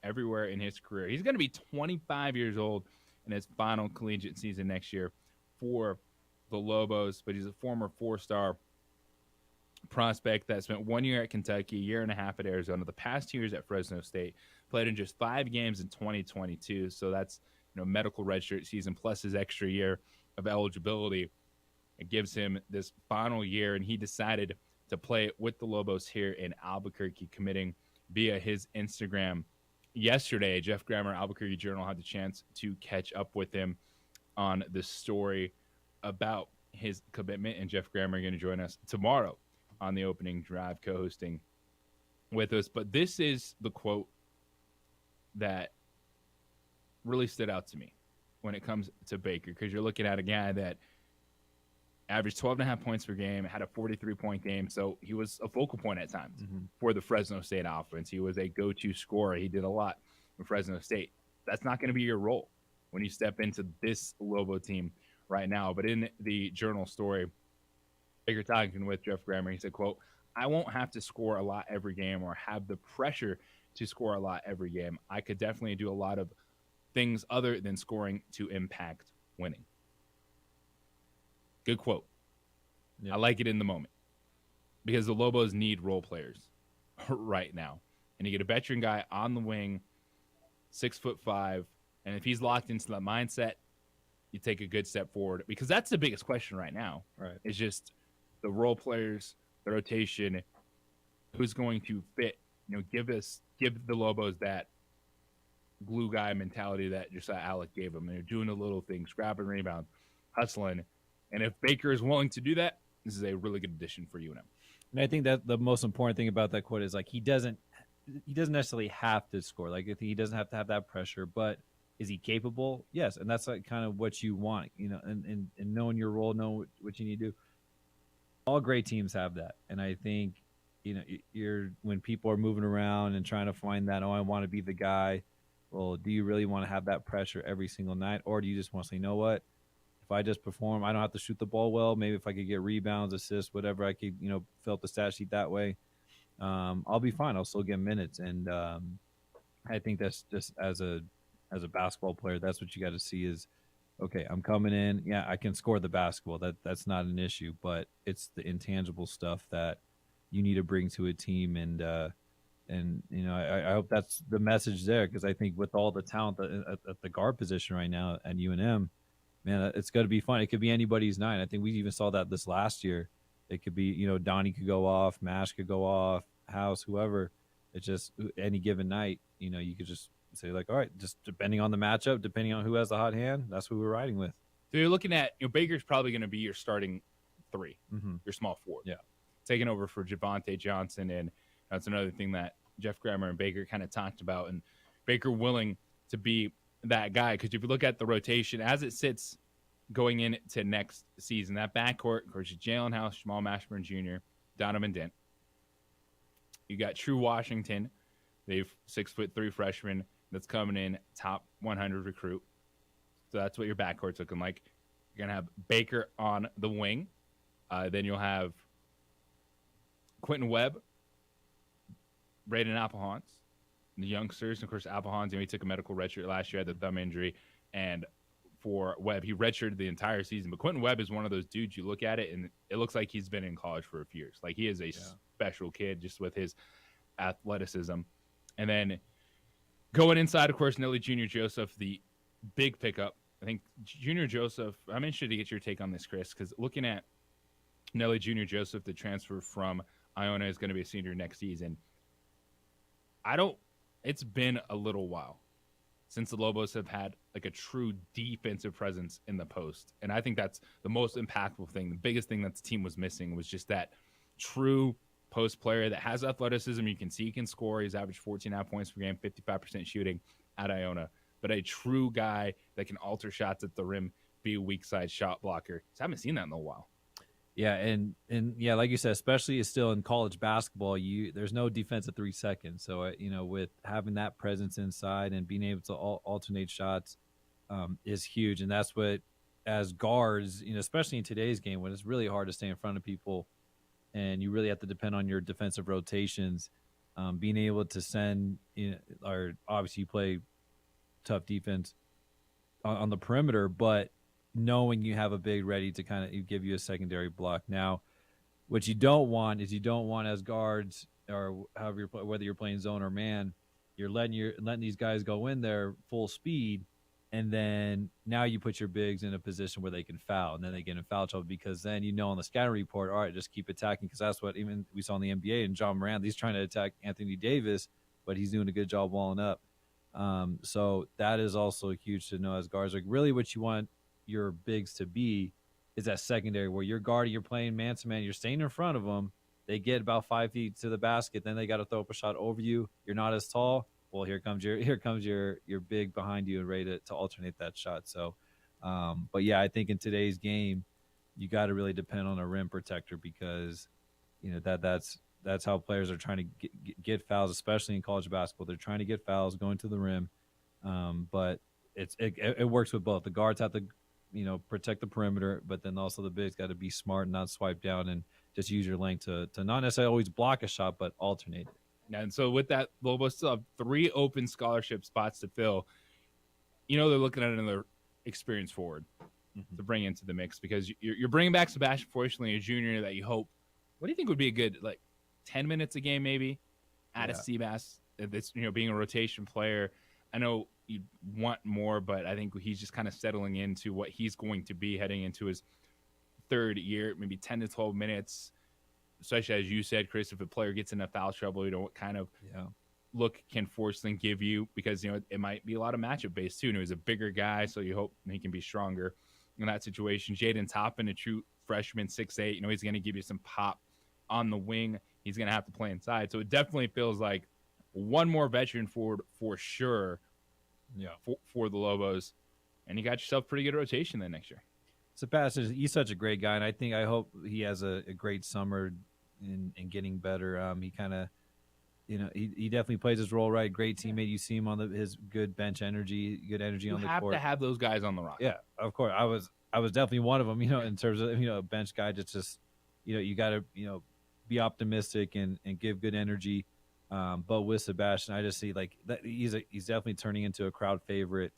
everywhere in his career. He's going to be 25 years old in his final collegiate season next year for the Lobos, but he's a former 4-star prospect that spent 1 year at Kentucky, 1.5 years at Arizona, the past 2 years at Fresno State, played in just 5 games in 2022. So that's, medical redshirt season plus his extra year of eligibility. It gives him this final year, and he decided to play with the Lobos here in Albuquerque, committing via his Instagram yesterday. Jeff Grammer, Albuquerque Journal, had the chance to catch up with him on the story about his commitment, and Jeff Grammer going to join us tomorrow on the opening drive, co-hosting with us. But this is the quote that really stood out to me when it comes to Baker, because you're looking at a guy that averaged 12.5 points per game, had a 43-point game, so he was a focal point at times for the Fresno State offense. He was a go-to scorer. He did a lot for Fresno State. That's not going to be your role when you step into this Lobo team right now. But in the Journal story, Baker talking with Jeff Grammer, he said, quote, "I won't have to score a lot every game or have the pressure to score a lot every game. I could definitely do a lot of things other than scoring to impact winning." Good quote. Yeah. I like it in the moment because the Lobos need role players right now. And you get a veteran guy on the wing, 6'5", and if he's locked into that mindset, you take a good step forward, because that's the biggest question right now. Right. It's just the role players, the rotation, who's going to fit. Give the Lobos that glue guy mentality that just Alec gave them. They're doing the little things, grabbing rebounds, hustling, and if Baker is willing to do that, this is a really good addition for UNM. And I think that the most important thing about that quote is like he doesn't necessarily have to score. Like he doesn't have to have that pressure, but is he capable? Yes, and that's like kind of what you want, and knowing your role, know what you need to do. All great teams have that, and I think when people are moving around and trying to find that, I want to be the guy. Well, do you really want to have that pressure every single night, or do you just want to say, you know what? If I just perform, I don't have to shoot the ball well. Maybe if I could get rebounds, assists, whatever, I could, fill up the stat sheet that way. I'll be fine. I'll still get minutes, and I think that's just as a basketball player, that's what you got to see is, okay, I'm coming in. Yeah, I can score the basketball. That's not an issue, but it's the intangible stuff that you need to bring to a team, and I hope that's the message there, because I think with all the talent at the guard position right now at UNM, man, it's going to be fun. It could be anybody's night. I think we even saw that this last year. It could be, Donnie could go off, Mash could go off, House, whoever. It's just any given night, you could just say like, all right, just depending on the matchup, depending on who has the hot hand, that's who we're riding with. So you're looking at, Baker's probably going to be your starting 3, your small forward. Yeah. Taking over for Javonte Johnson. And that's another thing that Jeff Grammer and Baker kind of talked about. And Baker willing to be that guy. Because if you look at the rotation as it sits going into next season, that backcourt, of course, Jalen House, Jamal Mashburn Jr., Donovan Dent. You got True Washington. They've 6'3" freshman that's coming in, top 100 recruit. So that's what your backcourt's looking like. You're going to have Baker on the wing. Then you'll have Quentin Webb, Braden Applehans, the youngsters. Of course, Applehans, he took a medical redshirt last year, had the thumb injury. And for Webb, he redshirted the entire season. But Quentin Webb is one of those dudes, you look at it, and it looks like he's been in college for a few years. Like, he is a special kid just with his athleticism. And then going inside, of course, Nelly Jr. Joseph, the big pickup. I think Jr. Joseph, I'm interested to get your take on this, Chris, because looking at Nelly Jr. Joseph, the transfer from Iona, is going to be a senior next season. It's been a little while since the Lobos have had like a true defensive presence in the post. And I think that's the most impactful thing. The biggest thing that the team was missing was just that true post player that has athleticism. You can see he can score. He's averaged 14.5 points per game, 55% shooting at Iona. But a true guy that can alter shots at the rim, be a weak side shot blocker. I haven't seen that in a while. Yeah, and yeah, like you said, especially still in college basketball, there's no defense at 3 seconds. So with having that presence inside and being able to alternate shots is huge, and that's what, as guards, especially in today's game when it's really hard to stay in front of people, and you really have to depend on your defensive rotations, being able to send, or obviously you play tough defense on the perimeter, but knowing you have a big ready to kind of give you a secondary block. Now, what you don't want is as guards, or however whether you're playing zone or man, you're letting these guys go in there full speed, and then now you put your bigs in a position where they can foul, and then they get in foul trouble, because then on the scouting report, all right, just keep attacking, because that's what even we saw in the NBA. And John Morant, he's trying to attack Anthony Davis, but he's doing a good job walling up. So that is also huge to know as guards. Like, really what you want your bigs to be is that secondary where you're guarding, you're playing man to man, you're staying in front of them. They get about 5 feet to the basket, then they got to throw up a shot over you. You're not as tall. Well, here comes your big behind you and ready to alternate that shot. So, but yeah, I think in today's game, you got to really depend on a rim protector, because that's how players are trying to get fouls, especially in college basketball. They're trying to get fouls going to the rim, but it works with both. The guards have to protect the perimeter, but then also the bigs got to be smart and not swipe down and just use your length to not necessarily always block a shot, but alternate it. And so with that, Lobos still have 3 open scholarship spots to fill. They're looking at another experienced forward to bring into the mix, because you're bringing back Sebastian Fortunately, a junior that you hope. What do you think would be a good 10 minutes a game maybe at a Seabass? That's being a rotation player. I know you'd want more, but I think he's just kind of settling into what he's going to be heading into his third year, maybe 10 to 12 minutes, especially as you said, Chris, if a player gets into foul trouble, what kind of look can Forsling give you? Because, it might be a lot of matchup based too. He's a bigger guy, so you hope he can be stronger in that situation. Jaden Toppin, a true freshman, 6'8", he's going to give you some pop on the wing. He's going to have to play inside. So it definitely feels like one more veteran forward for sure for the Lobos. And you got yourself pretty good rotation then next year. Sebastian, he's such a great guy, and I hope he has a great summer in getting better. He kind of, he definitely plays his role right. Great teammate. You see him on his good bench energy, good energy on the court. You have to have those guys on the roster. Yeah, of course. I was definitely one of them. In terms of a bench guy, just you got to be optimistic and give good energy. But with Sebastian, I just see like that he's definitely turning into a crowd favorite,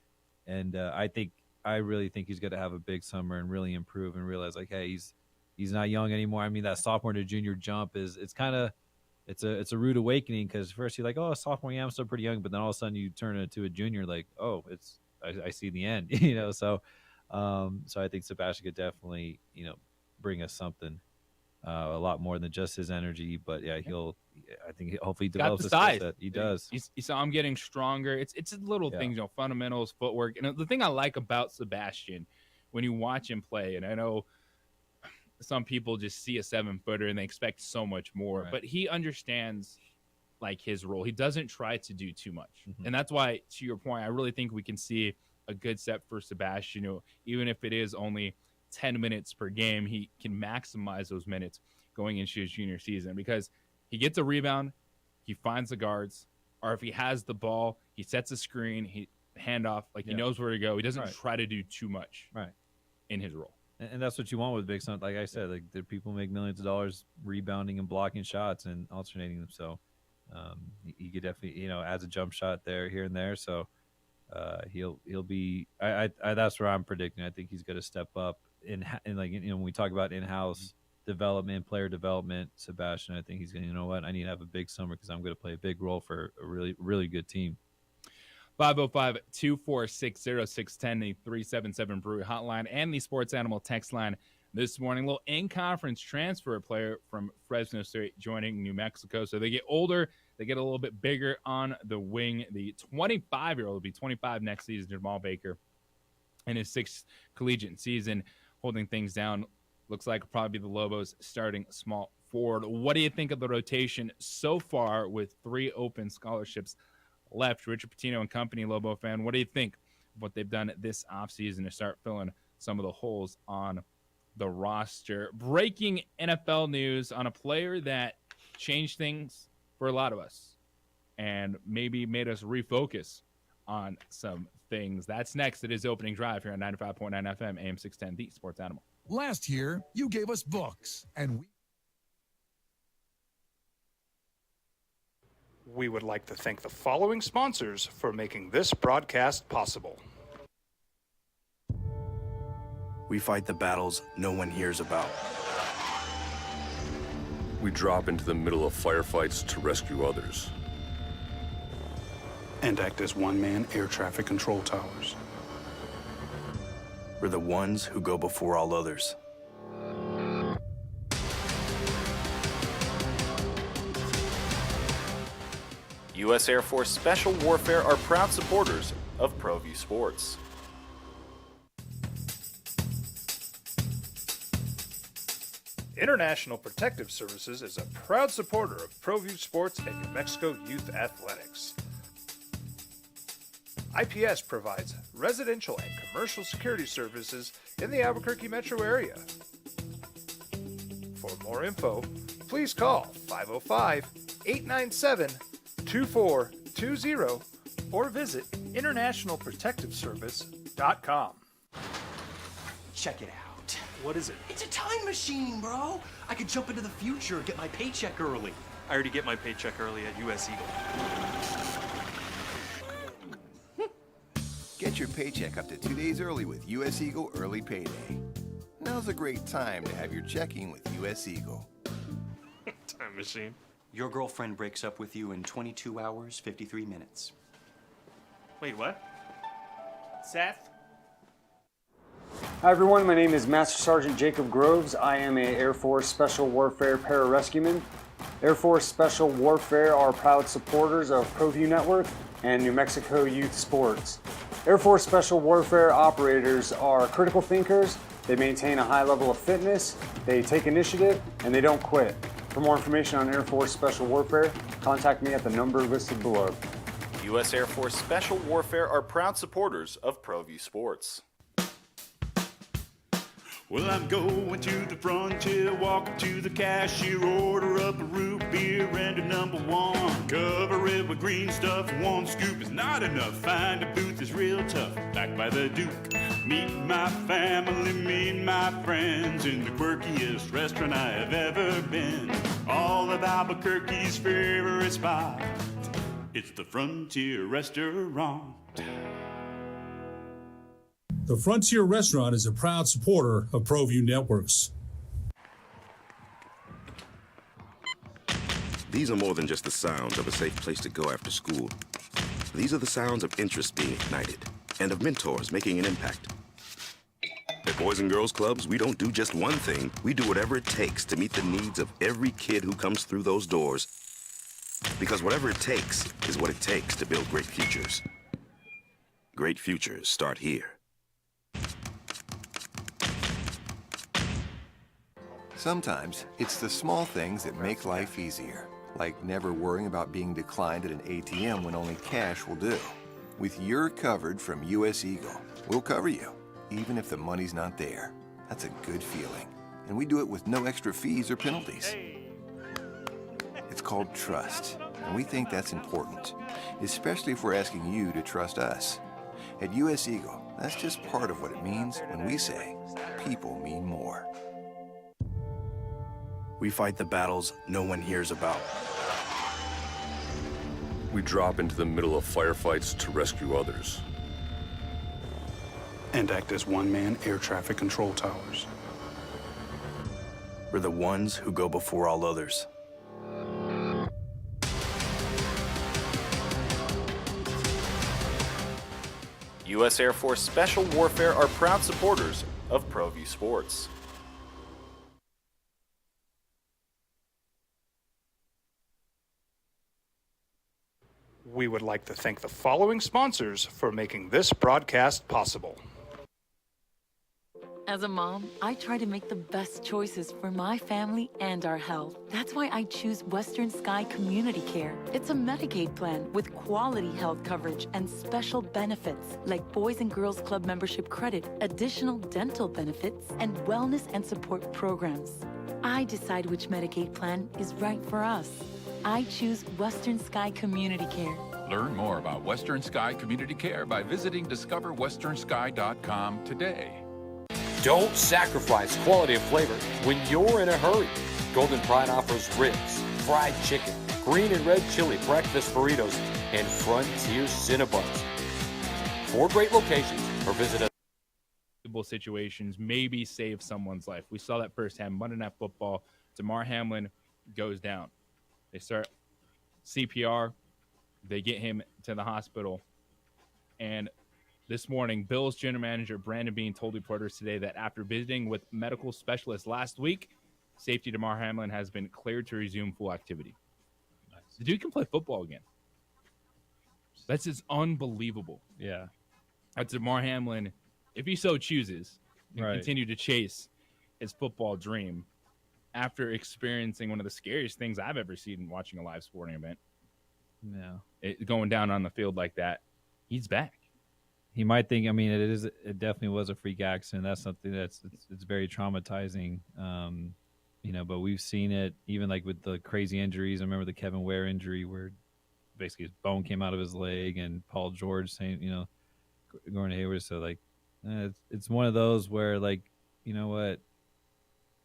and I really think he's going to have a big summer and really improve and realize like, hey, he's not young anymore. I mean, that sophomore to junior jump it's a rude awakening, because first you're like, oh, sophomore, yeah, I'm still pretty young, but then all of a sudden you turn into a junior, like, oh, I see the end, So I think Sebastian could definitely bring us something. A lot more than just his energy, but hopefully he develops the size. Set. He does. You saw him getting stronger. It's little things, fundamentals, footwork. And the thing I like about Sebastian when you watch him play, and I know some people just see a 7-footer and they expect so much more, but he understands like his role. He doesn't try to do too much. And that's why, to your point, I really think we can see a good set for Sebastian. Even if it is only 10 minutes per game, he can maximize those minutes going into his junior season, because he gets a rebound, he finds the guards, or if he has the ball, he sets a screen, he hand off, like he knows where to go. He doesn't try to do too much in his role. And that's what you want with big son. Like I said, like the people make millions of dollars rebounding and blocking shots and alternating them. So he could definitely, adds a jump shot there, here and there. So he'll be. That's where I'm predicting. I think he's going to step up in like when we talk about in-house development, player development. Sebastian, I think he's going to. You know what? I need to have a big summer because I'm going to play a big role for a really, really good team. 505-246-0610, the 377 Brewery hotline, and the Sports Animal text line this morning. A little in-conference transfer player from Fresno State joining New Mexico. So they get older, they get a little bit bigger on the wing. The 25-year-old will be 25 next season, Jamal Baker, in his 6th collegiate season, holding things down. Looks like it'll probably be the Lobos starting small forward. What do you think of the rotation so far with 3 open scholarships left? Richard Pitino and company, Lobo fan, what do you think of what they've done this offseason to start filling some of the holes on the roster? Breaking NFL news on a player that changed things for a lot of us and maybe made us refocus on some things. That's next. It is Opening Drive here on 95.9 FM, AM 610, the Sports Animal. Last year, you gave us books, and we would like to thank the following sponsors for making this broadcast possible. We fight the battles no one hears about. We drop into the middle of firefights to rescue others. And act as one-man air traffic control towers. We're the ones who go before all others. U.S. Air Force Special Warfare are proud supporters of ProView Sports. International Protective Services is a proud supporter of ProView Sports and New Mexico Youth Athletics. IPS provides residential and commercial security services in the Albuquerque metro area. For more info, please call 505-897-2420 or visit internationalprotectiveservice.com. Check it out. What is it? It's a time machine, bro. I could jump into the future, get my paycheck early. I already get my paycheck early at US Eagle. Get your paycheck up to 2 days early with US Eagle Early Payday. Now's a great time to have your checking with US Eagle. Time machine. Your girlfriend breaks up with you in 22 hours, 53 minutes. Wait, what? Seth? Hi everyone, my name is Master Sergeant Jacob Groves. I am a Air Force Special Warfare Pararescueman. Air Force Special Warfare are proud supporters of ProView Network and New Mexico Youth Sports. Air Force Special Warfare operators are critical thinkers. They maintain a high level of fitness, they take initiative, and they don't quit. For more information on Air Force Special Warfare, contact me at the number listed below. U.S. Air Force Special Warfare are proud supporters of ProView Sports. Well, I'm going to the frontier, walk up to the cashier, order up a root beer and a number one. Cover it with green stuff, one scoop is not enough. Find a booth is real tough, back by the Duke. Meet my family, meet my friends in the quirkiest restaurant I have ever been. All of Albuquerque's favorite spot, it's the Frontier Restaurant. The Frontier Restaurant is a proud supporter of ProView Networks. These are more than just the sounds of a safe place to go after school. These are the sounds of interest being ignited and of mentors making an impact. At Boys and Girls Clubs, we don't do just one thing. We do whatever it takes to meet the needs of every kid who comes through those doors. Because whatever it takes is what it takes to build great futures. Great futures start here. Sometimes it's the small things that make life easier, like never worrying about being declined at an ATM when only cash will do. With your covered from US Eagle, we'll cover you, even if the money's not there. That's a good feeling. And we do it with no extra fees or penalties. It's called trust, and we think that's important, especially if we're asking you to trust us. At US Eagle, that's just part of what it means when we say people mean more. We fight the battles no one hears about. We drop into the middle of firefights to rescue others. And act as one-man air traffic control towers. We're the ones who go before all others. U.S. Air Force Special Warfare are proud supporters of ProView Sports. We would like to thank the following sponsors for making this broadcast possible. As a mom, I try to make the best choices for my family and our health. That's why I choose Western Sky Community Care. It's a Medicaid plan with quality health coverage and special benefits like Boys and Girls Club membership credit, additional dental benefits, and wellness and support programs. I decide which Medicaid plan is right for us. I choose Western Sky Community Care. Learn more about Western Sky Community Care by visiting discoverwesternsky.com today. Don't sacrifice quality of flavor when you're in a hurry. Golden Pride offers ribs, fried chicken, green and red chili breakfast burritos, and Frontier Cinnabons. 4 great locations, or visit us. Situations maybe save someone's life. We saw that firsthand. Monday Night Football. Damar Hamlin goes down. They start CPR. They get him to the hospital. And this morning, Bills general manager Brandon Beane told reporters today that after visiting with medical specialists last week, safety Damar Hamlin has been cleared to resume full activity. Nice. The dude can play football again. That's just unbelievable. Yeah. That's Damar Hamlin, if he so chooses, can continue to chase his football dream after experiencing one of the scariest things I've ever seen watching a live sporting event. Yeah. Going down on the field like that, he's back. He might think, I mean, it definitely was a freak accident. That's something it's very traumatizing. But we've seen it even like with the crazy injuries. I remember the Kevin Ware injury where basically his bone came out of his leg, and Paul George saying, Gordon Hayward. So like, it's one of those where like, you know what?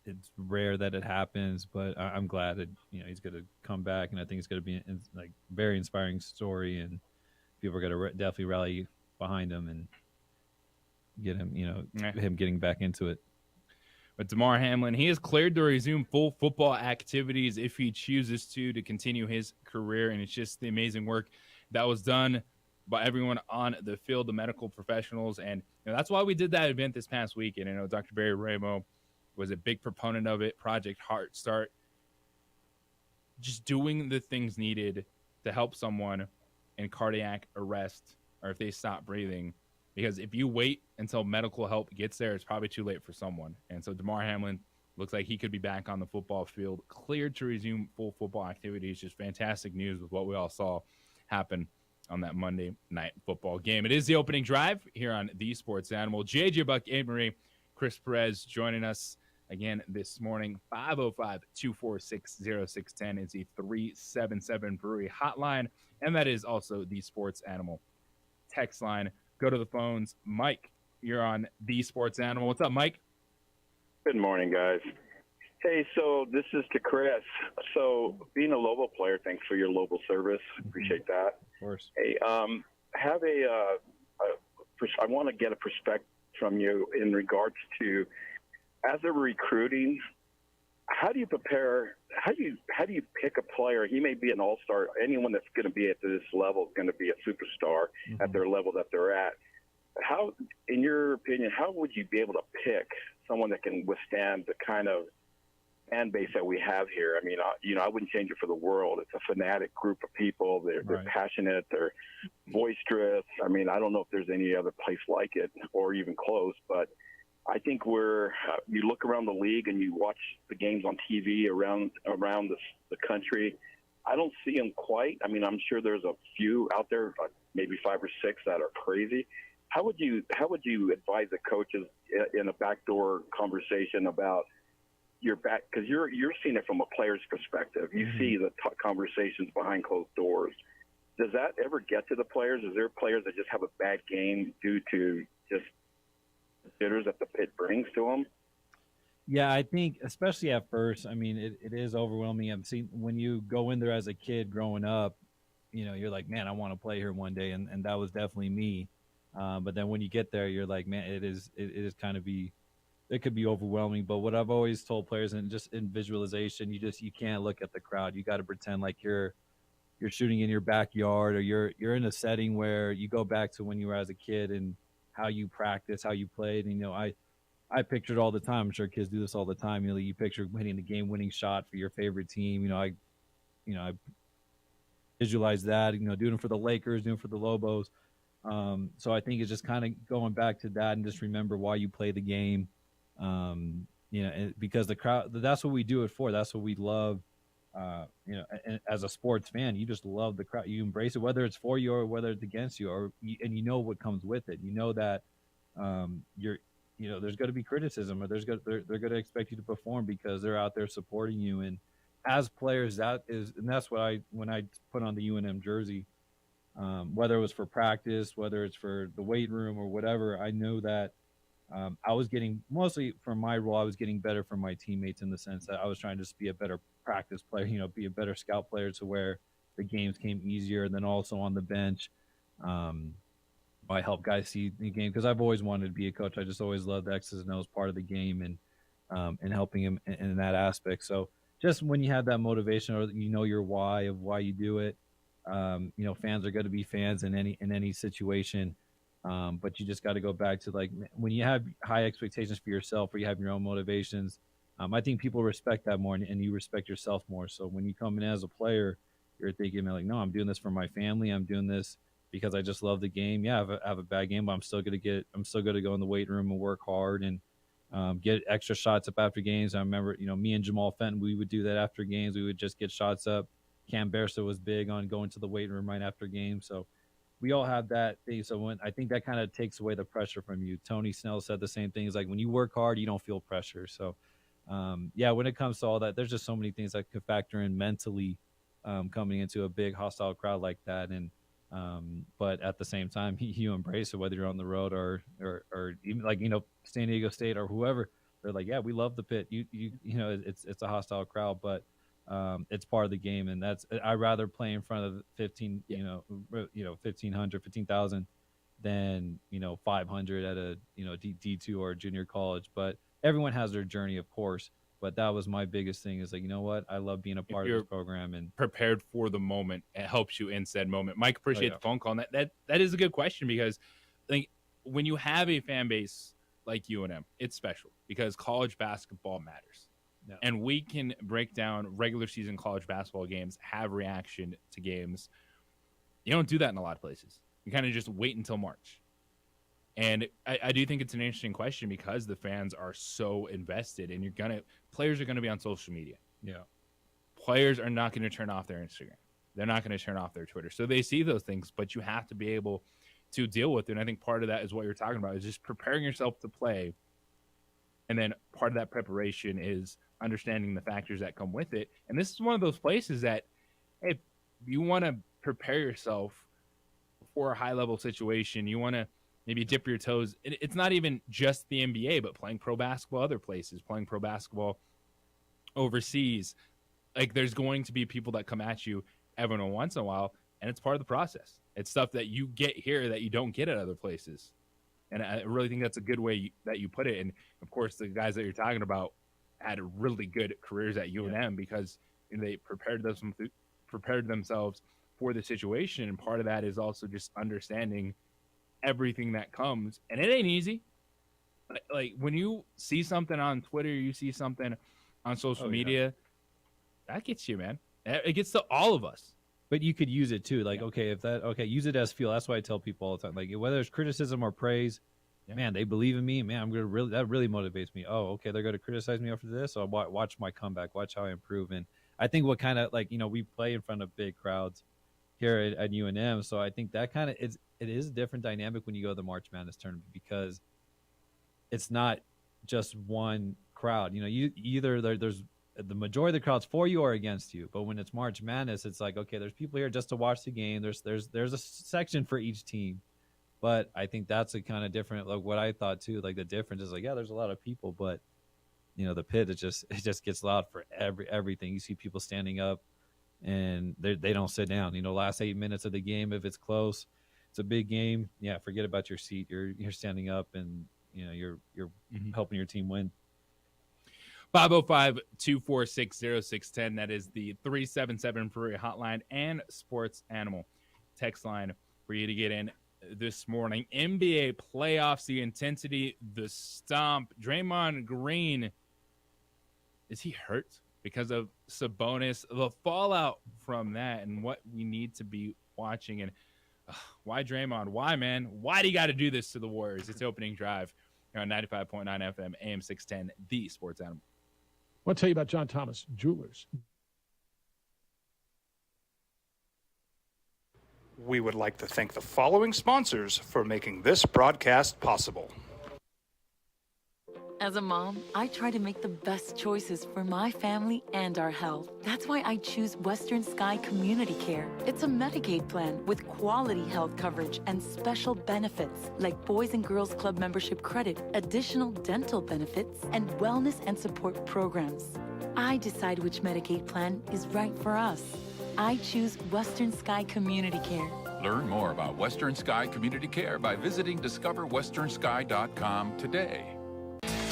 It's rare that it happens, but I'm glad that he's going to come back, and I think it's going to be like very inspiring story, and people are going to definitely rally behind him and get him, him getting back into it. But Damar Hamlin, he is cleared to resume full football activities if he chooses to continue his career, and it's just the amazing work that was done by everyone on the field, the medical professionals. And that's why we did that event this past weekend. Dr. Barry Ramo was a big proponent of it. Project Heart Start, just doing the things needed to help someone in cardiac arrest or if they stop breathing. Because if you wait until medical help gets there, it's probably too late for someone. And so Damar Hamlin looks like he could be back on the football field, cleared to resume full football activities. Just fantastic news with what we all saw happen on that Monday night football game. It is the opening drive here on The Sports Animal. JJ Buck, Amory, Chris Perez joining us again this morning. 505-246-0610 is the 377 Brewery hotline, and that is also the Sports Animal text line. Go to the phones. Mike, you're on The Sports Animal. What's up, Mike? Good morning, guys. Hey, so this is to Chris. So being a Lobo player, thanks for your Lobo service. Appreciate that. Of course. Hey, I want to get a perspective from you in regards to, as a recruiting, how do you prepare? How do you pick a player? He may be an all-star. Anyone that's going to be at this level is going to be a superstar at their level that they're at. How, in your opinion, how would you be able to pick someone that can withstand the kind of fan base that we have here? I mean, I wouldn't change it for the world. It's a fanatic group of people. They're passionate. They're boisterous. I mean, I don't know if there's any other place like it or even close, but I think you look around the league and you watch the games on TV around the country. I don't see them quite. I mean, I'm sure there's a few out there, maybe 5 or 6 that are crazy. How would you advise the coaches in a backdoor conversation about your back? Because you're seeing it from a player's perspective. You see the conversations behind closed doors. Does that ever get to the players? Is there players that just have a bad game due to just jitters that the pit brings to them? Yeah, I think especially at first, I mean, it is overwhelming. I've seen when you go in there as a kid growing up, you're like, man, I want to play here one day. And that was definitely me. But then when you get there, you're like, man, it is kind of it could be overwhelming. But what I've always told players, and just in visualization, you can't look at the crowd. You got to pretend like you're shooting in your backyard, or you're in a setting where you go back to when you were as a kid and how you practice, how you played. And, I pictured all the time. I'm sure kids do this all the time. You picture hitting the game-winning shot for your favorite team. I visualize that. Doing it for the Lakers, doing it for the Lobos. So I think it's just kind of going back to that and just remember why you play the game. Because the crowd, that's what we do it for. That's what we love. And as a sports fan, you just love the crowd. You embrace it, whether it's for you or whether it's against you, and you know what comes with it. You know that there's going to be criticism, or they're going to expect you to perform because they're out there supporting you. And as players, that's what when I put on the UNM jersey, whether it was for practice, whether it's for the weight room or whatever, I know that I was getting, mostly from my role, I was getting better from my teammates in the sense that I was trying to just be a better practice player, be a better scout player to where the games came easier. And then also on the bench, I help guys see the game, because I've always wanted to be a coach. I just always loved the X's and O's part of the game and helping him in that aspect. So just when you have that motivation, or your why of why you do it, fans are going to be fans in any situation. But you just got to go back to, like, when you have high expectations for yourself, or you have your own motivations, I think people respect that more, and you respect yourself more. So when you come in as a player, you're thinking like, no, I'm doing this for my family. I'm doing this because I just love the game. Yeah, I have a bad game, but I'm still going to go in the weight room and work hard and get extra shots up after games. I remember, me and Jamal Fenton, we would do that after games. We would just get shots up. Cam Bersa was big on going to the weight room right after games. So we all have that thing. So I think that kind of takes away the pressure from you. Tony Snell said the same thing. It's like, when you work hard, you don't feel pressure. So, when it comes to all that, there's just so many things that could factor in mentally coming into a big hostile crowd like that. And but at the same time, you embrace it, whether you're on the road or even like, San Diego State or whoever. They're like, yeah, we love the pit. It's a hostile crowd, but it's part of the game. And I'd rather play in front of 1,500, 15,000 than 500 at a D2 or junior college. But everyone has their journey, of course. But that was my biggest thing is like, you know what? I love being a part of this program and prepared for the moment. It helps you in said moment. Mike, appreciate the phone call. And that is a good question because I think when you have a fan base like UNM, it's special because college basketball matters. Yeah. And we can break down regular season college basketball games, have reaction to games. You don't do that in a lot of places. You kind of just wait until March. And I do think it's an interesting question because the fans are so invested and players are going to be on social media. Yeah. Players are not going to turn off their Instagram. They're not going to turn off their Twitter. So they see those things, but you have to be able to deal with it. And I think part of that is what you're talking about is just preparing yourself to play. And then part of that preparation is understanding the factors that come with it. And this is one of those places that if you want to prepare yourself for a high-level situation, you want to maybe dip your toes. It's not even just the NBA, but playing pro basketball other places, playing pro basketball overseas. Like there's going to be people that come at you every once in a while, and it's part of the process. It's stuff that you get here that you don't get at other places. And I really think that's a good way that you put it. And, of course, the guys that you're talking about had really good careers at UNM because they prepared themselves for the situation. And part of that is also just understanding everything that comes. And it ain't easy. Like when you see something on Twitter, you see something on social media, that gets you, man. It gets to all of us. But you could use it too. Like, use it as fuel. That's why I tell people all the time. Like, whether it's criticism or praise, man, they believe in me. Man, that really motivates me. Oh, okay, they're going to criticize me after this. So watch my comeback. Watch how I improve. And I think what kind of we play in front of big crowds here at UNM. So I think that kind of it is a different dynamic when you go to the March Madness tournament because it's not just one crowd. You either there's the majority of the crowd's for you or against you. But when it's March Madness, it's like, okay, there's people here just to watch the game. There's a section for each team. But I think that's a kind of different, like what I thought too. Like the difference is like, yeah, there's a lot of people, but the pit, it just gets loud for everything. You see people standing up and they don't sit down. Last 8 minutes of the game, if it's close, it's a big game. Yeah, forget about your seat. You're standing up and you're helping your team win. 505-246-0610. That is the 377 Peoria hotline and Sports Animal text line for you to get in this morning. NBA playoffs, the intensity, the stomp. Draymond Green, is he hurt because of Sabonis? The fallout from that and what we need to be watching. And why Draymond? Why, man? Why do you got to do this to the Warriors? It's opening drive here on 95.9 FM, AM 610, the Sports Animal. I want to tell you about John Thomas Jewelers. We would like to thank the following sponsors for making this broadcast possible. As a mom, I try to make the best choices for my family and our health. That's why I choose Western Sky Community Care. It's a Medicaid plan with quality health coverage and special benefits like Boys and Girls Club membership credit, additional dental benefits, and wellness and support programs. I decide which Medicaid plan is right for us. I choose Western Sky Community Care. Learn more about Western Sky Community Care by visiting discoverwesternsky.com today.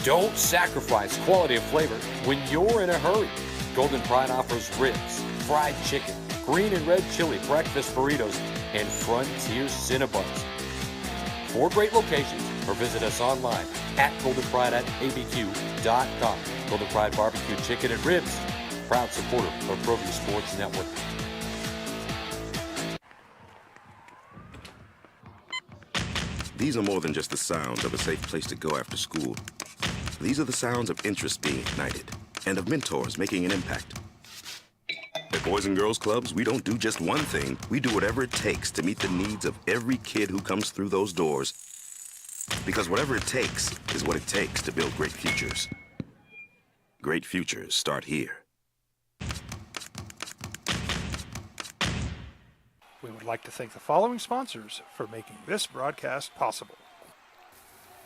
Don't sacrifice quality of flavor when you're in a hurry. Golden Pride offers ribs, fried chicken, green and red chili breakfast burritos, and Frontier Cinnabons. 4 great locations, or visit us online at goldenpride@abq.com. Golden Pride Barbecue Chicken and Ribs, proud supporter of ProView Sports Network. These are more than just the sounds of a safe place to go after school. These are the sounds of interest being ignited and of mentors making an impact. At Boys and Girls Clubs, we don't do just one thing. We do whatever it takes to meet the needs of every kid who comes through those doors. Because whatever it takes is what it takes to build great futures. Great futures start here. We would like to thank the following sponsors for making this broadcast possible.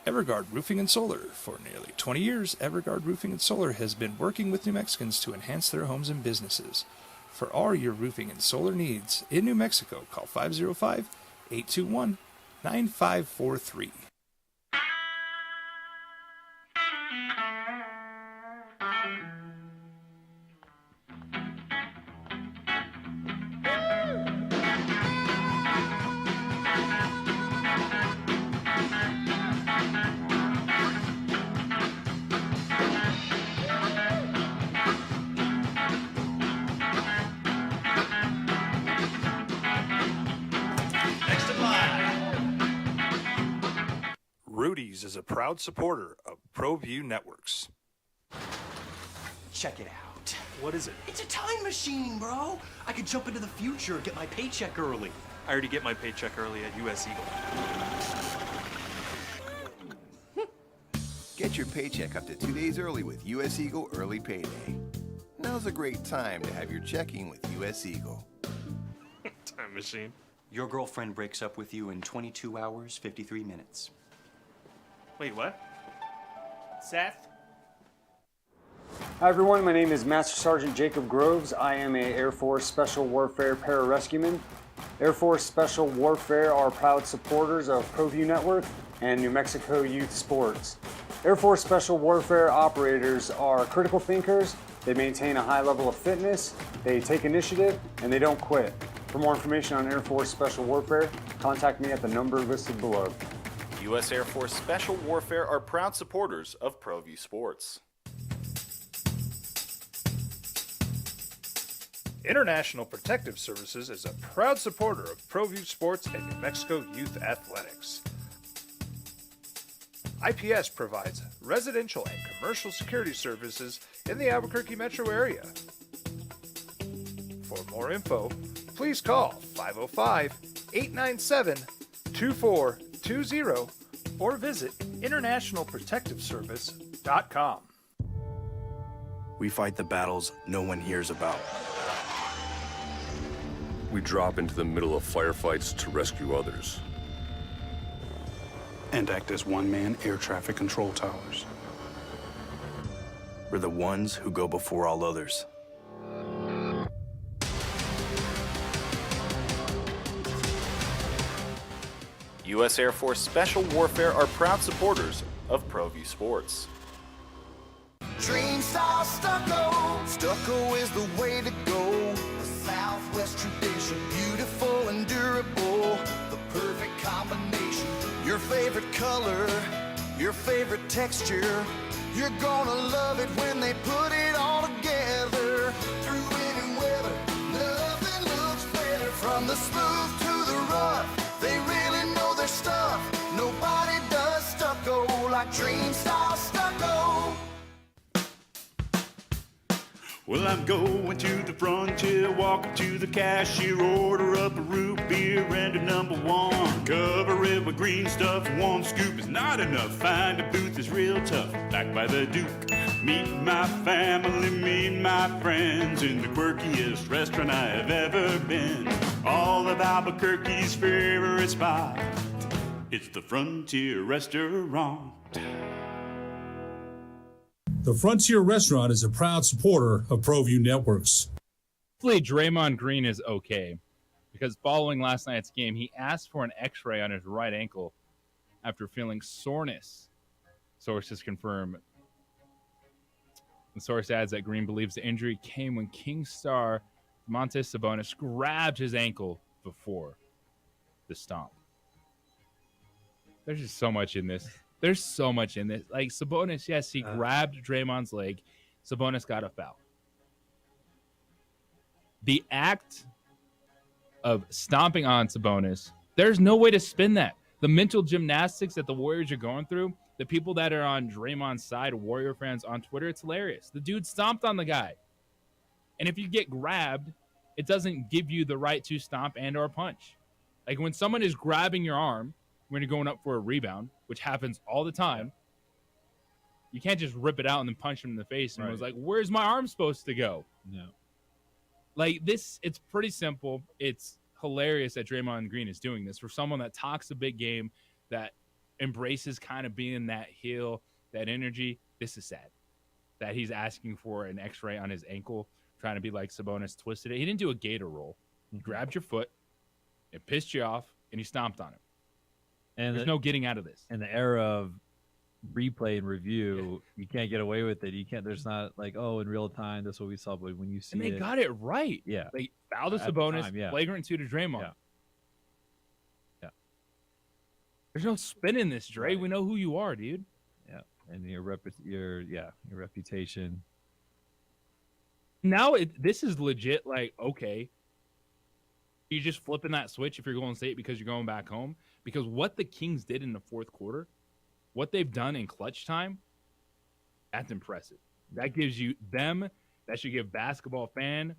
Everguard Roofing and Solar. For nearly 20 years, Everguard Roofing and Solar has been working with New Mexicans to enhance their homes and businesses. For all your roofing and solar needs in New Mexico, call 505-821-9543. Rudy's is a proud supporter of ProView Networks. Check it out. What is it? It's a time machine, bro. I could jump into the future, get my paycheck early. I already get my paycheck early at US Eagle. Get your paycheck up to 2 days early with US Eagle Early Payday. Now's a great time to have your checking with US Eagle. Time machine. Your girlfriend breaks up with you in 22 hours, 53 minutes. Wait, what? Seth? Hi everyone, my name is Master Sergeant Jacob Groves. I am a Air Force Special Warfare Pararescueman. Air Force Special Warfare are proud supporters of ProView Network and New Mexico Youth Sports. Air Force Special Warfare operators are critical thinkers. They maintain a high level of fitness, they take initiative, and they don't quit. For more information on Air Force Special Warfare, contact me at the number listed below. U.S. Air Force Special Warfare are proud supporters of ProView Sports. International Protective Services is a proud supporter of ProView Sports and New Mexico Youth Athletics. IPS provides residential and commercial security services in the Albuquerque metro area. For more info, please call 505-897-2420 or visit internationalprotectiveservice.com. We fight the battles no one hears about. We drop into the middle of firefights to rescue others. And act as one-man air traffic control towers. We're the ones who go before all others. U.S. Air Force Special Warfare are proud supporters of ProView Sports. Dream style stucco. Stucco is the way to go. The Southwest tradition, beautiful and durable. The perfect combination. Your favorite color, your favorite texture. You're gonna love it when they put it all together. Through any weather, nothing looks better. From the smooth to the rough, they really know their stuff. Nobody does stucco like Dream style stucco. Well, I'm going to the frontier, walk up to the cashier, order up a root beer and a number one. Cover it with green stuff, one scoop is not enough. Find a booth is real tough, back by the Duke. Meet my family, meet my friends in the quirkiest restaurant I have ever been. All of Albuquerque's favorite spot, it's the Frontier Restaurant. The Frontier Restaurant is a proud supporter of ProView Networks. Hopefully Draymond Green is okay, because following last night's game, he asked for an x-ray on his right ankle after feeling soreness. Sources confirm. The source adds that Green believes the injury came when King star Domantas Sabonis grabbed his ankle before the stomp. There's just so much in this. There's so much in this. Like, Sabonis, yes, he grabbed Draymond's leg. Sabonis got a foul. The act of stomping on Sabonis, there's no way to spin that. The mental gymnastics that the Warriors are going through, the people that are on Draymond's side, Warrior fans on Twitter, it's hilarious. The dude stomped on the guy. And if you get grabbed, it doesn't give you the right to stomp and or punch. Like, when someone is grabbing your arm when you're going up for a rebound, which happens all the time, you can't just rip it out and then punch him in the face. And it was like, where's my arm supposed to go? No. Like, this, it's pretty simple. It's hilarious that Draymond Green is doing this. For someone that talks a big game, that embraces kind of being that heel, that energy, this is sad. That he's asking for an x-ray on his ankle, trying to be like Sabonis twisted it. He didn't do a gator roll. He grabbed your foot, it pissed you off, and he stomped on it. And there's no getting out of this. In the era of replay and review, you can't get away with it. You can't. There's not like, oh, in real time, that's what we saw. But when you see and they got it right. Yeah. They fouled to At the Sabonis, time, yeah. flagrant 2 to Draymond. Yeah. Yeah. There's no spin in this, Dre. We know who you are, dude. Yeah. And your reputation. Now this is legit. Like, okay, you just flipping that switch if you're Golden State because you're going back home. Because what the Kings did in the fourth quarter what they've done in clutch time, that's impressive. That gives you them, that should give basketball fan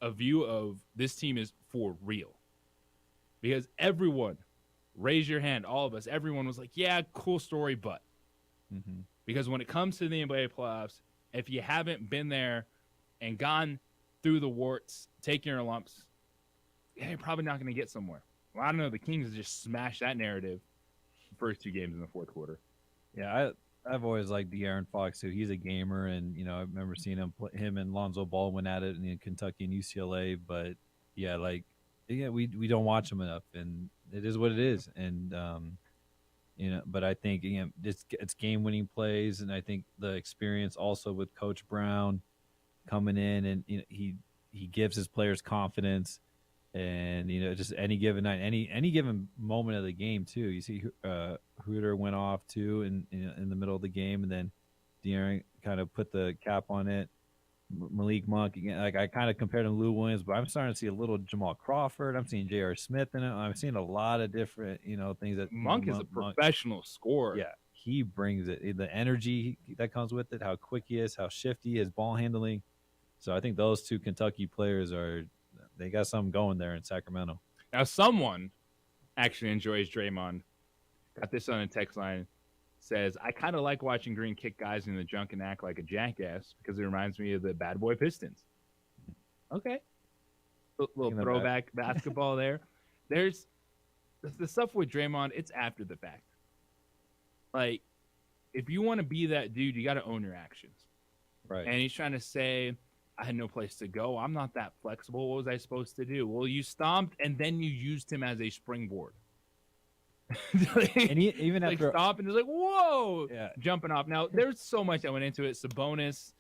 a view of this team is for real. Because everyone, raise your hand, all of us, everyone was like, yeah, cool story, but. Mm-hmm. Because when it comes to the NBA playoffs, if you haven't been there and gone through the warts, taking your lumps, you're probably not going to get somewhere. Well, I don't know. The Kings just smashed that narrative the first 2 games in the fourth quarter. Yeah, I've always liked De'Aaron Fox too. He's a gamer, and I remember seeing him and Lonzo Ball went at it in Kentucky and UCLA. But yeah, we don't watch him enough, and it is what it is. And but I think it's game-winning plays, and I think the experience also with Coach Brown coming in, and he gives his players confidence. And just any given night, any given moment of the game too. You see, Hooter went off too in the middle of the game, and then De'Aaron kind of put the cap on it. Malik Monk again, like I kind of compared him to Lou Williams, but I'm starting to see a little Jamal Crawford. I'm seeing J.R. Smith in it. I'm seeing a lot of different things that Monk is a professional scorer. Yeah, he brings it. The energy that comes with it, how quick he is, how shifty his ball handling. So I think those 2 Kentucky players they got something going there in Sacramento. Now, someone actually enjoys Draymond. Got this on a text line. Says, I kind of like watching Green kick guys in the junk and act like a jackass because it reminds me of the Bad Boy Pistons. Okay. Little throwback basketball there. There's the stuff with Draymond, it's after the fact. Like, if you want to be that dude, you got to own your actions. Right. And he's trying to say, I had no place to go. I'm not that flexible. What was I supposed to do? Well, you stomped, and then you used him as a springboard. And even after stop, and he's like, whoa, jumping off. Now, there's so much that went into it. Sabonis,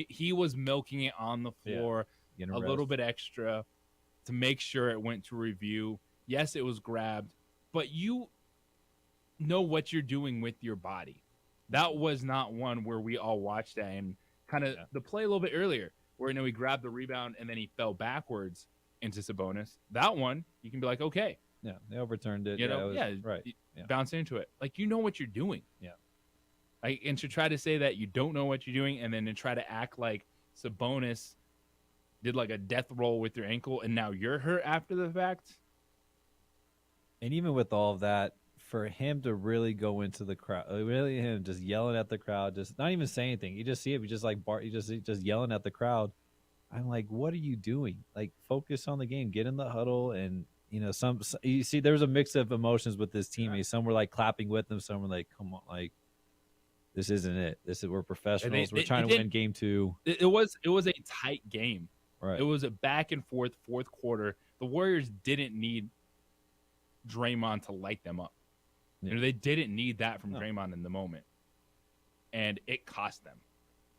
he was milking it on the floor a little bit extra to make sure it went to review. Yes, it was grabbed, but you know what you're doing with your body. That was not one where we all watched that and kind of the play a little bit earlier, where he grabbed the rebound and then he fell backwards into Sabonis. That one, you can be like, okay. Yeah, they overturned it. Right. Bounce into it. Like, you know what you're doing. Yeah. And to try to say that you don't know what you're doing and then to try to act like Sabonis did like a death roll with your ankle and now you're hurt after the fact. And even with all of that, for him to really go into the crowd, really him just yelling at the crowd, just not even saying anything. You just see it. You just like Bart. You just yelling at the crowd. I'm like, what are you doing? Like, focus on the game. Get in the huddle and. You see, there was a mix of emotions with his teammates. Some were like clapping with him. Some were like, "Come on, like this isn't it. We're professionals. We're trying to win game 2." It was a tight game. Right. It was a back and forth fourth quarter. The Warriors didn't need Draymond to light them up. Yeah. They didn't need that from Draymond in the moment, and it cost them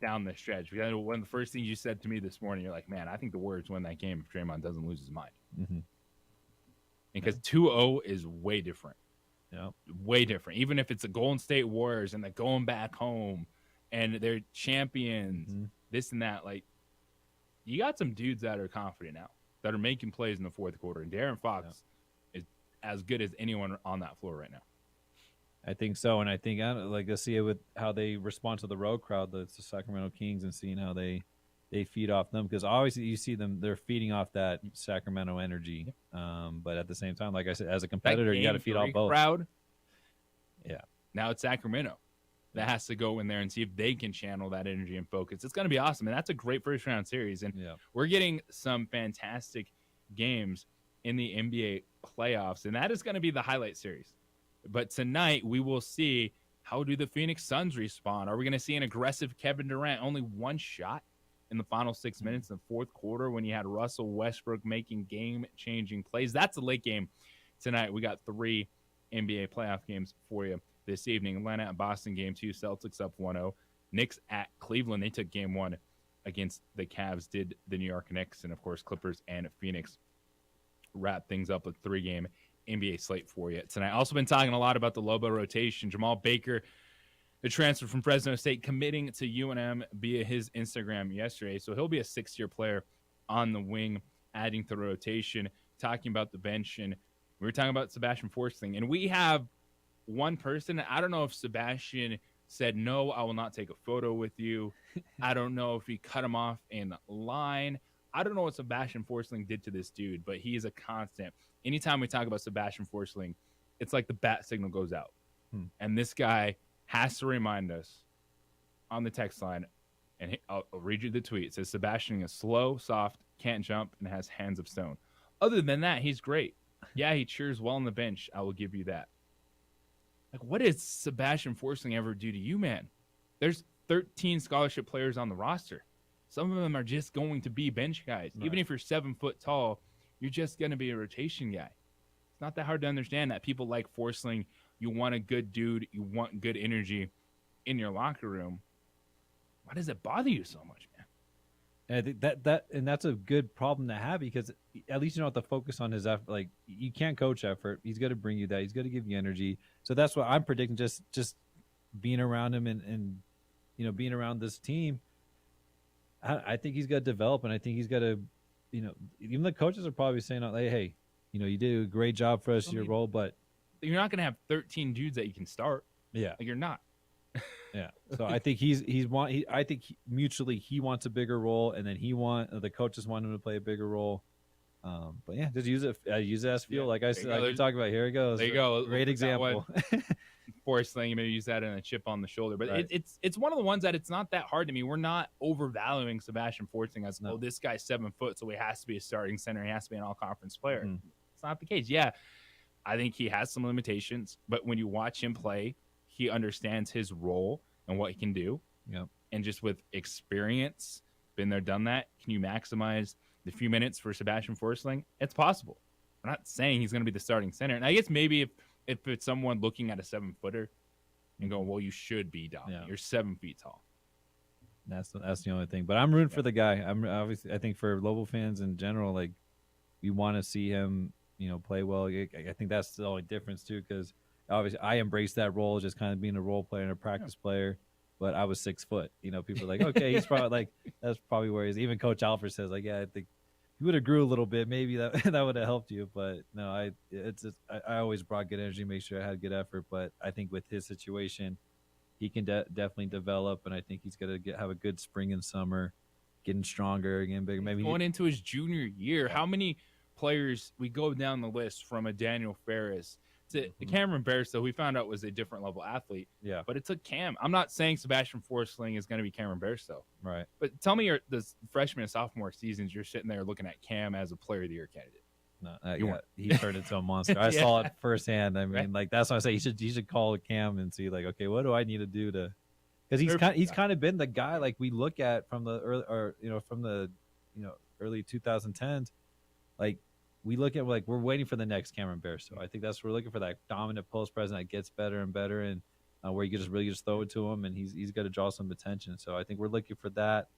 down the stretch. Because one of the first things you said to me this morning, you're like, "Man, I think the Warriors win that game if Draymond doesn't lose his mind." Mm-hmm. Because 2-0 is way different. Yeah. Way different. Even if it's the Golden State Warriors and they're going back home and they're champions, this and that. Like, you got some dudes that are confident now, that are making plays in the fourth quarter. And De'Aaron Fox is as good as anyone on that floor right now. I think so. And I think to see it with how they respond to the road crowd, the Sacramento Kings, and seeing how they feed off them, because obviously you see them, they're feeding off that Sacramento energy. But at the same time, like I said, as a competitor, you got to feed off both. Crowd. Yeah. Now it's Sacramento that has to go in there and see if they can channel that energy and focus. It's going to be awesome. And that's a great first round series. And we're getting some fantastic games in the NBA playoffs. And that is going to be the highlight series. But tonight we will see, how do the Phoenix Suns respond? Are we going to see an aggressive Kevin Durant? Only one shot in the final 6 minutes in the fourth quarter when you had Russell Westbrook making game-changing plays. That's a late game tonight. We got 3 NBA playoff games for you this evening. Atlanta at Boston, game 2. Celtics up 1-0. Knicks at Cleveland. They took game 1 against the Cavs, did the New York Knicks, and, of course, Clippers and Phoenix wrap things up with 3-game NBA slate for you tonight. Also been talking a lot about the Lobo rotation. Jamal Baker, the transfer from Fresno State, committing to UNM via his Instagram yesterday. So he'll be a 6th-year player on the wing, adding to the rotation, talking about the bench. And we were talking about Sebastian Forsling. And we have one person. I don't know if Sebastian said, no, I will not take a photo with you. I don't know if he cut him off in line. I don't know what Sebastian Forsling did to this dude, but he is a constant. Anytime we talk about Sebastian Forsling, it's like the bat signal goes out. And this guy has to remind us on the text line, and I'll read you the tweet. It says, Sebastian is slow, soft, can't jump, and has hands of stone. Other than that, he's great. Yeah, he cheers well on the bench. I will give you that. Like, what did Sebastian Forsling ever do to you, man? There's 13 scholarship players on the roster. Some of them are just going to be bench guys. Right. Even if you're 7 foot tall, you're just going to be a rotation guy. It's not that hard to understand that people like Forsling, you want a good dude, you want good energy in your locker room. Why does it bother you so much, man? And I think that's a good problem to have, because at least you don't have to focus on his effort. Like, you can't coach effort. He's going to bring you that. He's going to give you energy. So that's what I'm predicting. Just being around him and being around this team. I think he's got to develop, and I think he's got to, even the coaches are probably saying, like, hey, you did a great job for us, your role, but you're not going to have 13 dudes that you can start. Yeah, like, you're not. Yeah. So I think I think mutually he wants a bigger role, and then the coaches want him to play a bigger role. But yeah, just use it as feel. Yeah, like I said, like we talked about. Here it goes. There you go. Great example. Forsling, maybe use that in a chip on the shoulder. But right. it's one of the ones that it's not that hard to me. We're not overvaluing Sebastian Forsling as, oh, this guy's 7 foot, so he has to be a starting center. He has to be an all-conference player. It's not the case. Yeah, I think he has some limitations, but when you watch him play, he understands his role and what he can do. Yep. And just with experience, been there, done that, can you maximize the few minutes for Sebastian Forsling? It's possible. We're not saying he's going to be the starting center. And I guess maybe if it's someone looking at a 7-footer and going, well, you should be dominant. Yeah. You're 7 feet tall. That's the only thing. But I'm rooting for the guy. I think for Lobo fans in general, like, we want to see him, play well. I think that's the only difference too, because obviously I embraced that role, just kind of being a role player and a practice player. But I was 6 foot. People are like, okay, he's probably like, that's probably where he's. Even Coach Alfred says, like, yeah, I think you would have grew a little bit. Maybe that would have helped you. But no, I always brought good energy, make sure I had good effort. But I think with his situation, he can definitely develop, and I think he's gonna have a good spring and summer, getting stronger, again, bigger. Maybe going into his junior year. How many players we go down the list from a Daniel Ferris to Cameron Bairstow, we found out was a different level athlete. Yeah. But it took Cam. I'm not saying Sebastian Forsling is going to be Cameron Bairstow. Right. But tell me the freshman and sophomore seasons, you're sitting there looking at Cam as a player of the year candidate. No, he turned into a monster. I saw it firsthand. I mean, like, that's why I say you should call Cam and see, like, okay, what do I need to do to, because he's kind of been the guy, like, we look at from the early 2010s, like, we look at, like, we're waiting for the next Cameron Bairstow. I think that's what we're looking for, that dominant post presence that gets better and better, and where you can just really throw it to him, and he's got to draw some attention. So I think we're looking for that.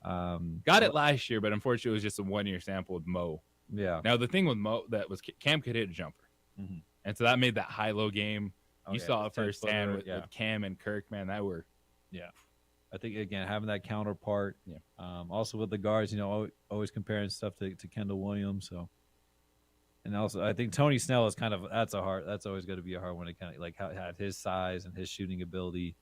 Got it last year, but unfortunately it was just a 1-year sample with Mo. Yeah. Now the thing with Mo that was Cam could hit a jumper, and so that made that high-low game. You saw it firsthand with Cam and Kirk, man. Yeah. I think, again, having that counterpart. Yeah. Also with the guards, always comparing stuff to Kendall Williams. So. And also, I think Tony Snell is that's always going to be a hard one to kind of, like, had his size and his shooting ability.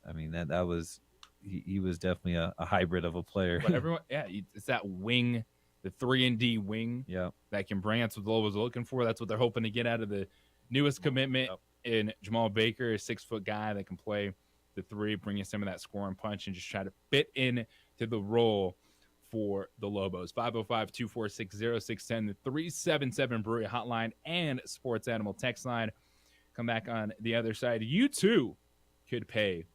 I mean, that was, he was definitely a hybrid of a player. But everyone, it's that wing, the 3-and-D wing, that can bring. That's what the Lobos are looking for. That's what they're hoping to get out of the newest commitment in Jamal Baker, a 6-foot guy that can play the 3, bring you some of that scoring punch, and just try to fit in to the role for the Lobos. 505-246-0610, the 377 Brewery hotline and Sports Animal text line. Come back on the other side. You too could pay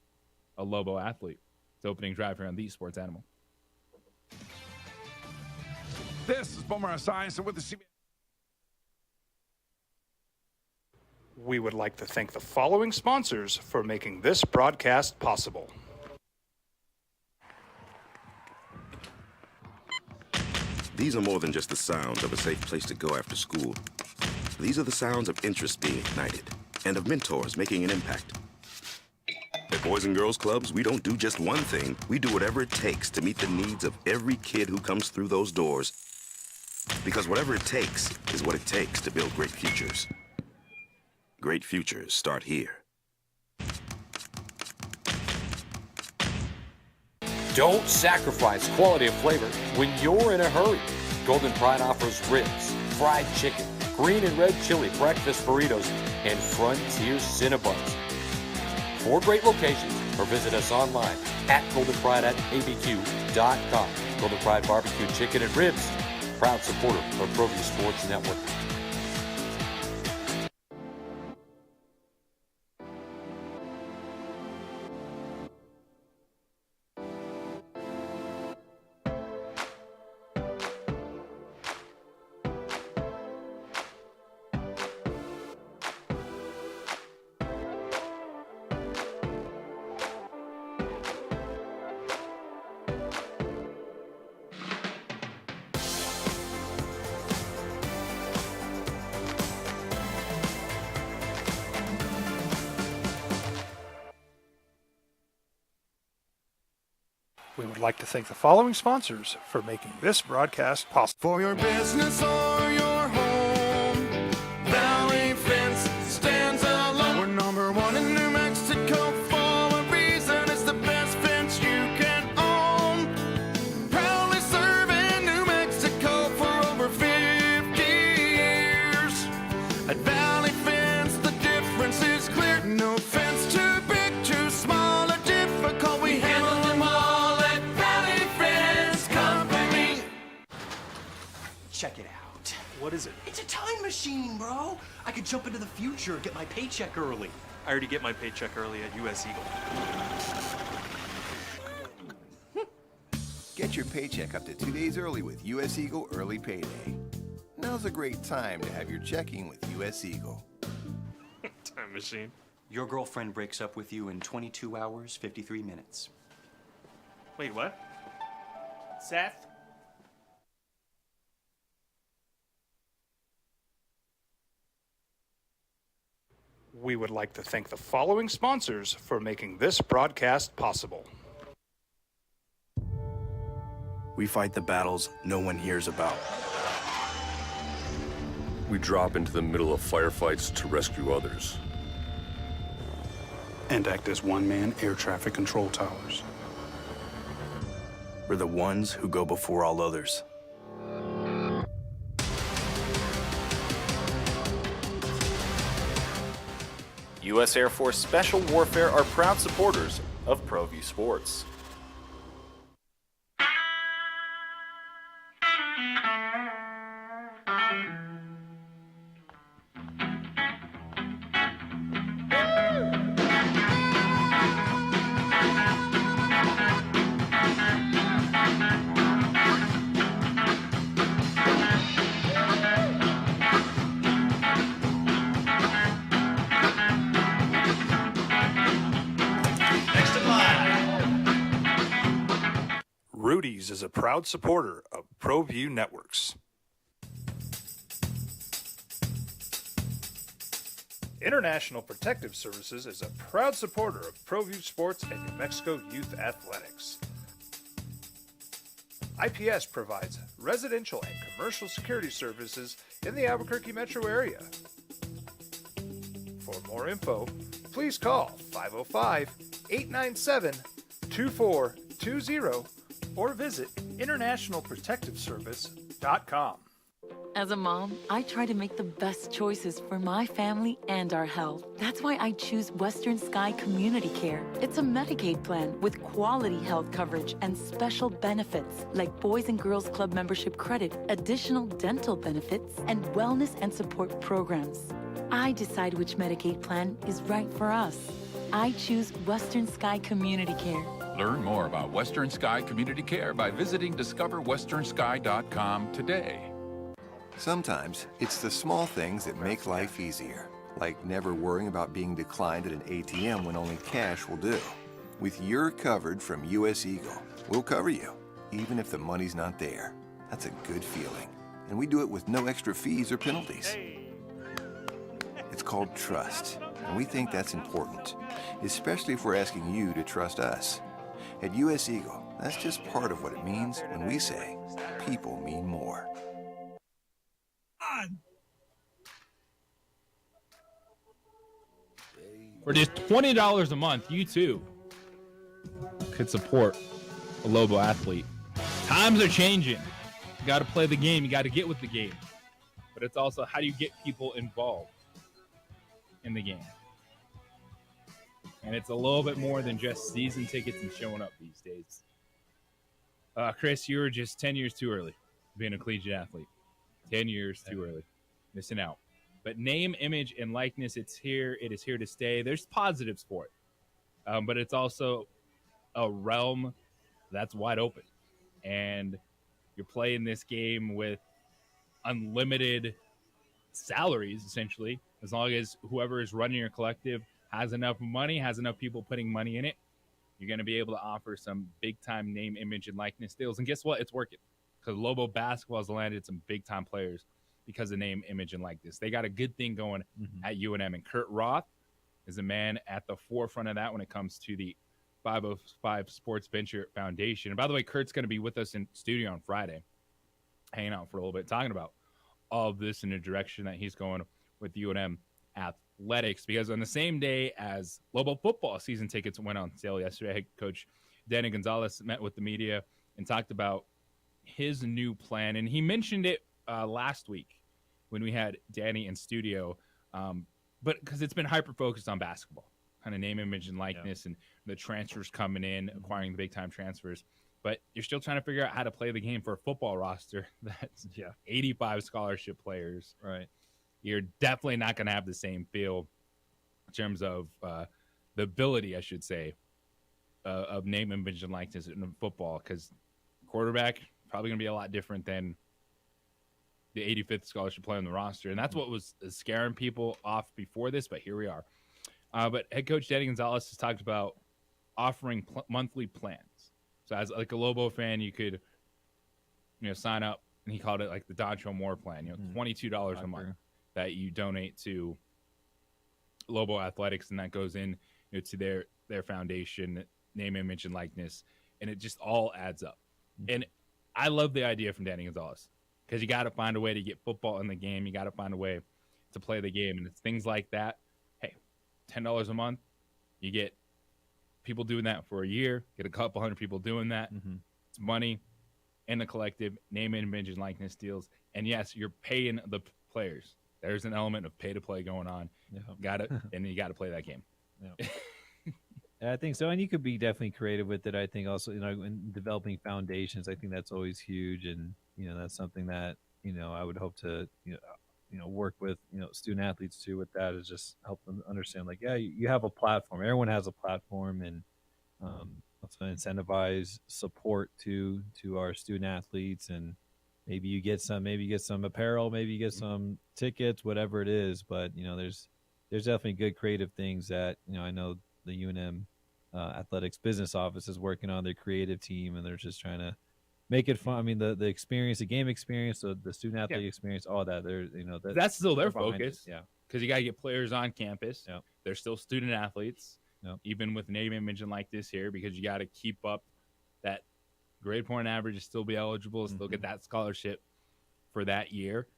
a Lobo athlete. It's opening drive here on the Sports Animal. This is Boomer Esiason with the CBS. We would like to thank the following sponsors for making this broadcast possible. These are more than just the sounds of a safe place to go after school. These are the sounds of interest being ignited and of mentors making an impact. At Boys and Girls Clubs, we don't do just one thing. We do whatever it takes to meet the needs of every kid who comes through those doors. Because whatever it takes is what it takes to build great futures. Great futures start here. Don't sacrifice quality of flavor when you're in a hurry. Golden Pride offers ribs, fried chicken, green and red chili breakfast burritos, and Frontier Cinnabons. 4 great locations, or visit us online at goldenpride@abq.com. Golden Pride Barbecue Chicken and Ribs, proud supporter of ProView Sports Network. We would like to thank the following sponsors for making this broadcast possible. For your business or your home, Valley Fence stands alone. We're #1 in New Mexico for a reason. It's the best fence you can own. Proudly serving New Mexico for over 50 years. At Valley Fence, the difference is clear. No fence too big, too small, or difficult. We handle them all at Valley Fence Company. Check it out. What is it? It's a time machine, bro. I could jump into the future, get my paycheck early. I already get my paycheck early at US Eagle. Get your paycheck up to 2 days early with US Eagle Early Payday. Now's a great time to have your checking with US Eagle. Time machine. Your girlfriend breaks up with you in 22 hours, 53 minutes. Wait, what? Seth? We would like to thank the following sponsors for making this broadcast possible. We fight the battles no one hears about. We drop into the middle of firefights to rescue others. And act as one-man air traffic control towers. We're the ones who go before all others. U.S. Air Force Special Warfare are proud supporters of ProView Sports. Rudy's is a proud supporter of ProView Networks. International Protective Services is a proud supporter of ProView Sports and New Mexico Youth Athletics. IPS provides residential and commercial security services in the Albuquerque metro area. For more info, please call 505-897-2420 or visit internationalprotectiveservice.com. As a mom, I try to make the best choices for my family and our health. That's why I choose Western Sky Community Care. It's a Medicaid plan with quality health coverage and special benefits like Boys and Girls Club membership credit, additional dental benefits, and wellness and support programs. I decide which Medicaid plan is right for us. I choose Western Sky Community Care. Learn more about Western Sky Community Care by visiting discoverwesternsky.com today. Sometimes it's the small things that make life easier, like never worrying about being declined at an ATM when only cash will do. With your covered from US Eagle, we'll cover you, even if the money's not there. That's a good feeling. And we do it with no extra fees or penalties. It's called trust, and we think that's important, especially if we're asking you to trust us. At US Eagle, that's just part of what it means when we say people mean more. For just $20 a month, you too could support a Lobo athlete. Times are changing. You got to play the game. You got to get with the game. But it's also how do you get people involved in the game? And it's a little bit more than just season tickets and showing up these days. Chris, you were just 10 years too early being a collegiate athlete. 10 years too early. Missing out. But name, image, and likeness, it's here. It is here to stay. There's positives for it. But it's also a realm that's wide open. And you're playing this game with unlimited salaries, essentially, as long as whoever is running your collective has enough money, has enough people putting money in it. You're going to be able to offer some big-time name, image, and likeness deals. And guess what? It's working. Because Lobo Basketball has landed some big-time players because of name, image, and likeness. They got a good thing going at UNM. And Kurt Roth is a man at the forefront of that when it comes to the 505 Sports Venture Foundation. And by the way, Kurt's going to be with us in studio on Friday, hanging out for a little bit, talking about all of this in the direction that he's going with UNM athletics. Because on the same day as Lobo football season tickets went on sale yesterday, head coach Danny Gonzalez met with the media and talked about his new plan. And he mentioned it last week when we had Danny in studio, but because it's been hyper-focused on basketball, kind of name, image, and likeness, and the transfers coming in, acquiring the big-time transfers. But you're still trying to figure out how to play the game for a football roster that's 85 scholarship players. Right. You're definitely not going to have the same feel in terms of the ability, I should say, of name, image, and likeness in football, because quarterback probably going to be a lot different than the 85th scholarship player on the roster. And that's what was scaring people off before this, but here we are. But head coach Danny Gonzalez has talked about offering monthly plans. So as like a Lobo fan, you could, sign up, and he called it like the Dontrell Moore plan, $22 a month that you donate to Lobo Athletics, and that goes in to their foundation, name, image, and likeness, and it just all adds up. And I love the idea from Danny Gonzalez, because you got to find a way to get football in the game. You got to find a way to play the game, and it's things like that. Hey, $10 a month, you get people doing that for a year, get a couple hundred people doing that. It's money in the collective, name, image, and likeness deals. And yes, you're paying the players. There's an element of pay to play going on. Got it, and you got to play that game. I think so, and you could be definitely creative with it. I think also, in developing foundations, I think that's always huge, and that's something that I would hope to work with student athletes too with that, is just help them understand, like, you have a platform. Everyone has a platform, and also incentivize support to our student athletes, and maybe you get some apparel, maybe you get some tickets, whatever it is. But there's definitely good creative things that I know the UNM athletics business office is working on, their creative team, and they're just trying to make it fun. I mean, the experience, the game experience, the student athlete experience, all that. That's still their focus. Yeah, because you got to get players on campus. They're still student athletes, even with name, image, and like this here, because you got to keep up that grade point average, still be eligible, still get that scholarship for that year.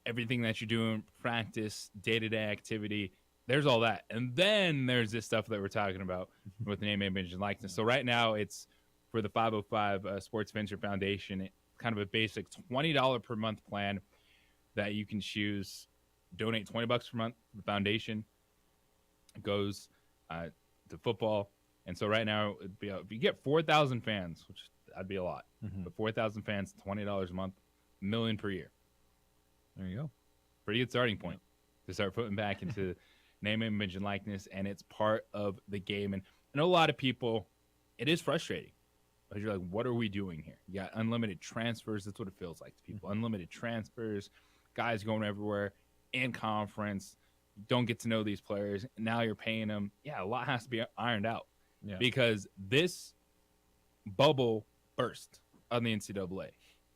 Everything that you're doing, practice, day-to-day activity, there's all that. And then there's this stuff that we're talking about with name, image, and likeness. So right now it's for the 505 Sports Venture Foundation, kind of a basic $20 per month plan that you can choose. Donate $20 per month to the foundation. It goes to football. And so right now, it'd be, if you get 4,000 fans, which that'd be a lot, but 4,000 fans, $20 a month, $1 million per year. There you go. Pretty good starting point to start putting back into name, image, and likeness, and it's part of the game. And I know a lot of people, it is frustrating, because you're like, what are we doing here? You got unlimited transfers. That's what it feels like to people. Unlimited transfers, guys going everywhere, in conference, don't get to know these players. Now you're paying them. Yeah, a lot has to be ironed out, because this bubble burst on the NCAA,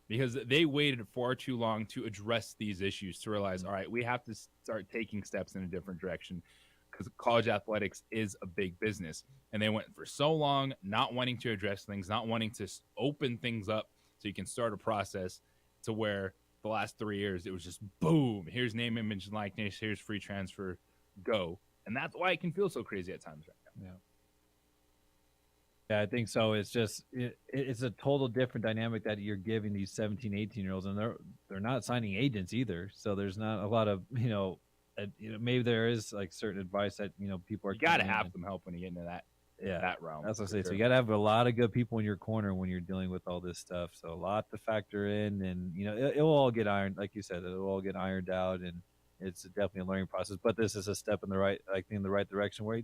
because they waited far too long to address these issues, to realize, all right, we have to start taking steps in a different direction, because college athletics is a big business. And they went for so long not wanting to address things, not wanting to open things up so you can start a process, to where the last 3 years it was just boom, here's name, image, and likeness, here's free transfer, go. And that's why it can feel so crazy at times right now. Yeah, I think so. It's just it's a total different dynamic that you're giving these 17, 18-year-olds, and they're not signing agents either. So there's not a lot of maybe there is like certain advice that people are. You got to have some help when you get into that realm. That's what I say. for So sure. you got to have a lot of good people in your corner when you're dealing with all this stuff. So a lot to factor in, and it will all get ironed, like you said, it will all get ironed out, and it's definitely a learning process. But this is a step in the right direction where you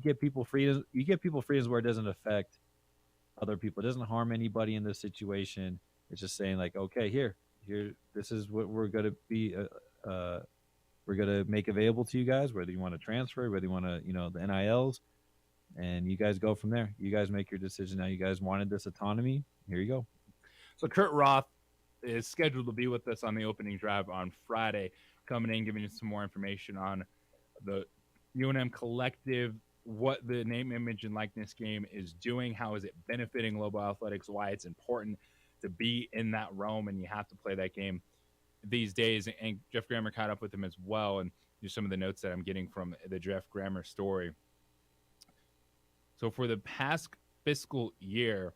get people freedoms. You get people freedoms where it doesn't affect other people. It doesn't harm anybody in this situation. It's just saying like, okay, here, this is what we're going to be. We're going to make available to you guys, whether you want to transfer, whether you want to, the NILs, and you guys go from there. You guys make your decision. Now you guys wanted this autonomy. Here you go. So Kurt Roth is scheduled to be with us on the opening drive on Friday, coming in, giving you some more information on the UNM Collective, what the name, image, and likeness game is doing, how is it benefiting Lobo Athletics, why it's important to be in that realm, and you have to play that game these days. And Jeff Grammer caught up with him as well, and just some of the notes that I'm getting from the Jeff Grammer story. So for the past fiscal year,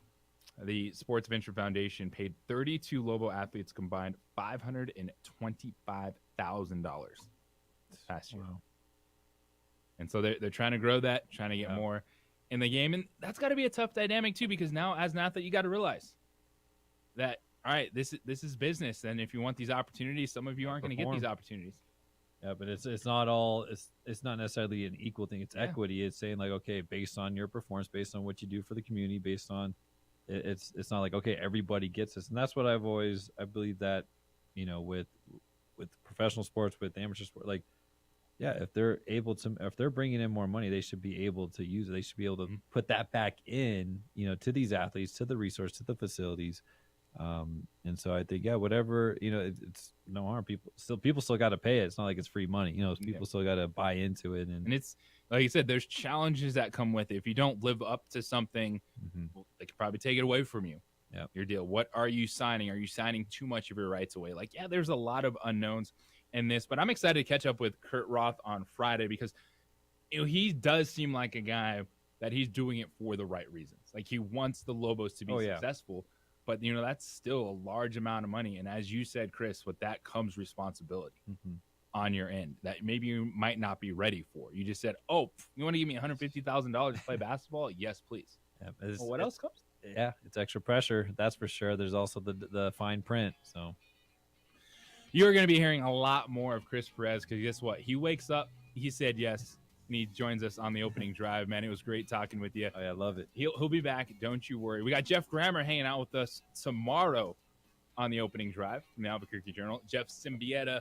the Sports Venture Foundation paid 32 Lobo athletes combined $525,000 past year. Wow. And so they're trying to grow that, trying to get more in the game. And that's got to be a tough dynamic too, because now as an athlete, you got to realize that, all right, this is business. And if you want these opportunities, some of you aren't going to get these opportunities. Yeah, but it's not all it's not necessarily an equal thing. It's equity. It's saying like, okay, based on your performance, based on what you do for the community, based on it's not like, okay, everybody gets this. And that's what I believe that, with professional sports, with amateur sport, like, yeah, if they're bringing in more money, they should be able to use it. They should be able to put that back in, to these athletes, to the resource, to the facilities. And so I think, whatever, it's no harm. People still got to pay it. It's not like it's free money. People still got to buy into it. And it's like you said, there's challenges that come with it. If you don't live up to something, they could probably take it away from you. Yeah, your deal. What are you signing? Are you signing too much of your rights away? Like, there's a lot of unknowns in this, but I'm excited to catch up with Kurt Roth on Friday because he does seem like a guy that he's doing it for the right reasons. Like, he wants the Lobos to be successful, but that's still a large amount of money. And as you said, Chris, with that comes responsibility on your end that maybe you might not be ready for. You just said, "Oh, you want to give me $150,000 to play basketball? Yes, please." Yeah, well, what else comes? Yeah, it's extra pressure. That's for sure. There's also the fine print. So you're going to be hearing a lot more of Chris Perez because guess what? He wakes up, he said yes, and he joins us on the opening drive. Man, it was great talking with you. Oh, yeah, I love it. He'll be back. Don't you worry. We got Jeff Grammer hanging out with us tomorrow on the opening drive from the Albuquerque Journal. Jeff Symbieta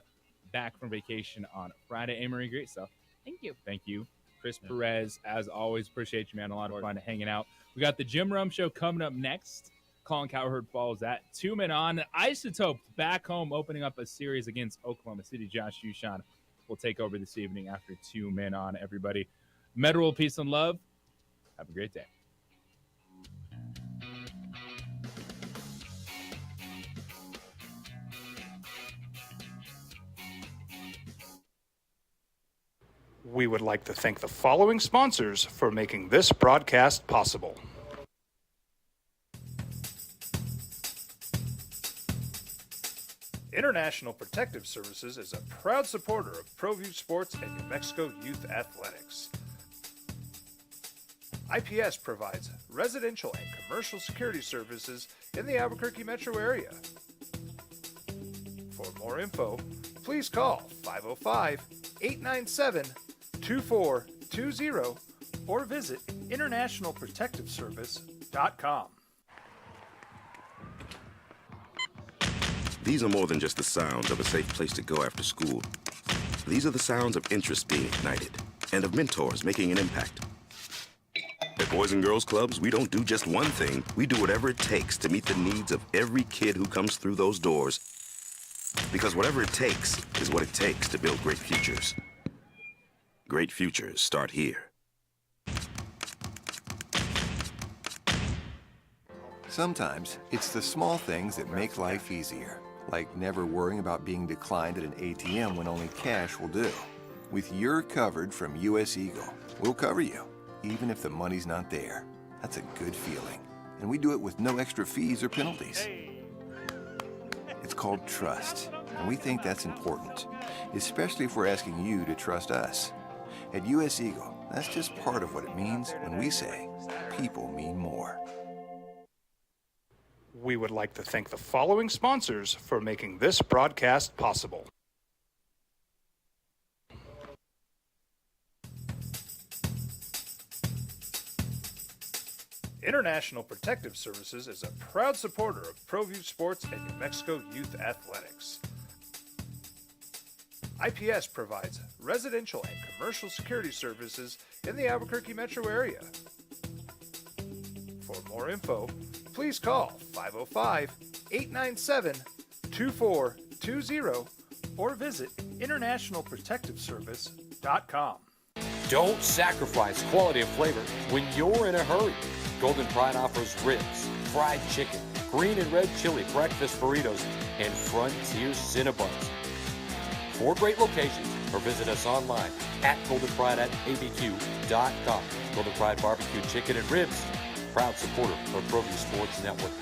back from vacation on Friday. Anne-Marie, great stuff. Thank you. Thank you. Chris Perez, as always, appreciate you, man. A lot of fun hanging out. We got the Jim Rum Show coming up next. Colin Cowherd follows that. 2 men on. Isotopes back home, opening up a series against Oklahoma City. Josh Ushan will take over this evening after 2 men on. Everybody, Medal, peace, and love. Have a great day. We would like to thank the following sponsors for making this broadcast possible. International Protective Services is a proud supporter of ProView Sports and New Mexico Youth Athletics. IPS provides residential and commercial security services in the Albuquerque metro area. For more info, please call 505-897-2420 or visit internationalprotectiveservice.com. These are more than just the sounds of a safe place to go after school. These are the sounds of interest being ignited and of mentors making an impact. At Boys and Girls Clubs, we don't do just one thing. We do whatever it takes to meet the needs of every kid who comes through those doors. Because whatever it takes is what it takes to build great futures. Great futures start here. Sometimes it's the small things that make life easier, like never worrying about being declined at an ATM when only cash will do. With your covered from U.S. Eagle, we'll cover you, even if the money's not there. That's a good feeling. And we do it with no extra fees or penalties. It's called trust, and we think that's important, especially if we're asking you to trust us. At U.S. Eagle, that's just part of what it means when we say people mean more. We would like to thank the following sponsors for making this broadcast possible. International Protective Services is a proud supporter of ProView Sports and New Mexico Youth Athletics. IPS provides residential and commercial security services in the Albuquerque metro area. For more info, please call 505-897-2420 or visit internationalprotectiveservice.com. Don't sacrifice quality and flavor when you're in a hurry. Golden Pride offers ribs, fried chicken, green and red chili breakfast burritos, and Frontier Cinnabons. 4 great locations, or visit us online at goldenpride@abq.com. Golden Pride Barbecue Chicken and Ribs, proud supporter of ProView Sports Network.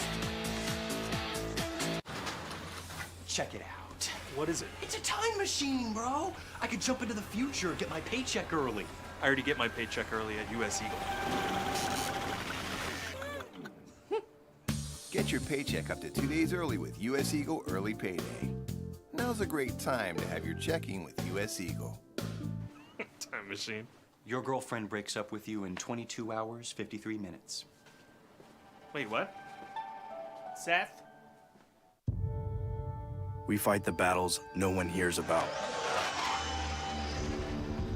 Check it out. What is it? It's a time machine, bro. I could jump into the future, get my paycheck early. I already get my paycheck early at US Eagle. Get your paycheck up to 2 days early with U.S. Eagle Early Payday. Now's a great time to have your checking with U.S. Eagle. Time machine. Your girlfriend breaks up with you in 22 hours, 53 minutes. Wait, what? Seth? We fight the battles no one hears about.